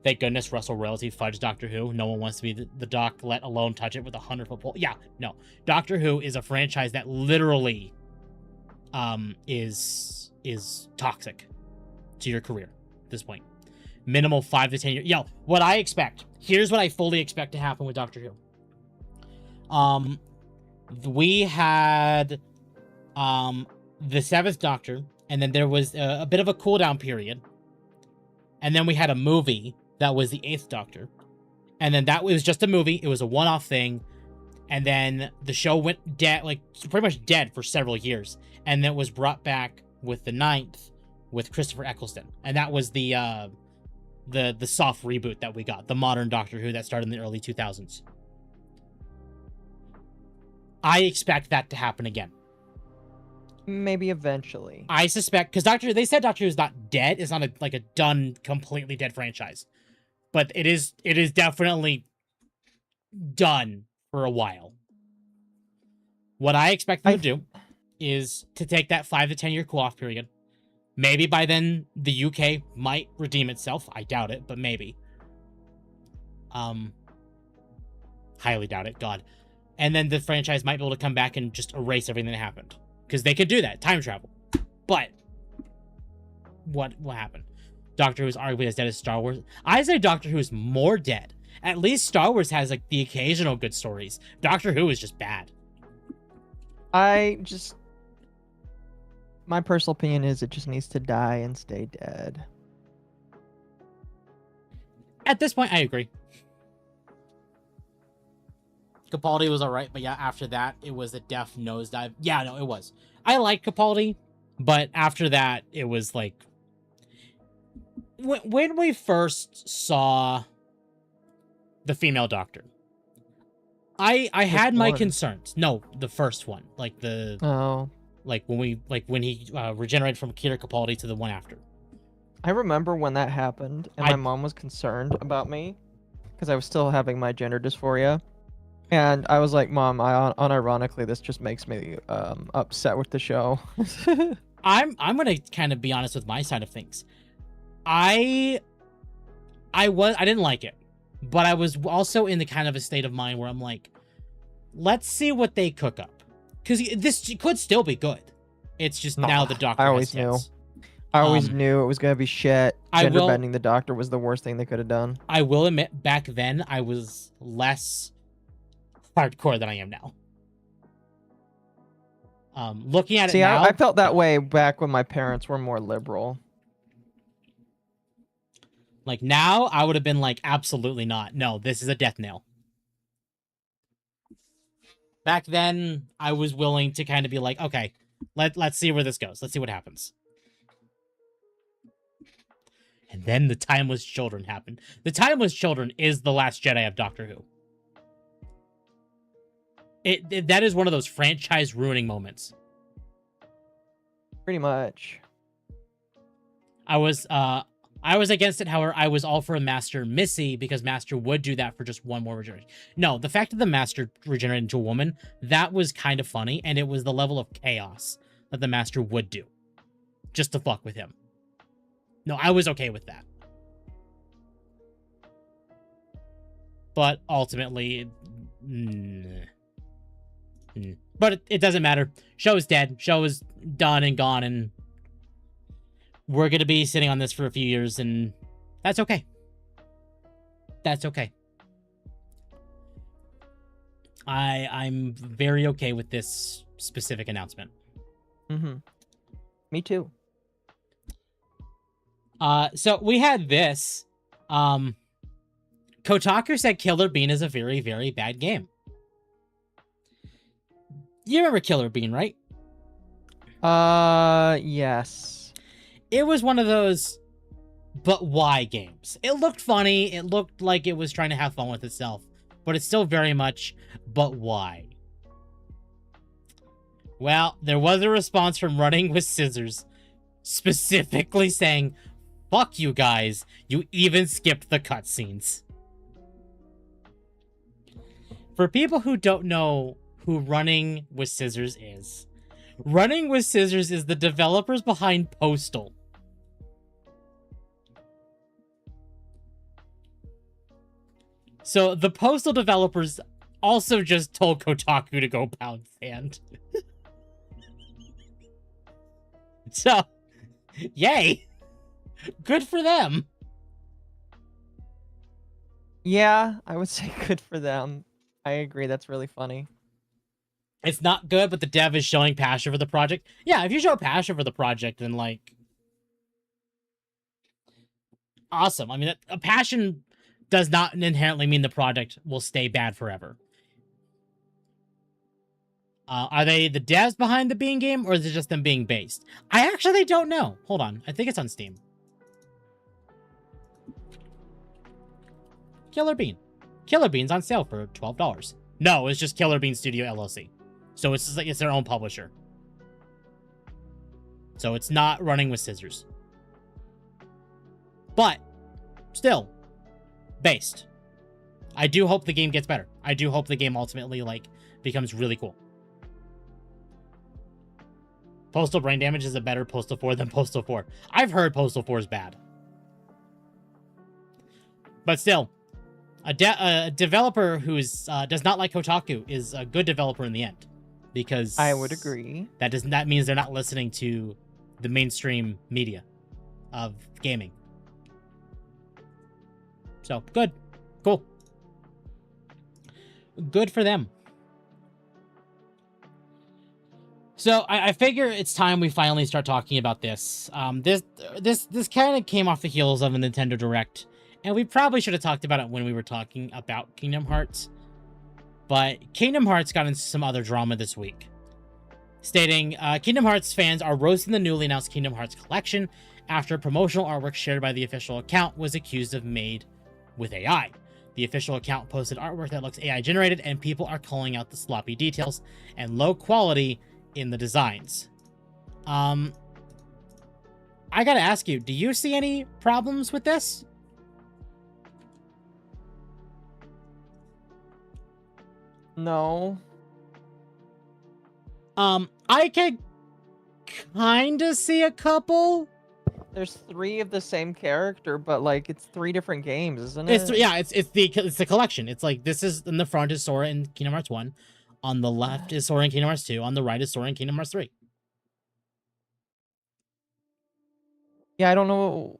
Thank goodness Russell Royalty fudged Doctor Who. No one wants to be the doc, let alone touch it with a 100-foot pole. Yeah, no. Doctor Who is a franchise that literally is toxic to your career at this point. Minimal 5 to 10 years. Yo, what I expect. Here's what I fully expect to happen with Doctor Who. We had the 7th Doctor, and then there was a bit of a cooldown period. And then we had a movie that was the 8th Doctor. And then that was just a movie. It was a one-off thing. And then the show went dead, like pretty much dead for several years. And then was brought back with the 9th with Christopher Eccleston. And that was the soft reboot that we got. The modern Doctor Who that started in the early 2000s. I expect that to happen again. Maybe eventually. I suspect, because they said Doctor Who is not dead. It's not like a done, completely dead franchise. But it is definitely done for a while. What I expect them to do is to take that 5 to 10 year cool-off period. Maybe by then the UK might redeem itself. I doubt it, but maybe. Highly doubt it, God. And then the franchise might be able to come back and just erase everything that happened. Because they could do that. Time travel. But what happened? Doctor Who is arguably as dead as Star Wars. I say Doctor Who is more dead. At least Star Wars has like the occasional good stories. Doctor Who is just bad. My personal opinion is it just needs to die and stay dead. At this point, I agree. Capaldi was alright, but yeah, after that, it was a def nosedive. Yeah, no, it was. I like Capaldi, but after that, it was like... When we first saw the female Doctor, I had my concerns. No, the first one. Like the... Oh. Like when he regenerated from Peter Capaldi to the one after. I remember when that happened, and my mom was concerned about me, because I was still having my gender dysphoria. And I was like, Mom, unironically, this just makes me upset with the show. I'm gonna kind of be honest with my side of things. I didn't like it, but I was also in the kind of a state of mind where I'm like, let's see what they cook up, because this could still be good. It's just now the Doctor. I always knew. I always knew it was gonna be shit. Gender bending the Doctor was the worst thing they could have done. I will admit, back then I was less hardcore than I am now. Looking at it now, I felt that way back when my parents were more liberal. Like now, I would have been like, absolutely not. No, this is a death nail. Back then, I was willing to kind of be like, okay, let's see where this goes. Let's see what happens. And then the Timeless Children happened. The Timeless Children is the Last Jedi of Doctor Who. That is one of those franchise ruining moments. Pretty much. I was against it, however, I was all for a Master Missy, because Master would do that for just one more regeneration. No, the fact that the Master regenerated into a woman, that was kind of funny, and it was the level of chaos that the Master would do. Just to fuck with him. No, I was okay with that. But ultimately... But it doesn't matter. Show is dead. Show is done and gone, and we're going to be sitting on this for a few years, and that's okay. That's okay. I'm very okay with this specific announcement. Mm-hmm. Me too. So we had this. Kotaku said Killer Bean is a very, very bad game. You remember Killer Bean, right? Yes. It was one of those, but why games. It looked funny. It looked like it was trying to have fun with itself. but it's still very much, but why? Well, there was a response from Running with Scissors, specifically saying, fuck you guys, you even skipped the cutscenes. For people who don't know who Running with Scissors is, Running with Scissors is the developers behind Postal. So the Postal developers also just told Kotaku to go pound sand. So, yay! Good for them. Yeah, I would say good for them. I agree. That's really funny. It's not good, but the dev is showing passion for the project. Yeah, if you show passion for the project, then, like... awesome. I mean, a passion does not inherently mean the project will stay bad forever. Are they the devs behind the Bean game, or is it just them being based? I actually don't know. Hold on. I think it's on Steam. Killer Bean. Killer Bean's on sale for $12. No, it's just Killer Bean Studio LLC. So it's just like it's their own publisher. So it's not Running with Scissors. But still, based. I do hope the game gets better. I do hope the game ultimately like becomes really cool. Postal Brain Damage is a better Postal 4 than Postal 4. I've heard Postal 4 is bad. But still, a developer who does not like Kotaku is a good developer in the end. Because I would agree. That means they're not listening to the mainstream media of gaming. So, good. Cool. Good for them. So, I figure it's time we finally start talking about this. This kind of came off the heels of a Nintendo Direct, and we probably should have talked about it when we were talking about Kingdom Hearts. But Kingdom Hearts got into some other drama this week, stating, Kingdom Hearts fans are roasting the newly announced Kingdom Hearts collection after promotional artwork shared by the official account was accused of made with AI. The official account posted artwork that looks AI generated, and people are calling out the sloppy details and low quality in the designs. I gotta ask you, do you see any problems with this? No. I could kinda see a couple. There's 3 of the same character, but like it's 3 different games, isn't it? It's the collection. It's like this is in the front is Sora in Kingdom Hearts 1, on the left is Sora in Kingdom Hearts 2, on the right is Sora in Kingdom Hearts 3. Yeah, I don't know.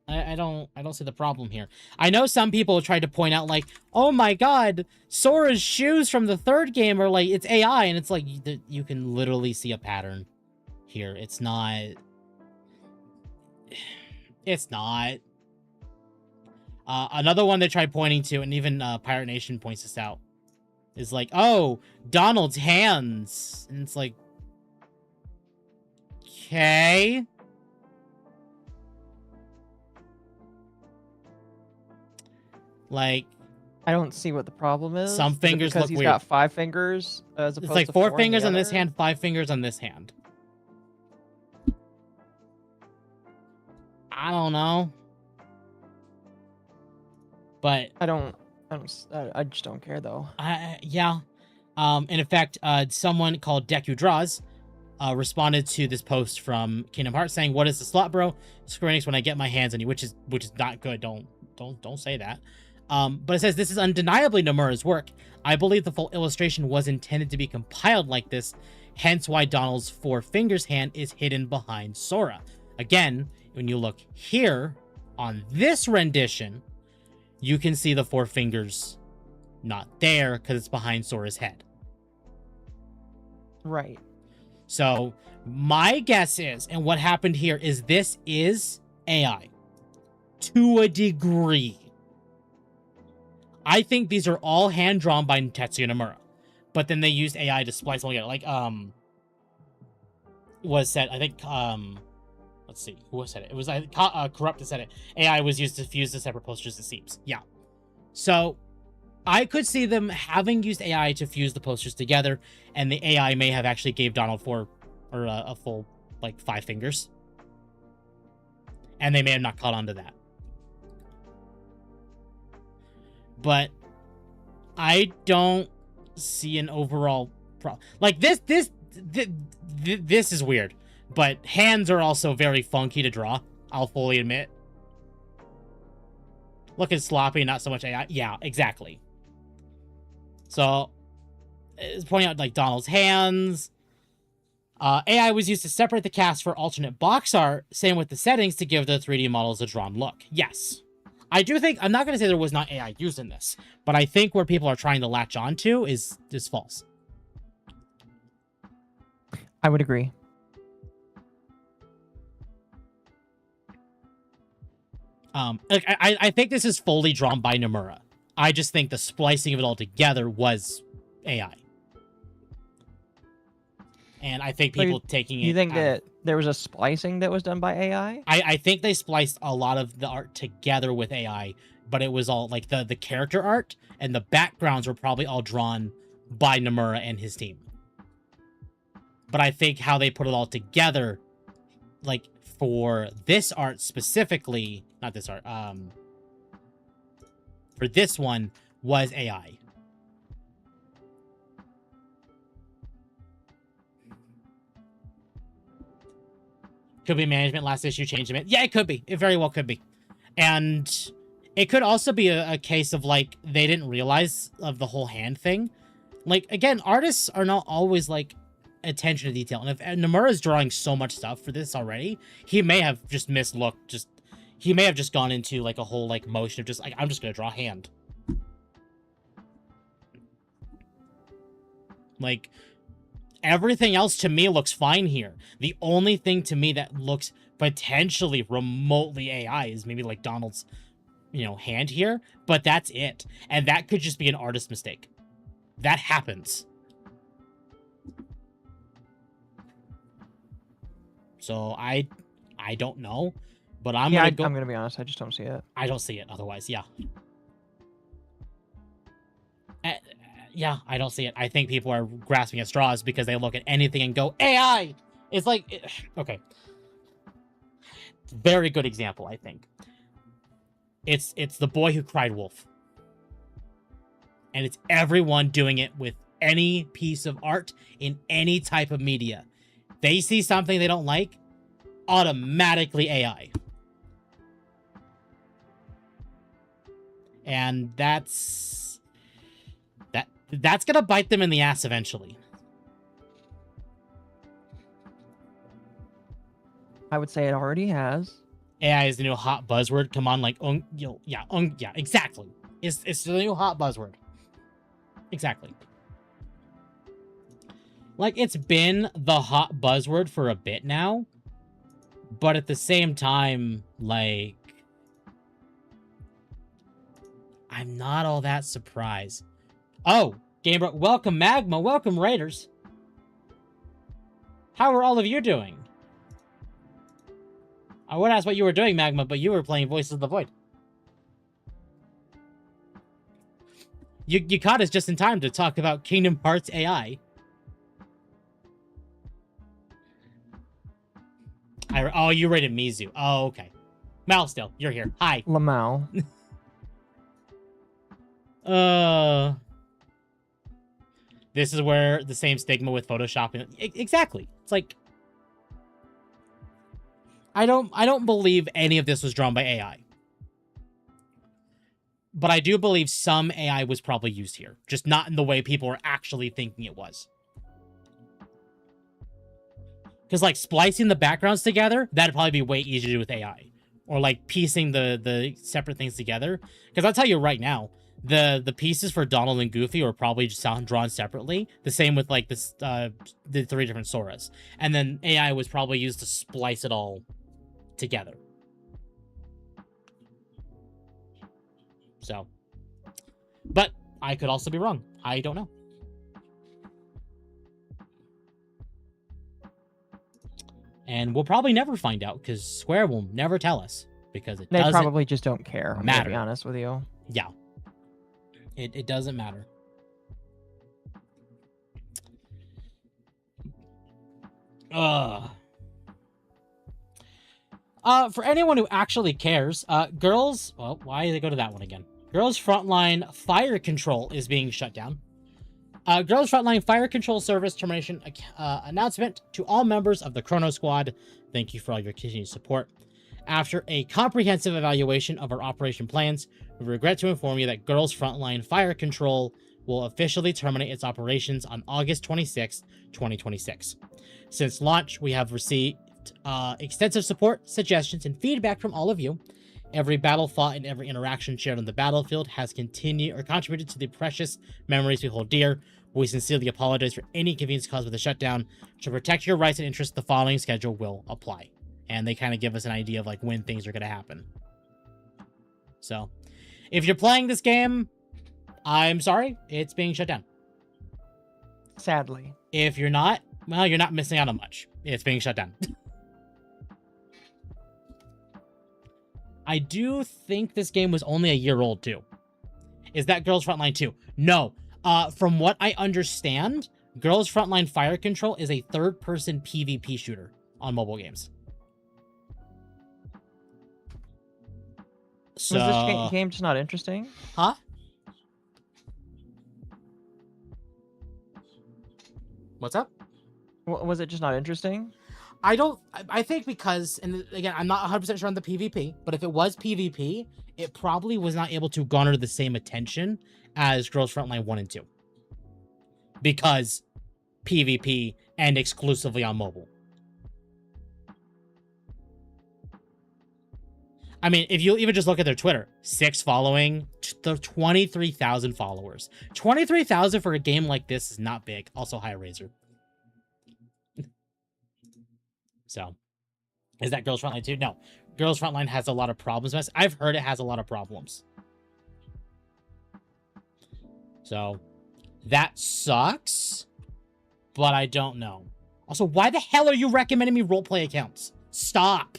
I don't see the problem here. I know some people tried to point out like, oh my god, Sora's shoes from the 3rd game are like it's AI, and it's like you can literally see a pattern here. It's not. It's not. Another one they tried pointing to, and even Pirate Nation points this out, is like, oh, Donald's hands, and it's like, okay. Like, I don't see what the problem is. Some fingers because look he's weird. got 5 fingers as opposed it's like to 4 4 fingers on on the this other? hand, 5 fingers on this hand. I don't know. But I just don't care though. yeah. And in fact, someone called Deku Draws responded to this post from Kingdom Hearts saying, "What is the slot, bro? Square Enix when I get my hands on you," which is not good. Don't say that. But it says, "This is undeniably Nomura's work. I believe the full illustration was intended to be compiled like this, hence why Donald's 4 fingers hand is hidden behind Sora. Again, when you look here on this rendition, you can see the 4 fingers not there because it's behind Sora's head." Right. So my guess is, and what happened here is this is AI to a degree. I think these are all hand drawn by Tetsuya Nomura, but then they used AI to splice them together. Like was said, I think let's see who said it. It was Corrupt that said it. AI was used to fuse the separate posters. It seems, yeah. So I could see them having used AI to fuse the posters together, and the AI may have actually gave Donald a full, like, 5 fingers. And they may have not caught on to that. But I don't see an overall problem. Like, this is weird. But hands are also very funky to draw, I'll fully admit. Looking sloppy, not so much AI. Yeah, exactly. So, it's pointing out, like, Donald's hands. AI was used to separate the cast for alternate box art, same with the settings to give the 3D models a drawn look. Yes. I do think, I'm not going to say there was not AI used in this, but I think where people are trying to latch onto is false. I would agree. Like, I think this is fully drawn by Nomura. I just think the splicing of it all together was AI. And I think people taking it... You think that there was a splicing that was done by AI? I think they spliced a lot of the art together with AI, but it was all, like, the character art and the backgrounds were probably all drawn by Nomura and his team. But I think how they put it all together, like, for this art specifically... Not this art, for this one, was AI. Could be management last issue changed a bit. Yeah, it could be. It very well could be. And it could also be a case of, like, they didn't realize of the whole hand thing. Like, again, artists are not always, like, attention to detail. And if Nomura's drawing so much stuff for this already, he may have just mislooked. He may have just gone into, like, a whole, like, motion of just, like, I'm just going to draw a hand. Like... Everything else to me looks fine here. The only thing to me that looks potentially remotely AI is maybe like Donald's, hand here. But that's it. And that could just be an artist mistake. That happens. So I don't know. But I'm going to be honest. I just don't see it. I don't see it otherwise. Yeah. Yeah, I don't see it. I think people are grasping at straws because they look at anything and go, AI! It's like, okay. Very good example, I think. It's The Boy Who Cried Wolf. And it's everyone doing it with any piece of art in any type of media. They see something they don't like, automatically AI. And that's gonna bite them in the ass eventually. I would say it already has. AI is the new hot buzzword. Come on, like, yeah, exactly. It's the new hot buzzword. Exactly. Like, it's been the hot buzzword for a bit now, but at the same time, like, I'm not all that surprised. Oh, Gamer, welcome Magma, welcome Raiders. How are all of you doing? I would ask what you were doing, Magma, but you were playing Voices of the Void. You caught us just in time to talk about Kingdom Hearts AI. Oh, you rated Mizu. Oh, okay. Mal still, you're here. Hi. Lamau. This is where the same stigma with Photoshopping. Exactly. It's like, I don't believe any of this was drawn by AI. But I do believe some AI was probably used here. Just not in the way people are actually thinking it was. Because, like, splicing the backgrounds together, that'd probably be way easier to do with AI. Or, like, piecing the separate things together. Because I'll tell you right now, the pieces for Donald and Goofy are probably just drawn separately. The same with, like, this the 3 different Soras. And then AI was probably used to splice it all together. So, but I could also be wrong. I don't know. And we'll probably never find out because Square will never tell us because it They doesn't probably just don't care. I'm gonna matter. be honest with you. Yeah. It doesn't matter. For anyone who actually cares, girls... Well, why did they go to that one again? Girls Frontline Fire Control is being shut down. Girls Frontline Fire Control Service termination announcement to all members of the Chrono Squad. Thank you for all your continued support. After a comprehensive evaluation of our operation plans, we regret to inform you that Girls Frontline Fire Control will officially terminate its operations on August 26, 2026. Since launch, we have received extensive support, suggestions, and feedback from all of you. Every battle fought and every interaction shared on the battlefield has contributed to the precious memories we hold dear. We sincerely apologize for any inconvenience caused by the shutdown. To protect your rights and interests, the following schedule will apply. And they kind of give us an idea of like when things are going to happen. So, if you're playing this game, I'm sorry, it's being shut down. Sadly. If you're not, well, you're not missing out on much. It's being shut down. I do think this game was only a year old, too. Is that Girls Frontline 2? No. From what I understand, Girls Frontline Fire Control is a third-person PvP shooter on mobile games. So... Was this game just not interesting? Huh? What's up? Was it just not interesting? I think because, and again, I'm not 100% sure on the PvP, but if it was PvP, it probably was not able to garner the same attention as Girls Frontline 1 and 2. Because PvP and exclusively on mobile. I mean, if you even just look at their Twitter, 6 following, 23,000 followers. 23,000 for a game like this is not big. Also, hi, Razor. So, is that Girls Frontline 2? No. Girls Frontline has a lot of problems. I've heard it has a lot of problems. So, that sucks. But I don't know. Also, why the hell are you recommending me roleplay accounts? Stop.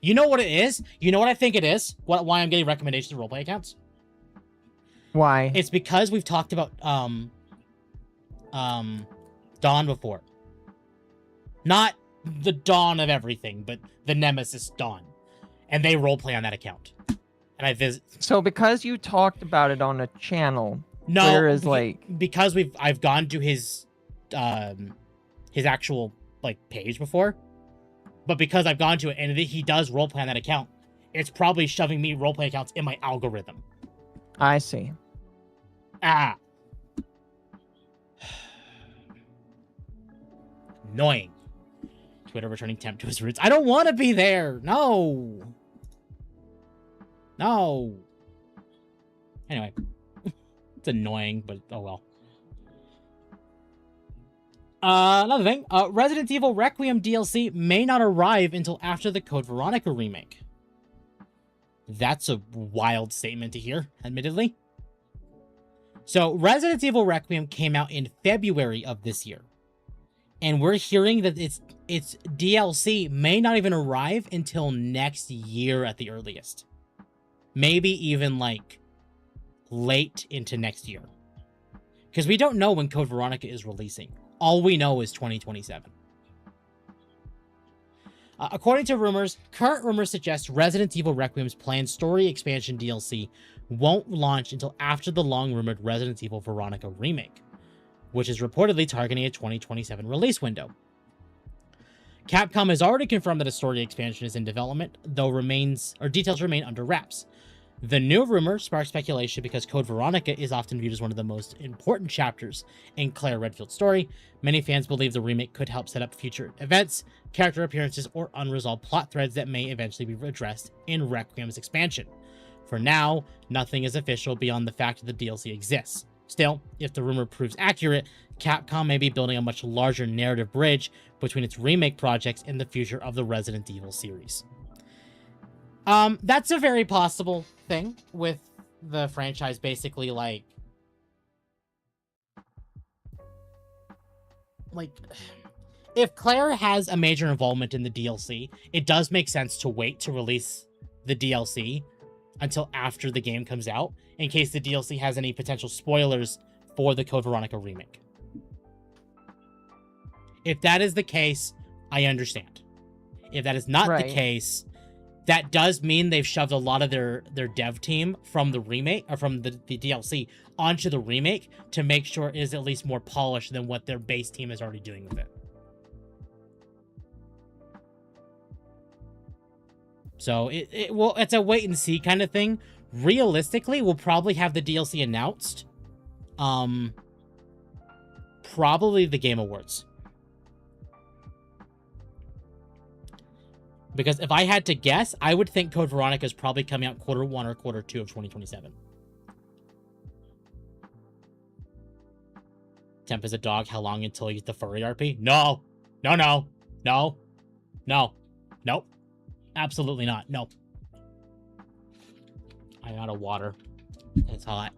You know what it is? You know what I think it is? Why I'm getting recommendations of roleplay accounts? Why? It's because we've talked about Dawn before. Not the Dawn of everything, but the Nemesis Dawn. And they roleplay on that account. And I visit. So because you talked about it on a channel, No, Twitter is like because I've gone to his actual like page before, but because I've gone to it and he does roleplay on that account, it's probably shoving me roleplay accounts in my algorithm. I see. Annoying. Twitter returning Temp to his roots. I don't want to be there. No. No. Anyway. It's annoying, but oh well. Another thing. Resident Evil Requiem DLC may not arrive until after the Code Veronica remake. That's a wild statement to hear, admittedly. So, Resident Evil Requiem came out in February of this year. And we're hearing that its DLC may not even arrive until next year at the earliest. Maybe even, like, late into next year. Because we don't know when Code Veronica is releasing. All we know is 2027. According to rumors, current rumors suggest Resident Evil Requiem's planned story expansion DLC won't launch until after the long-rumored Resident Evil Veronica remake, which is reportedly targeting a 2027 release window. Capcom has already confirmed that a story expansion is in development, though details remain under wraps. The new rumor sparks speculation because Code Veronica is often viewed as one of the most important chapters in Claire Redfield's story. Many fans believe the remake could help set up future events, character appearances, or unresolved plot threads that may eventually be addressed in Requiem's expansion. For now, nothing is official beyond the fact that the DLC exists. Still, if the rumor proves accurate, Capcom may be building a much larger narrative bridge between its remake projects and the future of the Resident Evil series. That's a very possible thing with the franchise, basically, like, if Claire has a major involvement in the DLC, it does make sense to wait to release the DLC until after the game comes out, in case the DLC has any potential spoilers for the Code Veronica remake. If that is the case, I understand. If that is not the case, that does mean they've shoved a lot of their dev team from the remake, or from the DLC, onto the remake to make sure it is at least more polished than what their base team is already doing with it. So it's a wait and see kind of thing. Realistically, we'll probably have the DLC announced. Probably the Game Awards. Because if I had to guess, I would think Code Veronica is probably coming out Q1 or Q2 of 2027. Temp is a dog. How long until you get the furry RP? No. No, no. No. No. Nope. Absolutely not. Nope. I'm out of water. It's hot.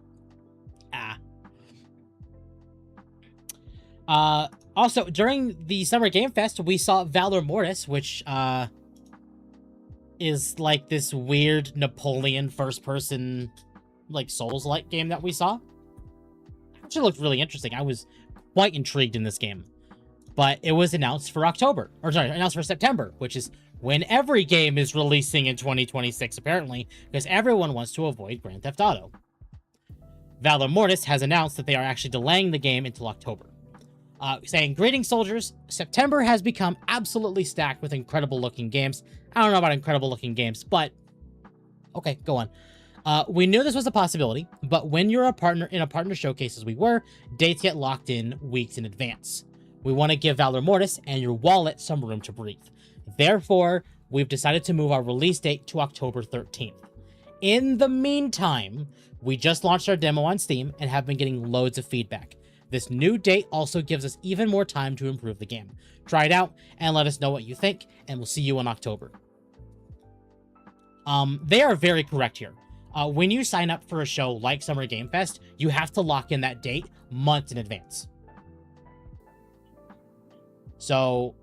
Also, during the Summer Game Fest, we saw Valor Mortis, which, is like this weird Napoleon first-person, like, Souls-like game that we saw. Actually looked really interesting. I was quite intrigued in this game. But it was announced for October. Or, sorry, announced for September, which is when every game is releasing in 2026, apparently, because everyone wants to avoid Grand Theft Auto. Valor Mortis has announced that they are actually delaying the game until October. Saying, "Greetings, soldiers. September has become absolutely stacked with incredible-looking games." I don't know about incredible-looking games, but... Okay, go on. We knew this was a possibility, but when you're a partner in a partner showcase as we were, dates get locked in weeks in advance. We want to give Valor Mortis and your wallet some room to breathe. Therefore, we've decided to move our release date to October 13th. In the meantime, we just launched our demo on Steam and have been getting loads of feedback. This new date also gives us even more time to improve the game. Try it out and let us know what you think, and we'll see you in October. They are very correct here. When you sign up for a show like Summer Game Fest, you have to lock in that date months in advance. So,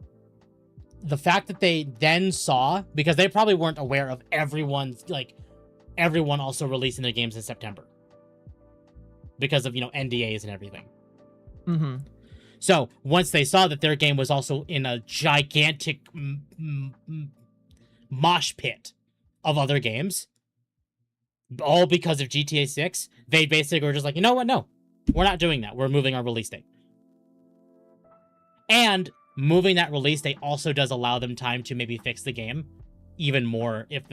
the fact that they then saw, because they probably weren't aware of everyone also releasing their games in September. Because of, NDAs and everything. Mm-hmm. So, once they saw that their game was also in a gigantic mosh pit of other games, all because of GTA 6, they basically were just like, you know what? No, we're not doing that. We're moving our release date. And moving that release date also does allow them time to maybe fix the game even more if,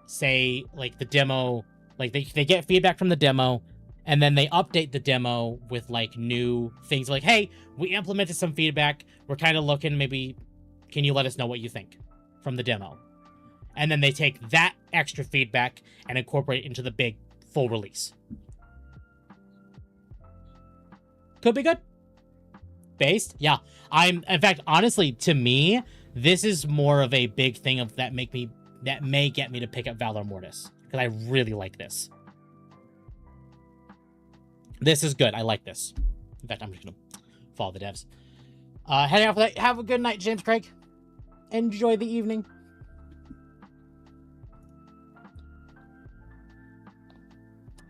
say, the demo, they get feedback from the demo, and then they update the demo with, new things like, hey, we implemented some feedback. We're kind of looking, maybe, can you let us know what you think from the demo? And then they take that extra feedback and incorporate it into the big, full release. Could be good. Based? Yeah. In fact, honestly, to me, this is more of a big thing that may get me to pick up Valor Mortis. Because I really like this. This is good. I like this. In fact, I'm just going to follow the devs. Heading out for that. Have a good night, James Craig. Enjoy the evening.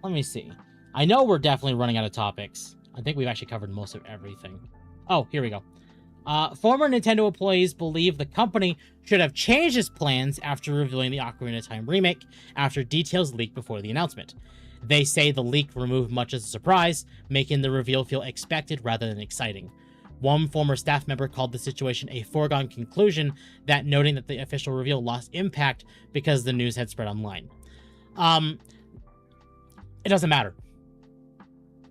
Let me see. I know we're definitely running out of topics. I think we've actually covered most of everything. Oh, here we go. Former Nintendo employees believe the company should have changed its plans after revealing the Ocarina of Time remake after details leaked before the announcement. They say the leak removed much as a surprise, making the reveal feel expected rather than exciting. One former staff member called the situation a foregone conclusion, that noting that the official reveal lost impact because the news had spread online. It doesn't matter.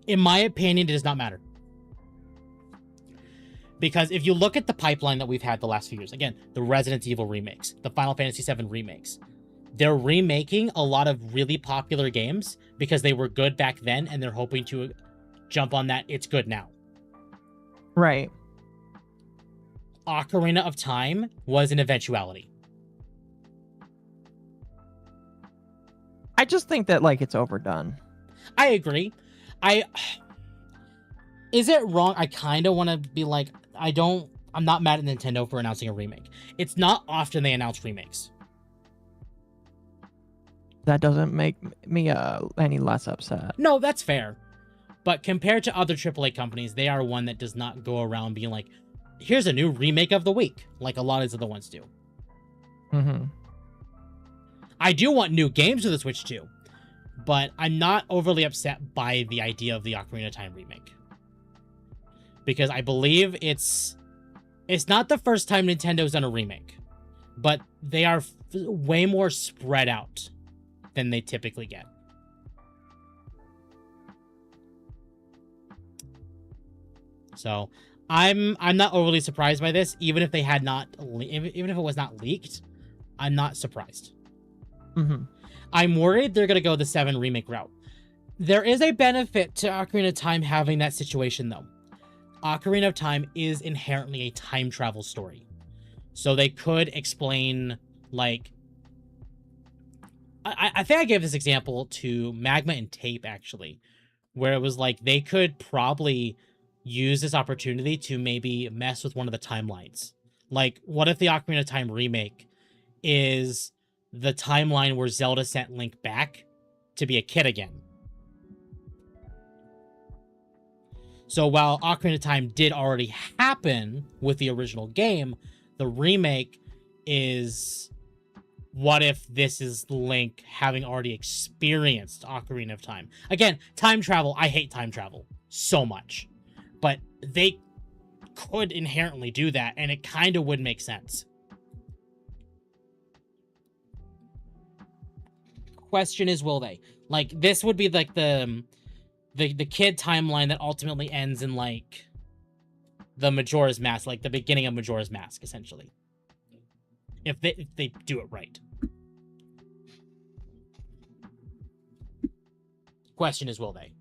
In my opinion, it does not matter. Because if you look at the pipeline that we've had the last few years, again, the Resident Evil remakes, the Final Fantasy VII remakes, they're remaking a lot of really popular games because they were good back then and they're hoping to jump on that it's good now. Right. Ocarina of Time was an eventuality. I just think that, it's overdone. I agree. Is it wrong? I kind of want to be like, I'm not mad at Nintendo for announcing a remake. It's not often they announce remakes. that doesn't make me any less upset. No, that's fair. But compared to other AAA companies, they are one that does not go around being like, here's a new remake of the week, like a lot of these other ones do. Mm-hmm. I do want new games for the Switch too, but I'm not overly upset by the idea of the Ocarina of Time remake. Because I believe it's not the first time Nintendo's done a remake, but they are way more spread out than they typically get. So I'm not overly surprised by this, even if they had not, even if it was not leaked. I'm not surprised. Mm-hmm. I'm worried they're gonna go the 7 remake route. There is a benefit to Ocarina of Time having that situation though. Ocarina of Time is inherently a time travel story, so they could explain like. I think I gave this example to Magma and Tape actually, where it was like they could probably use this opportunity to maybe mess with one of the timelines. Like, what if the Ocarina of Time remake is the timeline where Zelda sent Link back to be a kid again? So while Ocarina of Time did already happen with the original game, the remake is, what if this is Link having already experienced Ocarina of Time? Again, time travel, I hate time travel so much. But they could inherently do that, and it kind of would make sense. Question is, will they? Like, this would be like the kid timeline that ultimately ends in like the Majora's Mask, like the beginning of Majora's Mask, essentially. If they do it right. Question is, will they?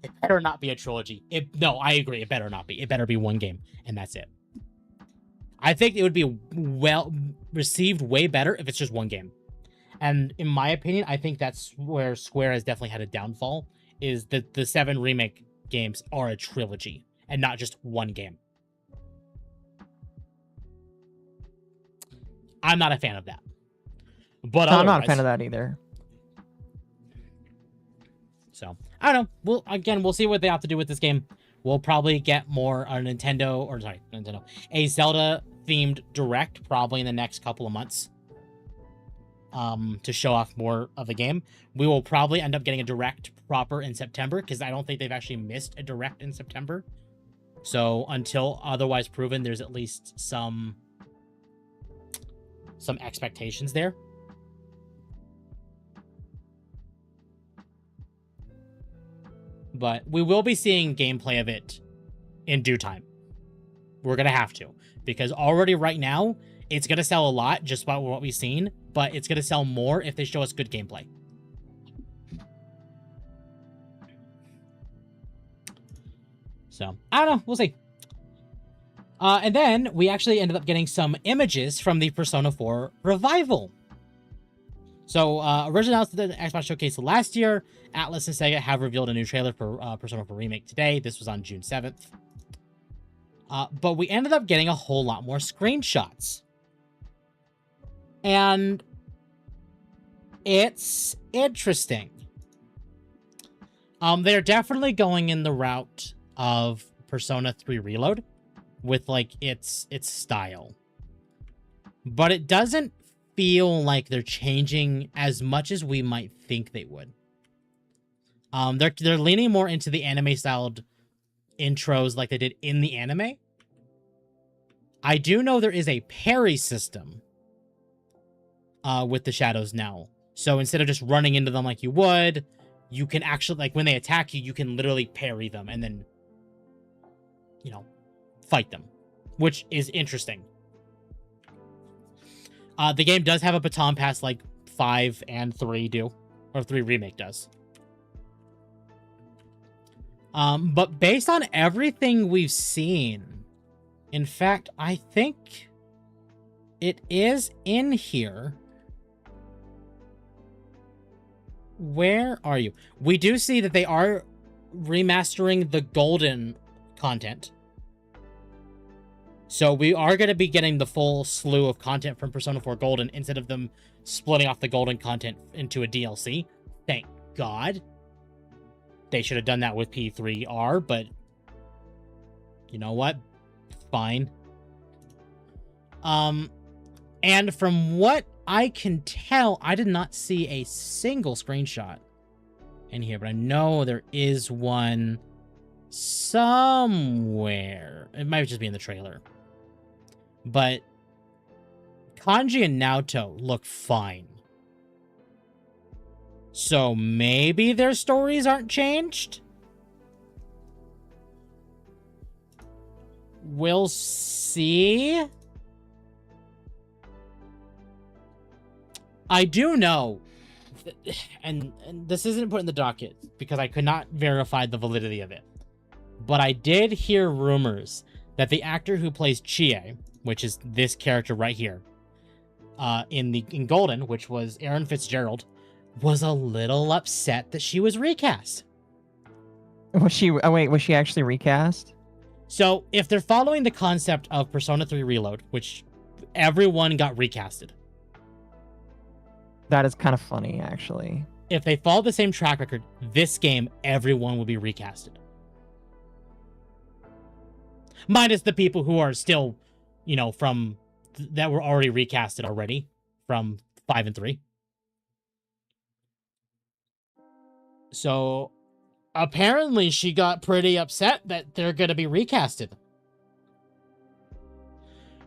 It better not be a trilogy. No, I agree. It better not be. It better be one game, and that's it. I think it would be well received way better if it's just one game. And in my opinion, I think that's where Square has definitely had a downfall, is that the 7 remake games are a trilogy and not just one game. I'm not a fan of that. But No, I'm not a fan of that either. So, I don't know. We'll see what they have to do with this game. We'll probably get more a Zelda-themed Direct probably in the next couple of months. To show off more of the game. We will probably end up getting a Direct proper in September, because I don't think they've actually missed a Direct in September. So, until otherwise proven, there's at least some expectations there. But we will be seeing gameplay of it in due time. We're going to have to. Because already right now, it's going to sell a lot just by what we've seen. But it's going to sell more if they show us good gameplay. So, I don't know. We'll see. And then we actually ended up getting some images from the Persona 4 revival. So, originally announced at the Xbox Showcase last year, Atlas and Sega have revealed a new trailer for Persona 4 Remake today. This was on June 7th. But we ended up getting a whole lot more screenshots. And it's interesting. They're definitely going in the route of Persona 3 Reload with like its style. But it doesn't feel like they're changing as much as we might think they would. They're leaning more into the anime styled intros like they did in the anime. I do know there is a parry system with the shadows now. So instead of just running into them like you would, you can actually, like, when they attack you, you can literally parry them and then, you know, fight them, which is interesting. The game does have a baton pass like 5 and 3 do, or 3 Remake does. But based on everything we've seen, in fact, I think it is in here. Where are you? We do see that they are remastering the golden content. So we are going to be getting the full slew of content from Persona 4 Golden instead of them splitting off the Golden content into a DLC. Thank God. They should have done that with P3R, but you know what? Fine. And from what I can tell, I did not see a single screenshot in here, but I know there is one somewhere. It might just be in the trailer. But Kanji and Naoto look fine. So maybe their stories aren't changed? We'll see. I do know, and this isn't put in the docket because I could not verify the validity of it, but I did hear rumors that the actor who plays Chie, which is this character right here, in Golden, which was Erin Fitzgerald, was a little upset that she was recast. Was she? Oh wait, was she actually recast? So if they're following the concept of Persona 3 Reload, which everyone got recasted. That is kind of funny, actually. If they follow the same track record, this game, everyone will be recasted. Minus the people who are still, you know, from that were already recasted already from 5 and 3. So apparently she got pretty upset that they're going to be recasted.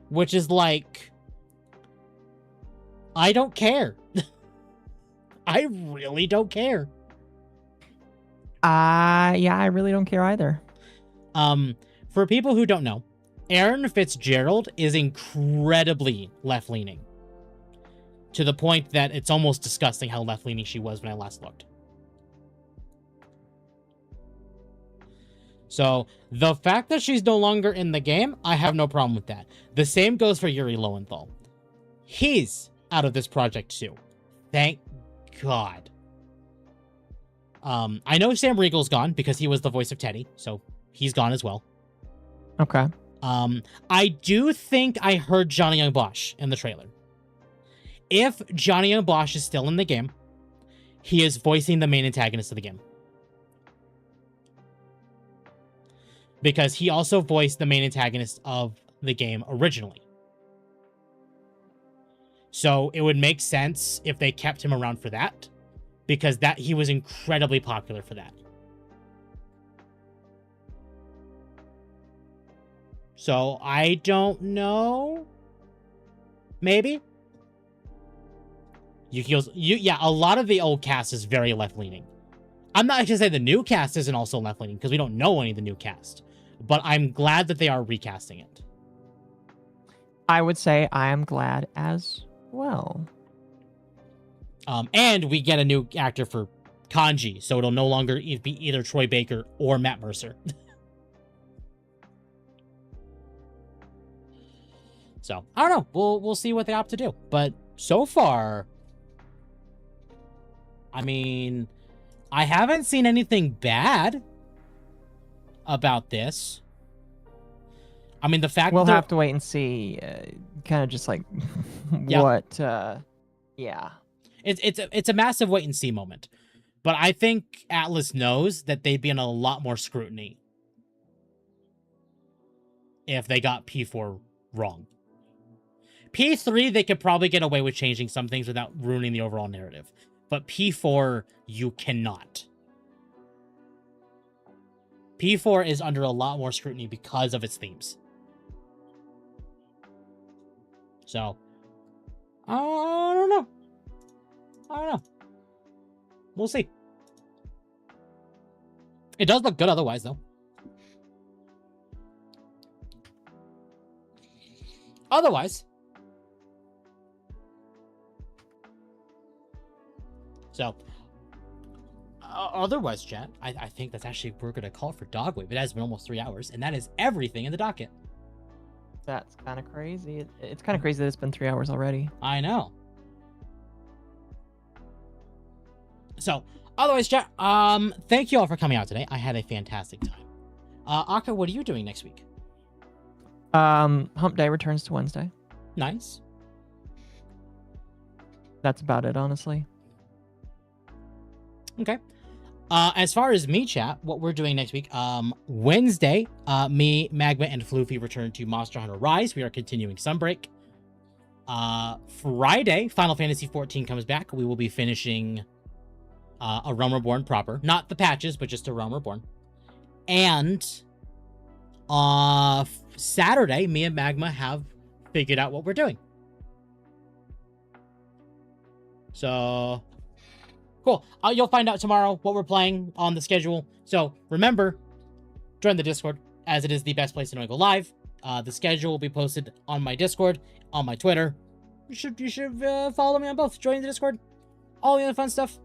Which is like, I don't care. I really don't care. Yeah, I really don't care either. For people who don't know, Erin Fitzgerald is incredibly left-leaning. To the point that it's almost disgusting how left-leaning she was when I last looked. So, the fact that she's no longer in the game, I have no problem with that. The same goes for Yuri Lowenthal. He's out of this project too. Thank God. I know Sam Riegel's gone because he was the voice of Teddy, so he's gone as well. Okay. I do think I heard Johnny Young Bosch in the trailer. If Johnny Young Bosch is still in the game, he is voicing the main antagonist of the game. Because he also voiced the main antagonist of the game originally. So it would make sense if they kept him around for that, because that he was incredibly popular for that. So I don't know. Maybe. Yeah, a lot of the old cast is very left-leaning. I'm not going to say the new cast isn't also left-leaning, because we don't know any of the new cast. But I'm glad that they are recasting it. I would say I am glad as well. And we get a new actor for Kanji, so it'll no longer be either Troy Baker or Matt Mercer. So, I don't know. We'll see what they opt to do. But so far, I mean, I haven't seen anything bad about this. I mean, the fact we'll that have to wait and see. Kind of just like Yeah. what. Yeah. It's a massive wait and see moment. But I think Atlas knows that they'd be in a lot more scrutiny if they got P4 wrong. P3, they could probably get away with changing some things without ruining the overall narrative. But P4, you cannot. P4 is under a lot more scrutiny because of its themes. So, I don't know. We'll see. It does look good otherwise, though. So, otherwise, chat, I think that's actually, we're going to call for Dogwave. It has been almost 3 hours, and that is everything in the docket. That's kind of crazy. It's kind of crazy that it's been 3 hours already. I know. So, otherwise, chat, thank you all for coming out today. I had a fantastic time. Akka, what are you doing next week? Hump Day returns to Wednesday. Nice. That's about it, honestly. Okay. As far as me, chat, what we're doing next week, Wednesday, me, Magma, and Floofy return to Monster Hunter Rise. We are continuing Sunbreak. Friday, Final Fantasy XIV comes back. We will be finishing A Realm Reborn proper. Not the patches, but just A Realm Reborn. And Saturday, me and Magma have figured out what we're doing. So, cool. You'll find out tomorrow what we're playing on the schedule. So, remember, join the Discord, as it is the best place to know I go live. The schedule will be posted on my Discord, on my Twitter. You should follow me on both. Join the Discord. All the other fun stuff.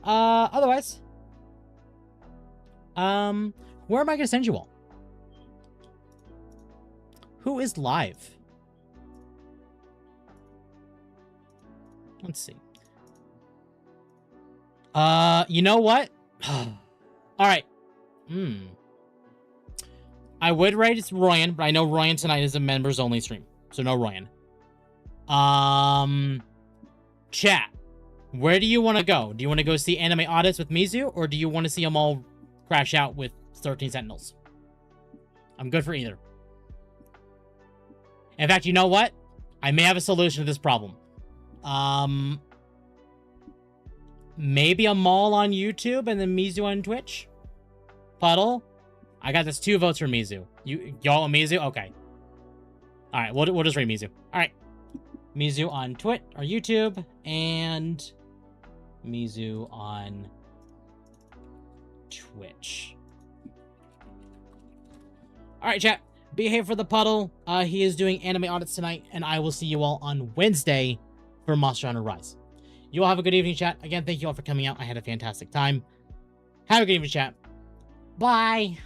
Otherwise, where am I going to send you all? Who is live? Let's see. You know what? All right. I would rate it's Royan, but I know Royan tonight is a members only stream, so no Royan. Chat. Where do you want to go? Do you want to go see Anime Audits with Mizu, or do you want to see them all crash out with 13 Sentinels? I'm good for either. In fact, you know what? I may have a solution to this problem. Maybe a Maul on YouTube and then Mizu on Twitch? Puddle? I got this 2 votes for Mizu. Y'all want Mizu? Okay. Alright, we'll just rate Mizu. Alright. Mizu on Twitch or YouTube, and Mizu on Twitch. Alright, chat. Behave for the Puddle. He is doing Anime Audits tonight, and I will see you all on Wednesday for Monster Hunter Rise. You all have a good evening, chat. Again, thank you all for coming out. I had a fantastic time. Have a good evening, chat. Bye.